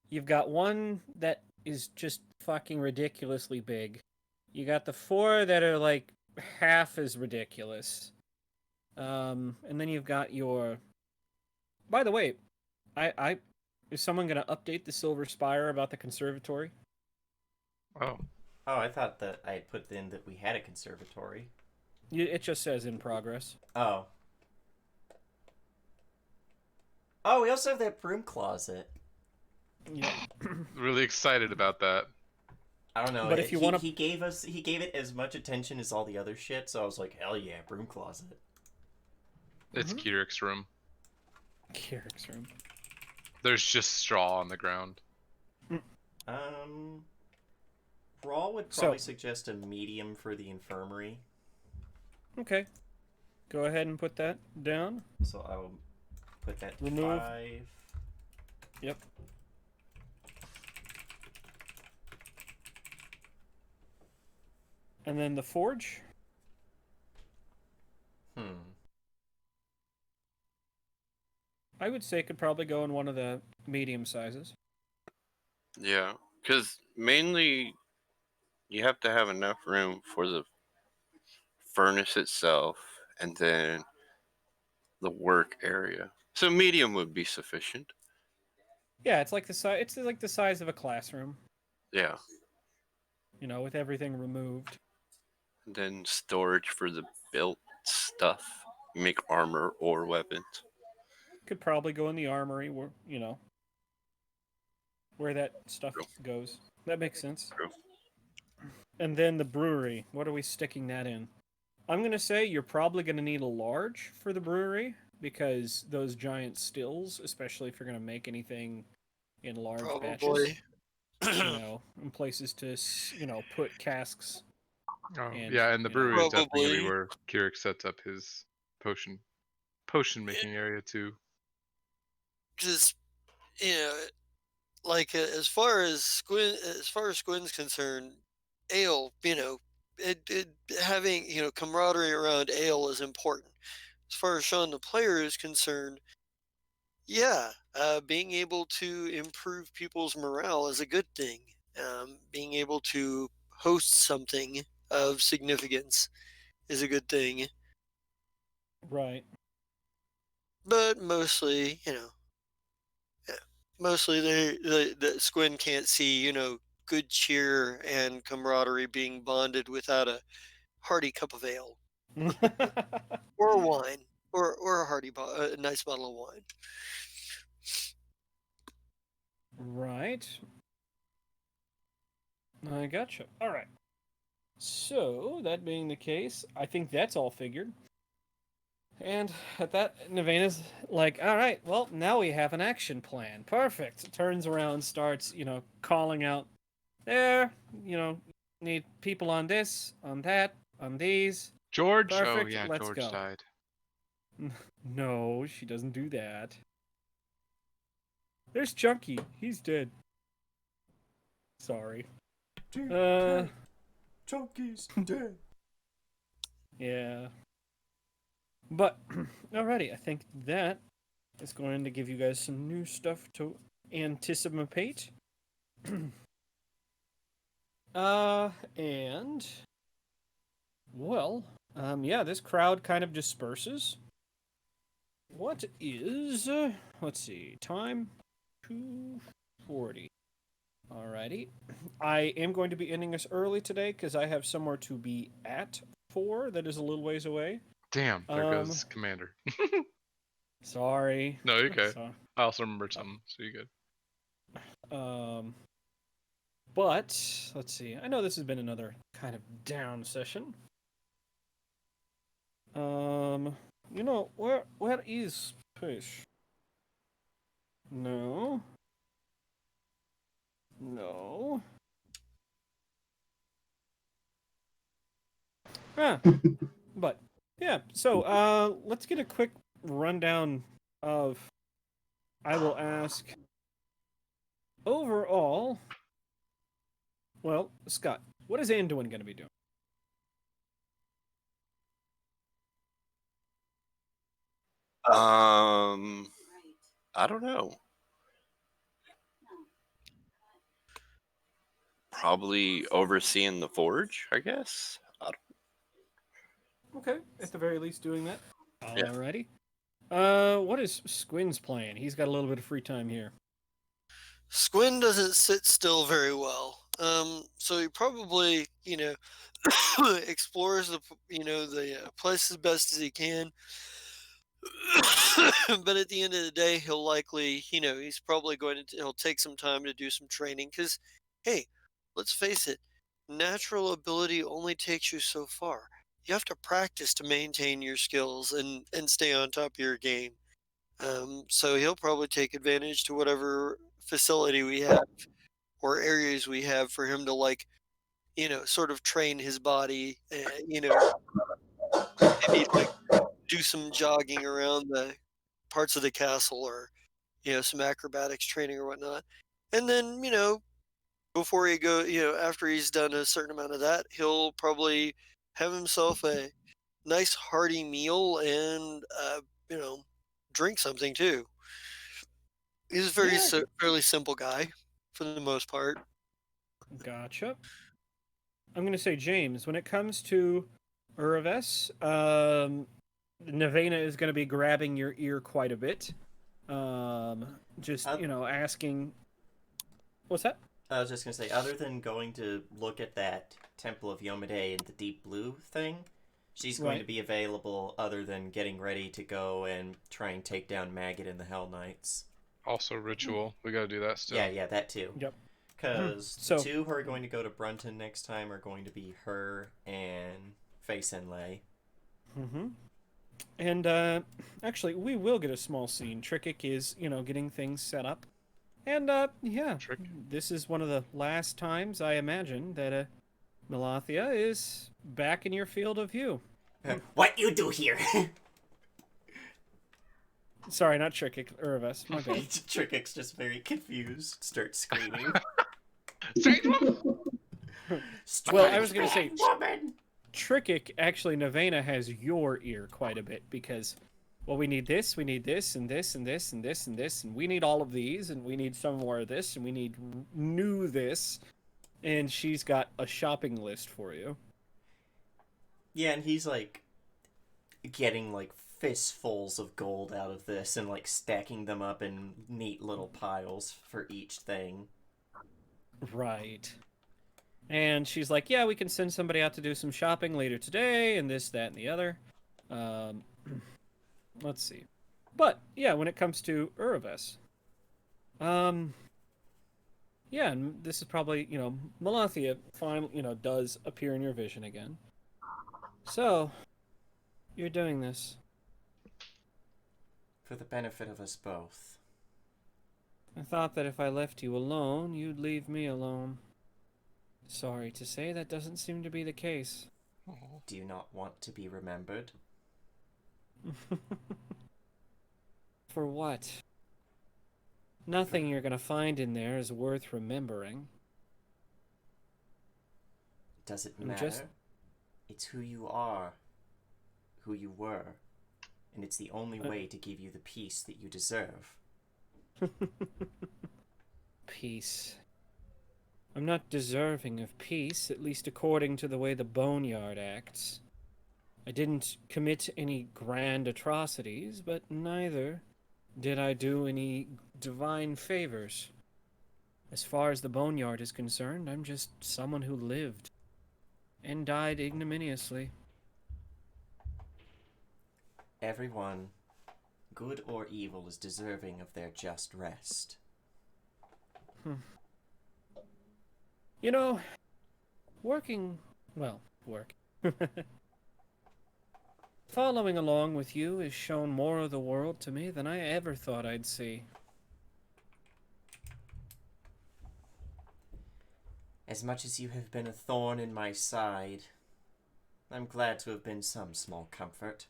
You've got one that is just fucking ridiculously big. You got the 4 that are like half as ridiculous. And then you've got your... By the way, is someone gonna update the Silver Spire about the conservatory? Oh. Oh, I thought that I had put in that we had a conservatory. It just says in progress. Oh. Oh, we also have that broom closet. Yeah. Really excited about that. I don't know. But if you he, wanna- he gave it as much attention as all the other shit, so I was like, hell yeah, broom closet. It's Kirik's room. Kirik's room. There's just straw on the ground. Raw would probably suggest a medium for the infirmary. Okay. Go ahead and put that down. So I'll put that to Remove. 5. Yep. And then the forge. I would say could probably go in one of the medium sizes. Yeah, because mainly you have to have enough room for the furnace itself and then the work area. So medium would be sufficient. Yeah, it's like the size. It's like the size of a classroom. Yeah. You know, with everything removed. And then storage for the built stuff. You make armor or weapons. Could probably go in the armory, where where that stuff True. goes. That makes sense. True. And then the brewery. What are we sticking that in? I'm gonna say you're probably gonna need a large for the brewery because those giant stills, especially if you're gonna make anything in large batches, Probably. in places to put casks Oh, and yeah, and the brewery is definitely gonna be Probably. where Keurig sets up his potion making area too. Just, you know, like as far as Squin's concerned, ale, it having camaraderie around ale is important. As far as Sean the player is concerned, yeah, being able to improve people's morale is a good thing. Being able to host something of significance is a good thing, right. but mostly, yeah, mostly the Squin can't see, good cheer and camaraderie being bonded without a hearty cup of ale or wine or a nice bottle of wine. Right. I gotcha. All right. So that being the case, I think that's all figured. And at that, Nevena's like, all right, well, now we have an action plan. Perfect. Turns around, starts, calling out, there, need people on this, on that, on these. George? Oh Perfect, yeah, let's George go. died. No, she doesn't do that. There's Chunky. He's dead. Sorry. Chunky's dead. Yeah. But, alrighty, I think that is going to give you guys some new stuff to anticipate. And, well, yeah, this crowd kind of disperses. What is, let's see, time? 2:40. Alrighty. I am going to be ending us early today because I have somewhere to be at 4 that is a little ways away. Damn, there goes Commander. Sorry. No, you're okay. So, I also remembered something, so you're good. But let's see. I know this has been another kind of down session. Where is Push? No. No. Ah. But yeah, so let's get a quick rundown of I will ask overall. Well, Scott, what is Anduin going to be doing? I don't know. Probably overseeing the forge, I guess. Okay, at the very least doing that. Yeah. Alrighty. What is Squin's plan? He's got a little bit of free time here. Squin doesn't sit still very well. So he probably, explores the place as best as he can. But at the end of the day, he'll likely, he's probably he'll take some time to do some training because, hey, let's face it, natural ability only takes you so far. You have to practice to maintain your skills and stay on top of your game. So he'll probably take advantage to whatever facility we have or areas we have for him to sort of train his body, maybe like do some jogging around the parts of the castle or, some acrobatics training or whatnot. And then, before he after he's done a certain amount of that, he'll probably have himself a nice hearty meal and, drink something too. He's a fairly simple guy for the most part. Gotcha. I'm going to say, James, when it comes to Uraves, Nevena is going to be grabbing your ear quite a bit. Asking. What's that? I was just going to say, other than going to look at that Temple of Yomade and the Deep Blue thing, she's going to be available other than getting ready to go and try and take down Maggot and the Hell Knights. Also ritual. We gotta do that still. Yeah, that too. Yep. Because the two who are going to go to Brunton next time are going to be her and Faye Senlei. Mm-hmm. And actually, we will get a small scene. Trickik is, getting things set up. And yeah, Trick. this is one of the last times I imagine that Malathia is back in your field of view. What you do here? Sorry, not Trickik, Urvas. My bad. Trickix just very confused, starts screaming. Strange woman! Well, I was gonna say, woman. Trickik, actually, Nevena has your ear quite a bit because, well, we need this, and this, and this, and this, and this, and we need all of these, and we need some more of this, and we need new this, and she's got a shopping list for you. Yeah, and he's like getting like fistfuls of gold out of this and like stacking them up in neat little piles for each thing. Right. And she's like, yeah, we can send somebody out to do some shopping later today, and this, that, and the other. Let's see. But, yeah, when it comes to Uroves, yeah, and this is probably, Malathia finally, does appear in your vision again. So, you're doing this. For the benefit of us both. I thought that if I left you alone, you'd leave me alone. Sorry to say, that doesn't seem to be the case. Do you not want to be remembered? For what? Nothing you're gonna find in there is worth remembering. Does it I'm matter? just- It's who you are, who you were, and it's the only way to give you the peace that you deserve. Peace. I'm not deserving of peace, at least according to the way the Boneyard acts. I didn't commit any grand atrocities, but neither did I do any divine favors. As far as the Boneyard is concerned, I'm just someone who lived and died ignominiously. Everyone, good or evil, is deserving of their just rest. You know, work. Following along with you has shown more of the world to me than I ever thought I'd see. As much as you have been a thorn in my side, I'm glad to have been some small comfort.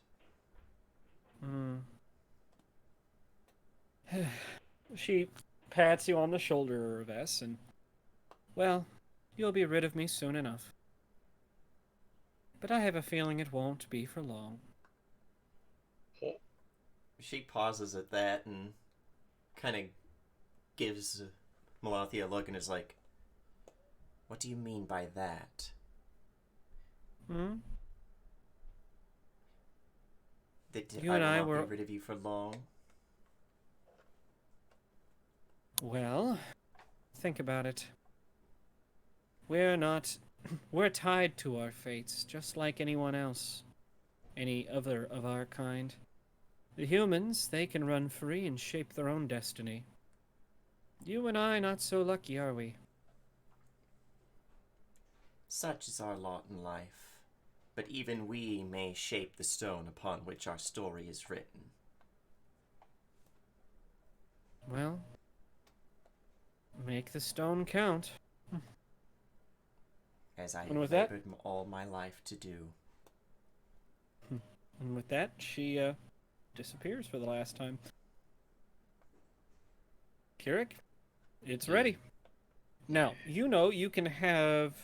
She pats you on the shoulder, Vess, and, well, you'll be rid of me soon enough. But I have a feeling it won't be for long. She pauses at that and kind of gives Malathia a look and is like, what do you mean by that? That You and I will were- not be rid of you for long? Well, think about it. We're tied to our fates, just like anyone else. Any other of our kind. The humans, they can run free and shape their own destiny. You and I, not so lucky, are we? Such is our lot in life. But even we may shape the stone upon which our story is written. Well, make the stone count. As I And have with that- labored all my life to do. And with that, she disappears for the last time. Kirik, it's ready. Now, you can have...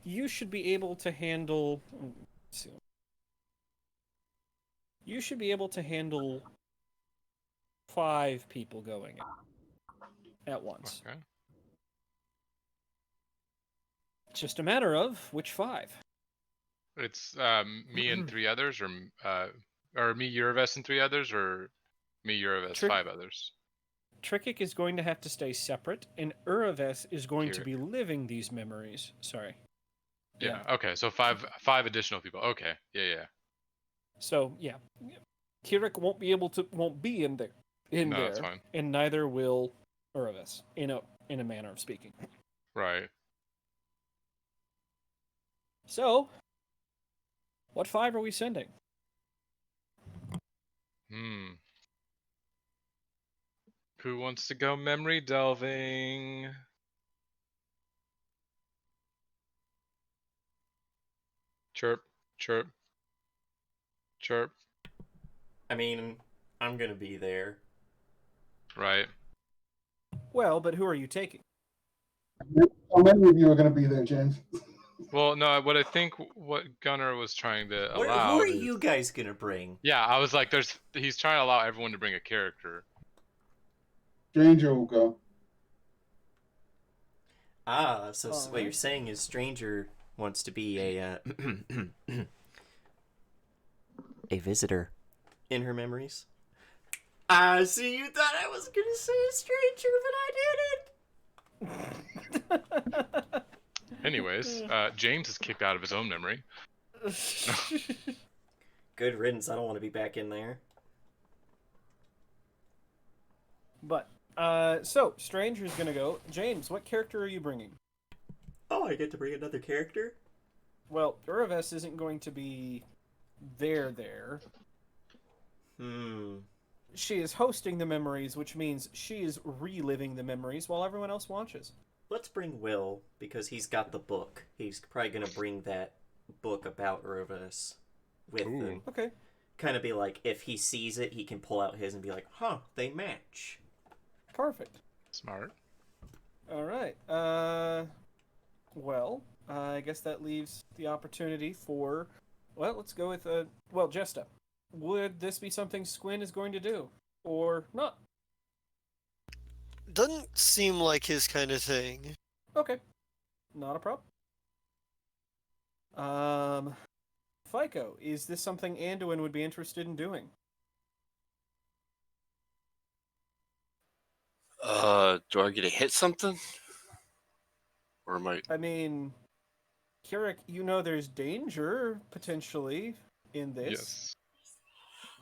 you should be able to handle... Let's see. You should be able to handle 5 people going at once. Okay. It's just a matter of which 5. It's me and 3 others, or me, Uraves, and 3 others, or me, Uraves, Trick- 5 others. Trickik is going to have to stay separate, and Uraves is going to Kirik. be living these memories. Sorry. Yeah. Okay. So 5 additional people. Okay. Yeah. So yeah, Kirik won't be in there. No, that's fine. And neither will Uravis, in a manner of speaking. Right. So, What 5 are we sending? Who wants to go memory delving? Chirp, chirp, chirp. I mean, I'm gonna be there. Right. Well, but who are you taking? How many of you are going to be there, James? Well, no, what I think what Gunnar was trying to Who allow are is... you guys gonna bring? Yeah, I was like, he's trying to allow everyone to bring a character. Stranger will go. Ah, so All what you're right. saying is Stranger wants to be a a visitor in her memories. Ah, see, you thought I was gonna say a stranger, but I didn't. Anyways, James is kicked out of his own memory. Good riddance. I don't want to be back in there. But, so, Stranger's gonna go. James, what character are you bringing? Oh, I get to bring another character? Well, Uraves isn't going to be there. She is hosting the memories, which means she is reliving the memories while everyone else watches. Let's bring Will, because he's got the book. He's probably going to bring that book about Urvis with him. Okay. Kind of be like, if he sees it, he can pull out his and be like, huh, they match. Perfect. Smart. All right. Well, I guess that leaves the opportunity for... Well, let's go with, Jesta. Would this be something Squin is going to do? Or not? Doesn't seem like his kind of thing. Okay. Not a problem. FICO, is this something Anduin would be interested in doing? Do I get to hit something? Or am I... I mean, Kirik, you know there's danger, potentially, in this. Yes.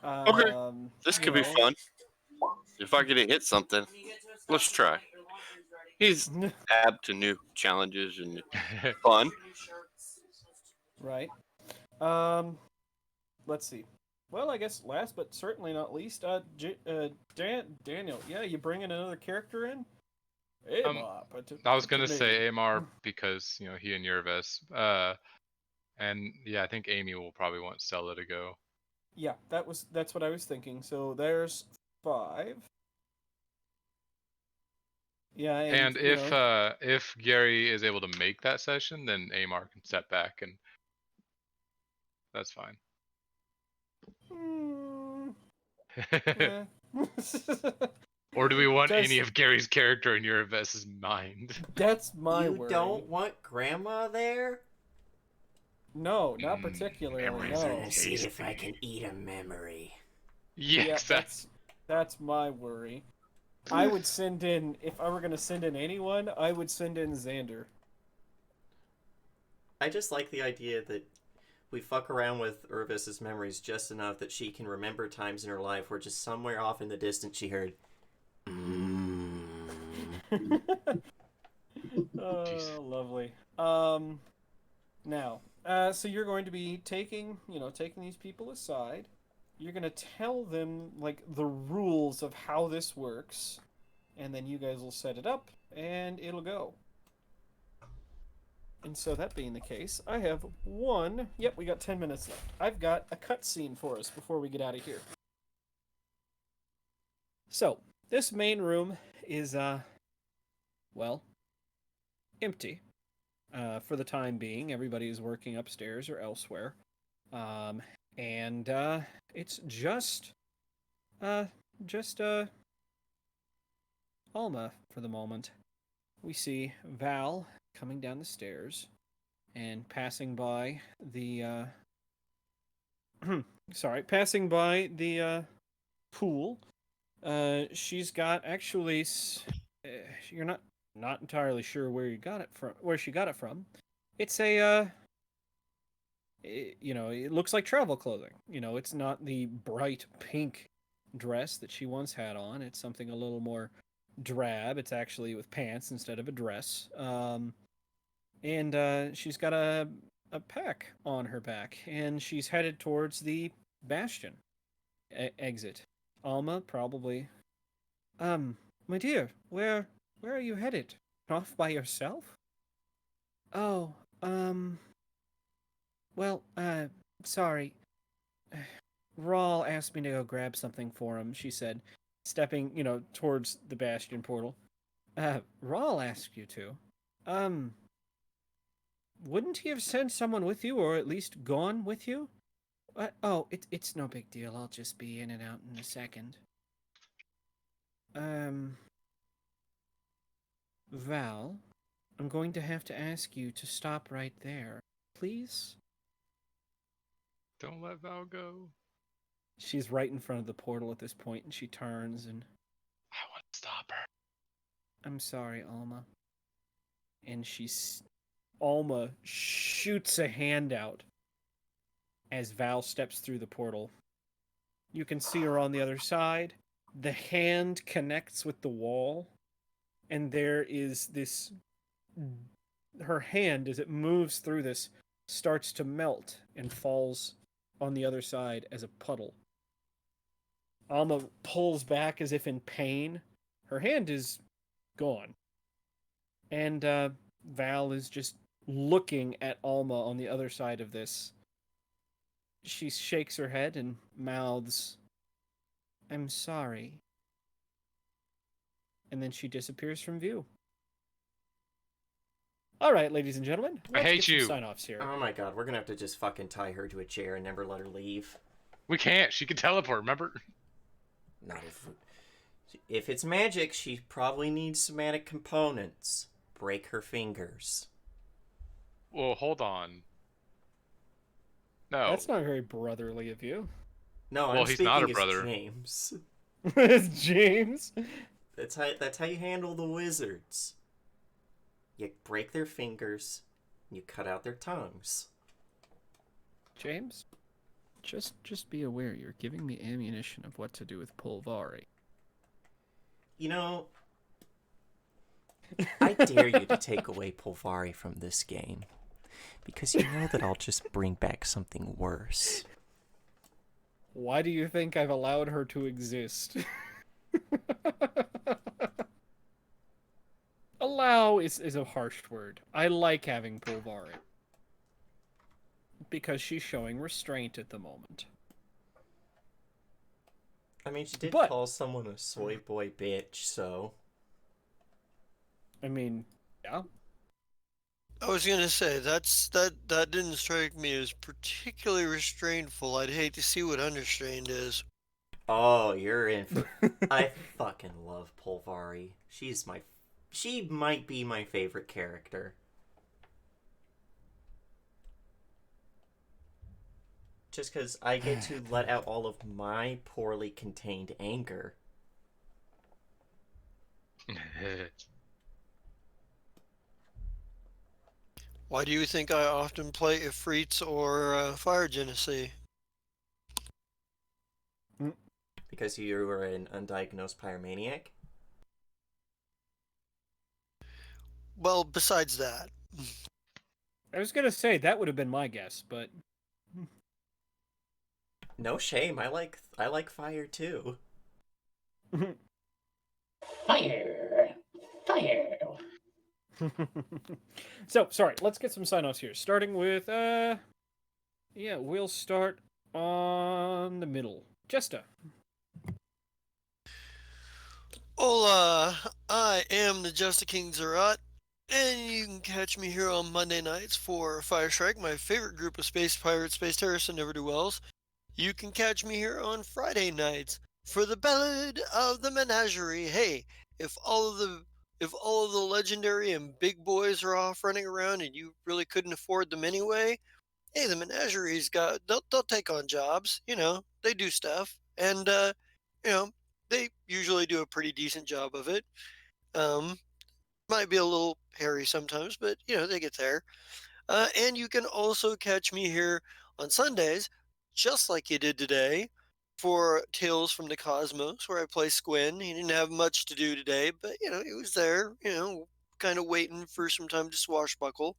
Okay. This could be fun. If I get to hit something, let's try. He's apt to new challenges and fun. Right. Let's see. Well, I guess last but certainly not least, Daniel. Yeah, you bringing another character in? I was gonna say Amar because he and Yerves. And yeah, I think Amy will probably want Stella to go. Yeah, that's what I was thinking. So there's 5. Yeah, And if Gary is able to make that session, then Amar can step back, and that's fine. Eh. Or do we want any of Gary's character in Yerves's mind? That's my worry. You don't want Grandma there? No, not particularly. memories No. are Let's see if I can eat a memory. Yeah, exactly. That's my worry. I would send in, if I were going to send in anyone, I would send in Xander. I just like the idea that we fuck around with Urvis's memories just enough that she can remember times in her life where just somewhere off in the distance she heard, Oh, lovely. Now, so you're going to be taking these people aside. You're going to tell them, like, the rules of how this works, and then you guys will set it up, and it'll go. And so that being the case, I have we got 10 minutes left. I've got a cutscene for us before we get out of here. So, this main room is, empty. For the time being, everybody is working upstairs or elsewhere. And it's just Alma for the moment. We see Val coming down the stairs and passing by the pool. She's got actually you're not entirely sure where she got it from. It's it looks like travel clothing. It's not the bright pink dress that she once had on. It's something a little more drab. It's actually with pants instead of a dress. And she's got a a pack on her back, and she's headed towards the bastion exit. Alma probably. My dear, where are you headed? Off by yourself? Oh, well, sorry. Rawl asked me to go grab something for him, she said, stepping, towards the bastion portal. Rawl asked you to? Um, wouldn't he have sent someone with you, or at least gone with you? Oh, it's no big deal. I'll just be in and out in a second. Val, I'm going to have to ask you to stop right there. Please? Don't let Val go. She's right in front of the portal at this point, and she turns and... I want to stop her. I'm sorry, Alma. And Alma shoots a hand out as Val steps through the portal. You can see her on the other side. The hand connects with the wall, and there is this... Her hand, as it moves through this, starts to melt and falls on the other side as a puddle. Alma pulls back as if in pain. Her hand is gone. And Val is just looking at Alma on the other side of this. She shakes her head and mouths, "I'm sorry." And then she disappears from view. All right, ladies and gentlemen. I hate get some you. Sign-offs here. Oh my god, we're gonna have to just fucking tie her to a chair and never let her leave. We can't. She can teleport, remember? Not if it's magic, she probably needs somatic components. Break her fingers. Well, hold on. No. That's not very brotherly of you. No, Well, I'm he's speaking not a as brother. James. It's James. That's how you handle the wizards. You break their fingers, you cut out their tongues. James, just be aware you're giving me ammunition of what to do with Pulvari. You know, I dare you to take away Pulvari from this game. Because you know that I'll just bring back something worse. Why do you think I've allowed her to exist? Allow is a harsh word. I like having Pulvari. Because she's showing restraint at the moment. I mean, she did But- call someone a soy boy bitch, so... I mean, yeah. I was gonna say that didn't strike me as particularly restraintful. I'd hate to see what unrestrained is. Oh, you're in for... I fucking love Pulvari. She might be my favorite character. Just because I get to let out all of my poorly contained anger. Why do you think I often play Ifrits or Fire Genesee? Because you were an undiagnosed pyromaniac? Well, besides that. I was gonna say that would have been my guess, but No shame, I like fire too. Fire! Fire! So, sorry, let's get some sign-offs here. Starting with, we'll start on the middle. Jesta. Hola, I am the Justa King Zerat, and you can catch me here on Monday nights for Fire Strike, my favorite group of space pirates, space terrorists, and never-do-wells. You can catch me here on Friday nights for the Ballad of the Menagerie. Hey, if all of the legendary and big boys are off running around and you really couldn't afford them anyway, hey, the Menagerie's they'll take on jobs. They do stuff, and they usually do a pretty decent job of it. Might be a little hairy sometimes, but they get there. And you can also catch me here on Sundays, just like you did today, for Tales from the Cosmos, where I play Squin. He didn't have much to do today, but he was there, kind of waiting for some time to swashbuckle.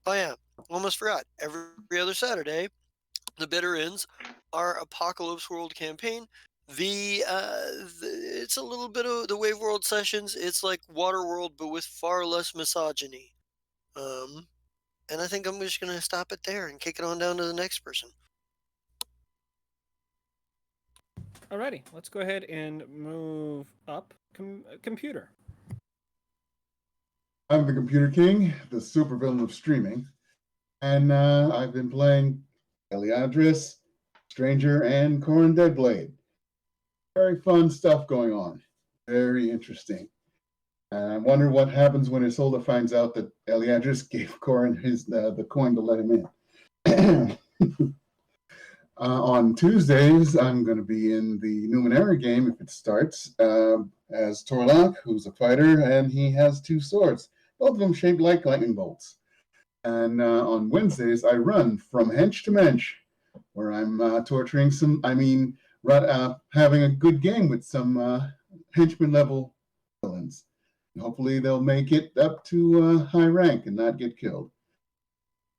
Oh yeah, almost forgot. Every other Saturday, the Bitter Ends, our Apocalypse World campaign. It's a little bit of the Wave World sessions. It's like Water World, but with far less misogyny. And I think I'm just gonna stop it there and kick it on down to the next person. Alrighty, let's go ahead and move up. Computer. I'm the Computer King, the supervillain of streaming, and I've been playing Eliadris, Stranger, and Corrin Deadblade. Very fun stuff going on. Very interesting. And I wonder what happens when Isolde finds out that Eliadris gave Corrin the coin to let him in. On Tuesdays, I'm going to be in the Numenera game if it starts as Torlok, who's a fighter, and he has two swords, both of them shaped like lightning bolts. And on Wednesdays, I run from hench to mensch, where I'm torturing having a good game with some henchman level villains. And hopefully, they'll make it up to high rank and not get killed.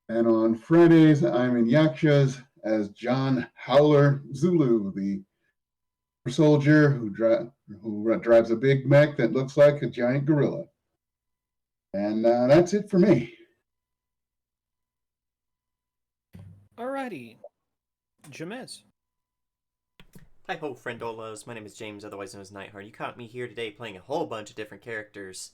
And on Fridays, I'm in Yakshas as John Howler Zulu, the soldier who drives a big mech that looks like a giant gorilla. And that's it for me. Alrighty, Jamez. Hi ho, friendolas. My name is James, otherwise known as Nightheart. You caught me here today playing a whole bunch of different characters,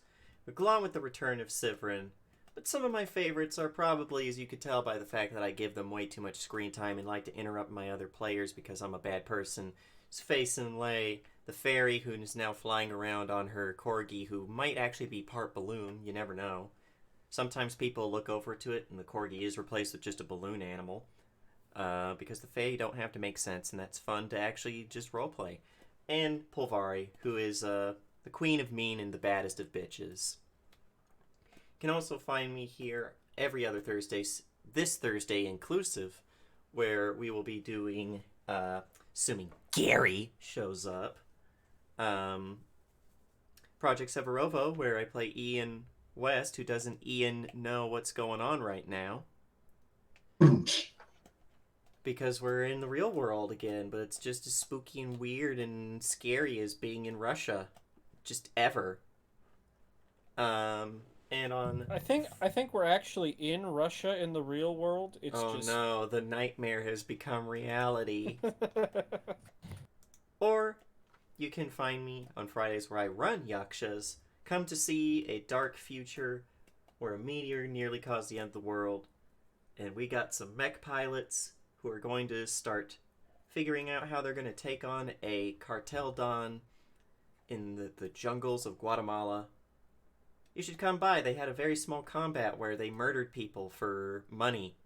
along with the return of Sivrin. But some of my favorites are probably, as you could tell by the fact that I give them way too much screen time and like to interrupt my other players because I'm a bad person. It's Face and Lay, the fairy who is now flying around on her corgi, who might actually be part balloon, you never know. Sometimes people look over to it and the corgi is replaced with just a balloon animal. Because the Fae don't have to make sense, and that's fun to actually just roleplay. And Pulvari, who is the queen of mean and the baddest of bitches. You can also find me here every other Thursday, this Thursday inclusive, where we will be doing, assuming Gary shows up, Project Severovo, where I play Ian West, who doesn't Ian know what's going on right now. Because we're in the real world again, but it's just as spooky and weird and scary as being in Russia, just ever. And on I think we're actually in Russia in the real world. It's just no, the nightmare has become reality. Or you can find me on Fridays where I run yakshas. Come to see a dark future where a meteor nearly caused the end of the world, and we got some mech pilots who are going to start figuring out how they're going to take on a cartel don in the jungles of Guatemala. You should come by. They had a very small combat where they murdered people for money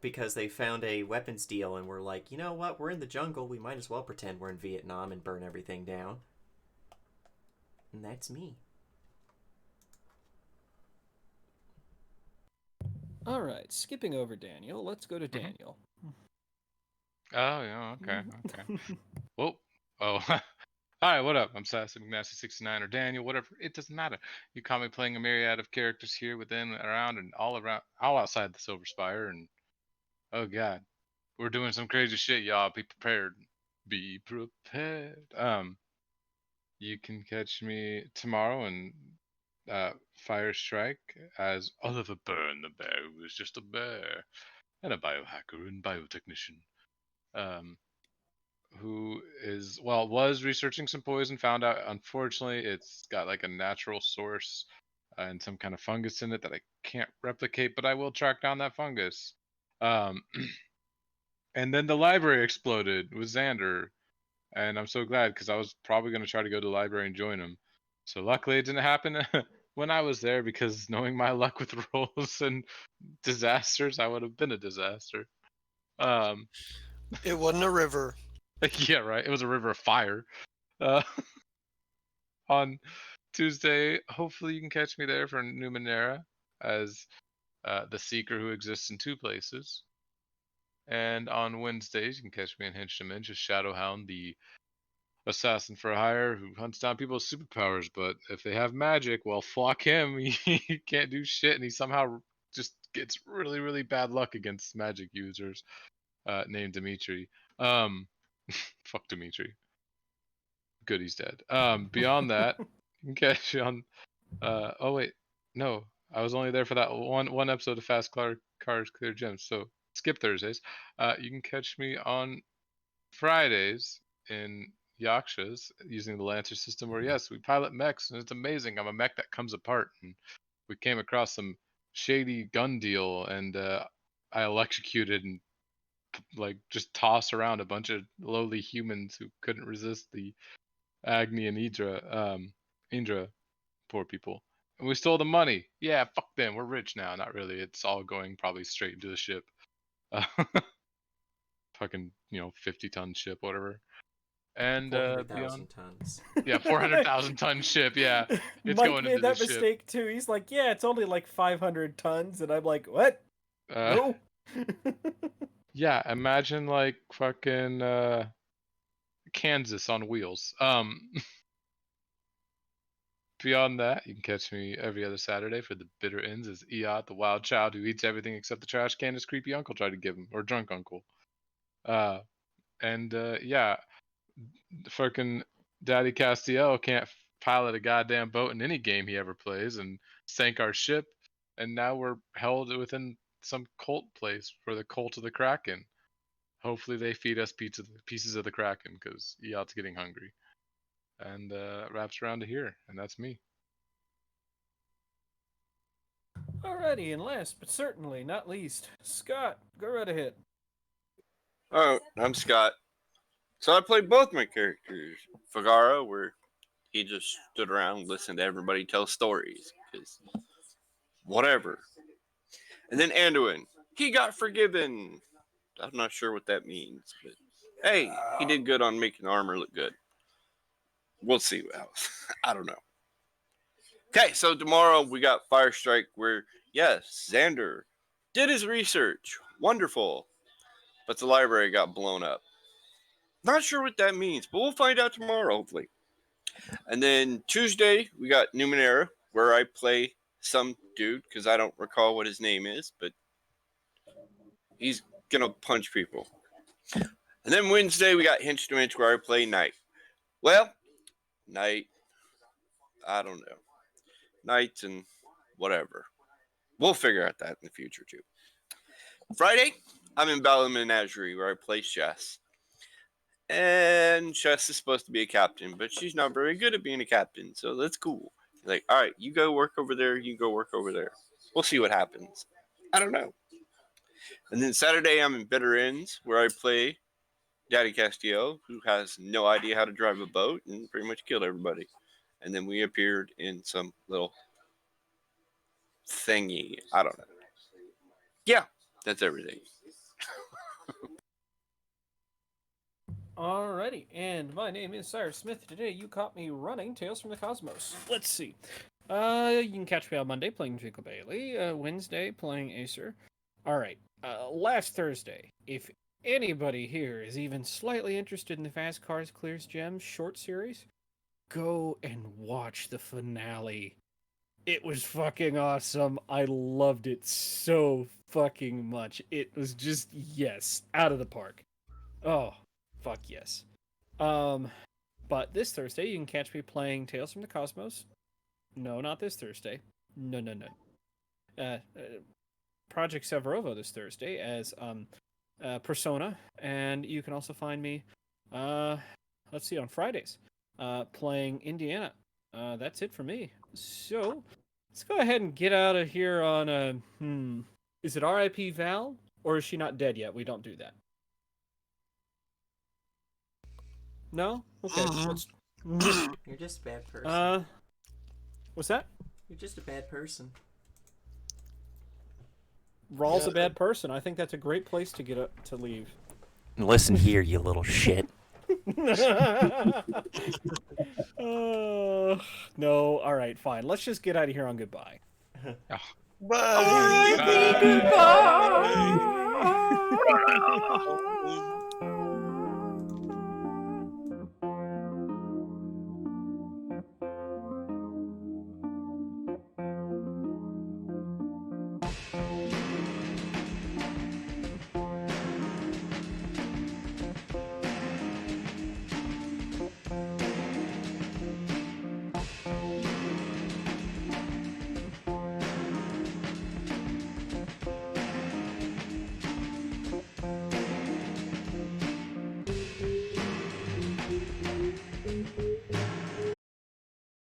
because they found a weapons deal and were like, you know what, we're in the jungle, we might as well pretend we're in Vietnam and burn everything down. And that's me. Alright, skipping over Daniel, let's go to Daniel. Oh, yeah, okay. Whoa. Oh. Hi, what up? I'm Sassy McNasty69 or Daniel, whatever. It doesn't matter. You caught me playing a myriad of characters here, within, around, and all outside the Silver Spire. And oh god, we're doing some crazy shit, y'all. Be prepared. Be prepared. You can catch me tomorrow in Fire Strike as Oliver Byrne, the bear who was just a bear, and a biohacker and biotechnician. Who was researching some poison, found out unfortunately it's got like a natural source and some kind of fungus in it that I can't replicate, but I will track down that fungus. And then the library exploded with Xander, and I'm so glad because I was probably going to try to go to the library and join him. So luckily it didn't happen when I was there, because knowing my luck with rolls and disasters, I would have been a disaster. It wasn't a river. Yeah, right. It was a river of fire. Uh, on Tuesday, hopefully you can catch me there for Numenera as the Seeker who exists in two places. And on Wednesdays, you can catch me in Hinch to Minch as Shadowhound, the assassin for hire who hunts down people with superpowers. But if they have magic, well, fuck him. He can't do shit, and he somehow just gets really, really bad luck against magic users named Dimitri. Fuck Dimitri. Good, he's dead. Beyond that, you can catch me on. Oh wait, no, I was only there for that one episode of Fast Cars Clear Gems. So skip Thursdays. You can catch me on Fridays in Yakshas using the Lancer system. Where yes, we pilot mechs, and it's amazing. I'm a mech that comes apart, and we came across some shady gun deal, and I electrocuted and like just tossed around a bunch of lowly humans who couldn't resist the Agni and Indra, poor people. And we stole the money. Yeah, fuck them. We're rich now. Not really. It's all going probably straight into the ship. Fucking, 50-ton ship, whatever. And 400,000 beyond, tons. yeah, 400,000-ton ship. Yeah, it's Mike going made into that the ship. mistake too. He's like, yeah, it's only like 500 tons, and I'm like, what? No. Yeah, imagine like fucking Kansas on wheels. Beyond that, you can catch me every other Saturday for the bitter ends as Eot, the wild child who eats everything except the trash can his creepy uncle tried to give him, or drunk uncle. Yeah, fucking Daddy Castiel can't pilot a goddamn boat in any game he ever plays, and sank our ship, and now we're held within some cult place for the cult of the Kraken. Hopefully they feed us pieces of the Kraken, because Eot's getting hungry. And wraps around to here, and that's me. Alrighty, and last but certainly not least, Scott, go right ahead. Oh, I'm Scott. So I played both my characters. Fagara, where he just stood around and listened to everybody tell stories, because whatever. And then Anduin, he got forgiven. I'm not sure what that means, but hey, he did good on making the armor look good. We'll see what else. I don't know. Okay, so tomorrow we got Firestrike, where, yes, Xander did his research. Wonderful. But the library got blown up. Not sure what that means, but we'll find out tomorrow, hopefully. And then Tuesday, we got Numenera, where I play some dude, because I don't recall what his name is, but he's going to punch people. And then Wednesday, we got Hinchman's, where I play Knight. Well, Knight, I don't know. Knights and whatever. We'll figure out that in the future, too. Friday, I'm in Battle Menagerie, where I play Chess. And Chess is supposed to be a captain, but she's not very good at being a captain, so that's cool. Like, all right, you go work over there, you go work over there. We'll see what happens. I don't know. And then Saturday, I'm in Bitter Ends, where I play Daddy Castiel, who has no idea how to drive a boat and pretty much killed everybody. And then we appeared in some little thingy. I don't know. Yeah, that's everything. Alrighty, and my name is Cyrus Smith. Today you caught me running Tales from the Cosmos. Let's see. You can catch me on Monday playing Jacob Bailey, Wednesday playing Acer. Alright, last Thursday, if anybody here is even slightly interested in the Fast Cars Clears Gems short series, go and watch the finale. It was fucking awesome. I loved it so fucking much. It was just, yes, out of the park. Oh, fuck yes. But this Thursday, you can catch me playing Tales from the Cosmos. No, not this Thursday. No. Project Severovo this Thursday as Persona, and you can also find me, let's see, on Fridays, playing Indiana. That's it for me. So let's go ahead and get out of here on is it R.I.P. Val, or is she not dead yet? We don't do that. No? Okay. Let's... You're just a bad person. What's that? You're just a bad person. Rawl's a bad person. I think that's a great place to to leave. Listen here, you little shit. No. All right, fine. Let's just get out of here on goodbye. Bye. Bye. Bye.